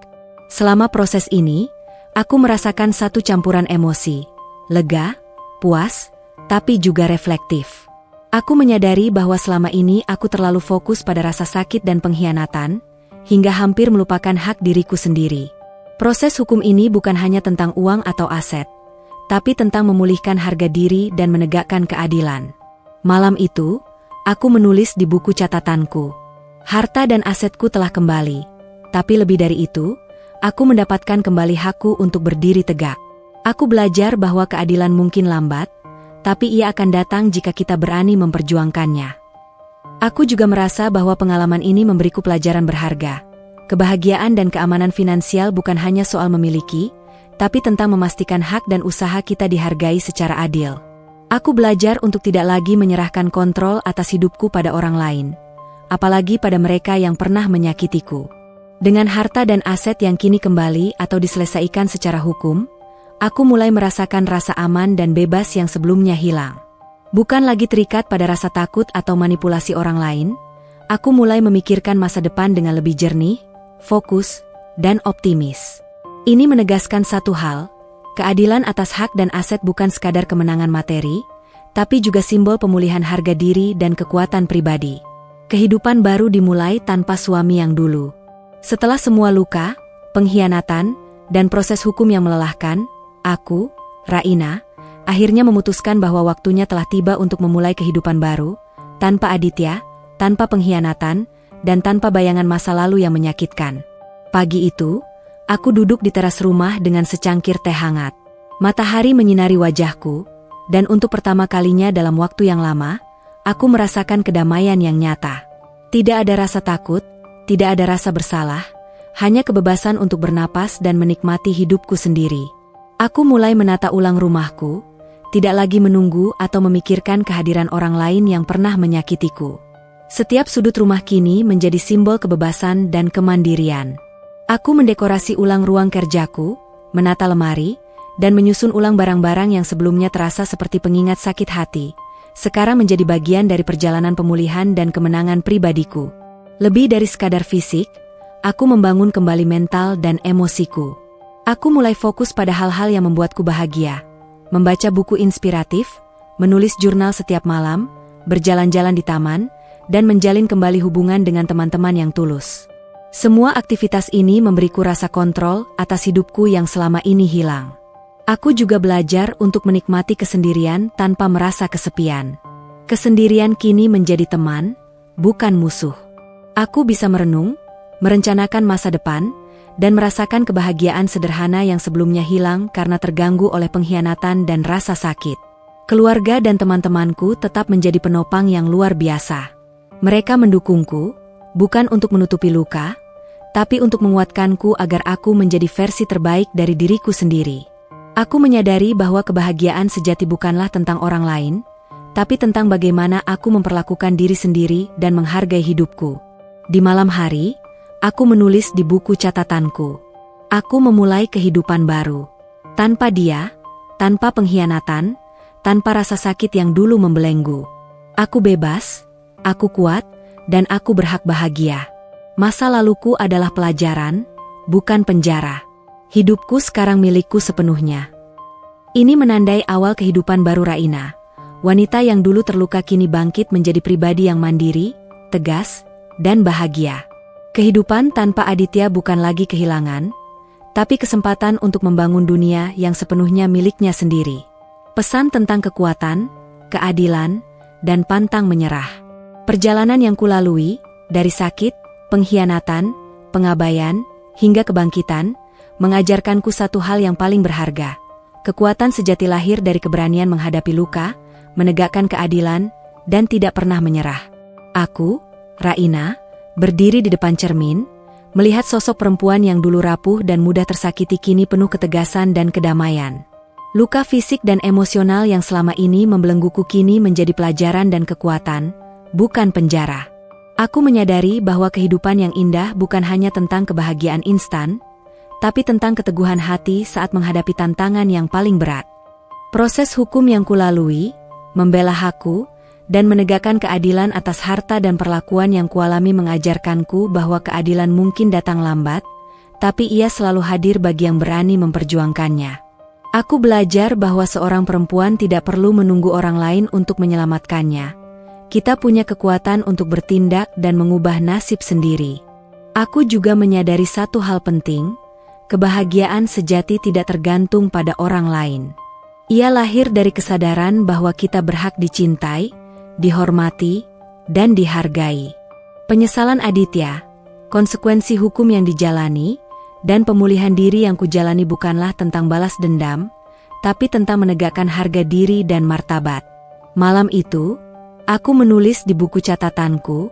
Selama proses ini, aku merasakan satu campuran emosi, lega, puas, tapi juga reflektif. Aku menyadari bahwa selama ini aku terlalu fokus pada rasa sakit dan pengkhianatan, hingga hampir melupakan hak diriku sendiri. Proses hukum ini bukan hanya tentang uang atau aset, tapi tentang memulihkan harga diri dan menegakkan keadilan. Malam itu, aku menulis di buku catatanku. Harta dan asetku telah kembali, tapi lebih dari itu, aku mendapatkan kembali hakku untuk berdiri tegak. Aku belajar bahwa keadilan mungkin lambat, tapi ia akan datang jika kita berani memperjuangkannya. Aku juga merasa bahwa pengalaman ini memberiku pelajaran berharga. Kebahagiaan dan keamanan finansial bukan hanya soal memiliki, tapi tentang memastikan hak dan usaha kita dihargai secara adil. Aku belajar untuk tidak lagi menyerahkan kontrol atas hidupku pada orang lain, apalagi pada mereka yang pernah menyakitiku. Dengan harta dan aset yang kini kembali atau diselesaikan secara hukum, aku mulai merasakan rasa aman dan bebas yang sebelumnya hilang. Bukan lagi terikat pada rasa takut atau manipulasi orang lain, aku mulai memikirkan masa depan dengan lebih jernih, fokus, dan optimis. Ini menegaskan satu hal, keadilan atas hak dan aset bukan sekadar kemenangan materi, tapi juga simbol pemulihan harga diri dan kekuatan pribadi. Kehidupan baru dimulai tanpa suami yang dulu. Setelah semua luka, pengkhianatan, dan proses hukum yang melelahkan, aku, Raina, akhirnya memutuskan bahwa waktunya telah tiba untuk memulai kehidupan baru, tanpa Aditya, tanpa pengkhianatan, dan tanpa bayangan masa lalu yang menyakitkan. Pagi itu, aku duduk di teras rumah dengan secangkir teh hangat. Matahari menyinari wajahku, dan untuk pertama kalinya dalam waktu yang lama, aku merasakan kedamaian yang nyata. Tidak ada rasa takut, tidak ada rasa bersalah, hanya kebebasan untuk bernapas dan menikmati hidupku sendiri. Aku mulai menata ulang rumahku, tidak lagi menunggu atau memikirkan kehadiran orang lain yang pernah menyakitiku. Setiap sudut rumah kini menjadi simbol kebebasan dan kemandirian. Aku mendekorasi ulang ruang kerjaku, menata lemari, dan menyusun ulang barang-barang yang sebelumnya terasa seperti pengingat sakit hati, sekarang menjadi bagian dari perjalanan pemulihan dan kemenangan pribadiku. Lebih dari sekadar fisik, aku membangun kembali mental dan emosiku. Aku mulai fokus pada hal-hal yang membuatku bahagia, membaca buku inspiratif, menulis jurnal setiap malam, berjalan-jalan di taman, dan menjalin kembali hubungan dengan teman-teman yang tulus. Semua aktivitas ini memberiku rasa kontrol atas hidupku yang selama ini hilang. Aku juga belajar untuk menikmati kesendirian tanpa merasa kesepian. Kesendirian kini menjadi teman, bukan musuh. Aku bisa merenung, merencanakan masa depan, dan merasakan kebahagiaan sederhana yang sebelumnya hilang karena terganggu oleh pengkhianatan dan rasa sakit. Keluarga dan teman-temanku tetap menjadi penopang yang luar biasa. Mereka mendukungku, bukan untuk menutupi luka, tapi untuk menguatkanku agar aku menjadi versi terbaik dari diriku sendiri. Aku menyadari bahwa kebahagiaan sejati bukanlah tentang orang lain, tapi tentang bagaimana aku memperlakukan diri sendiri dan menghargai hidupku. Di malam hari, aku menulis di buku catatanku. Aku memulai kehidupan baru. Tanpa dia, tanpa pengkhianatan, tanpa rasa sakit yang dulu membelenggu. Aku bebas, aku kuat, dan aku berhak bahagia. Masa laluku adalah pelajaran, bukan penjara. Hidupku sekarang milikku sepenuhnya. Ini menandai awal kehidupan baru Raina. Wanita yang dulu terluka kini bangkit menjadi pribadi yang mandiri, tegas, dan bahagia. Kehidupan tanpa Aditya bukan lagi kehilangan, tapi kesempatan untuk membangun dunia yang sepenuhnya miliknya sendiri. Pesan tentang kekuatan, keadilan, dan pantang menyerah. Perjalanan yang kulalui, dari sakit, pengkhianatan, pengabaian, hingga kebangkitan, mengajarkanku satu hal yang paling berharga. Kekuatan sejati lahir dari keberanian menghadapi luka, menegakkan keadilan, dan tidak pernah menyerah. Aku, Raina, berdiri di depan cermin, melihat sosok perempuan yang dulu rapuh dan mudah tersakiti kini penuh ketegasan dan kedamaian. Luka fisik dan emosional yang selama ini membelengguku kini menjadi pelajaran dan kekuatan, bukan penjara. Aku menyadari bahwa kehidupan yang indah bukan hanya tentang kebahagiaan instan, tapi tentang keteguhan hati saat menghadapi tantangan yang paling berat. Proses hukum yang kulalui, membela hakku, dan menegakkan keadilan atas harta dan perlakuan yang kualami mengajarkanku bahwa keadilan mungkin datang lambat, tapi ia selalu hadir bagi yang berani memperjuangkannya. Aku belajar bahwa seorang perempuan tidak perlu menunggu orang lain untuk menyelamatkannya. Kita punya kekuatan untuk bertindak dan mengubah nasib sendiri. Aku juga menyadari satu hal penting, kebahagiaan sejati tidak tergantung pada orang lain. Ia lahir dari kesadaran bahwa kita berhak dicintai, dihormati, dan dihargai. Penyesalan Aditya, konsekuensi hukum yang dijalani, dan pemulihan diri yang kujalani bukanlah tentang balas dendam, tapi tentang menegakkan harga diri dan martabat. Malam itu, aku menulis di buku catatanku,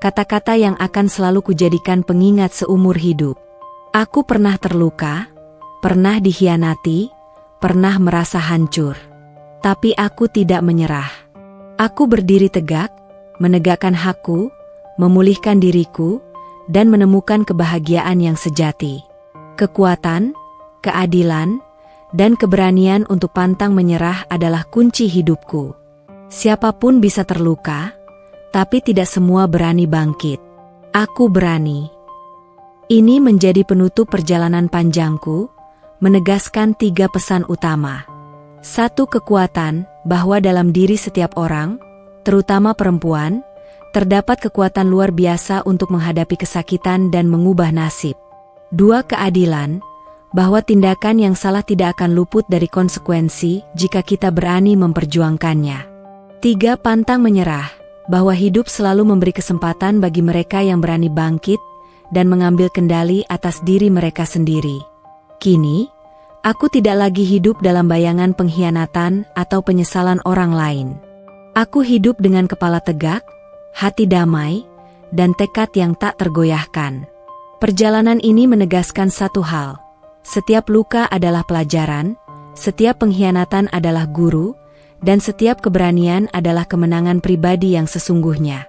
kata-kata yang akan selalu kujadikan pengingat seumur hidup. Aku pernah terluka, pernah dikhianati, pernah merasa hancur. Tapi aku tidak menyerah. Aku berdiri tegak, menegakkan hakku, memulihkan diriku, dan menemukan kebahagiaan yang sejati. Kekuatan, keadilan, dan keberanian untuk pantang menyerah adalah kunci hidupku. Siapapun bisa terluka, tapi tidak semua berani bangkit. Aku berani. Ini menjadi penutup perjalanan panjangku, menegaskan 3 pesan utama. 1. Kekuatan, bahwa dalam diri setiap orang, terutama perempuan, terdapat kekuatan luar biasa untuk menghadapi kesakitan dan mengubah nasib. 2. Keadilan, bahwa tindakan yang salah tidak akan luput dari konsekuensi jika kita berani memperjuangkannya. 3. Pantang menyerah, bahwa hidup selalu memberi kesempatan bagi mereka yang berani bangkit dan mengambil kendali atas diri mereka sendiri. Kini, aku tidak lagi hidup dalam bayangan pengkhianatan atau penyesalan orang lain. Aku hidup dengan kepala tegak, hati damai, dan tekad yang tak tergoyahkan. Perjalanan ini menegaskan satu hal. Setiap luka adalah pelajaran, setiap pengkhianatan adalah guru, dan setiap keberanian adalah kemenangan pribadi yang sesungguhnya.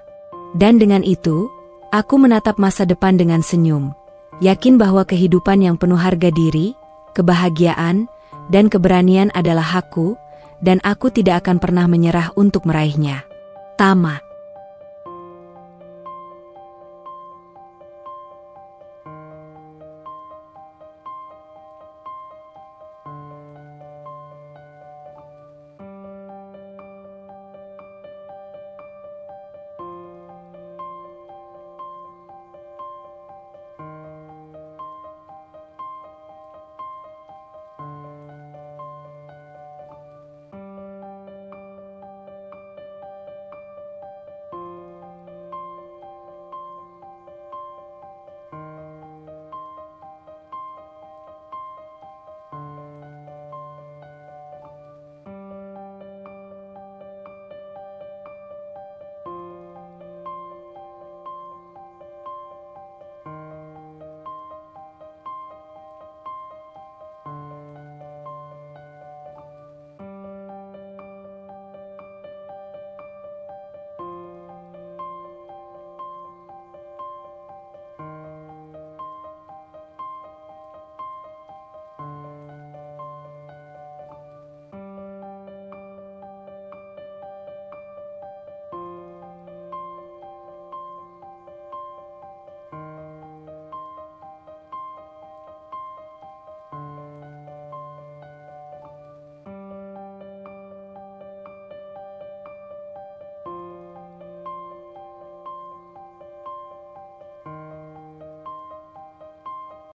Dan dengan itu, aku menatap masa depan dengan senyum, yakin bahwa kehidupan yang penuh harga diri, kebahagiaan, dan keberanian adalah hakku, dan aku tidak akan pernah menyerah untuk meraihnya. Tamat.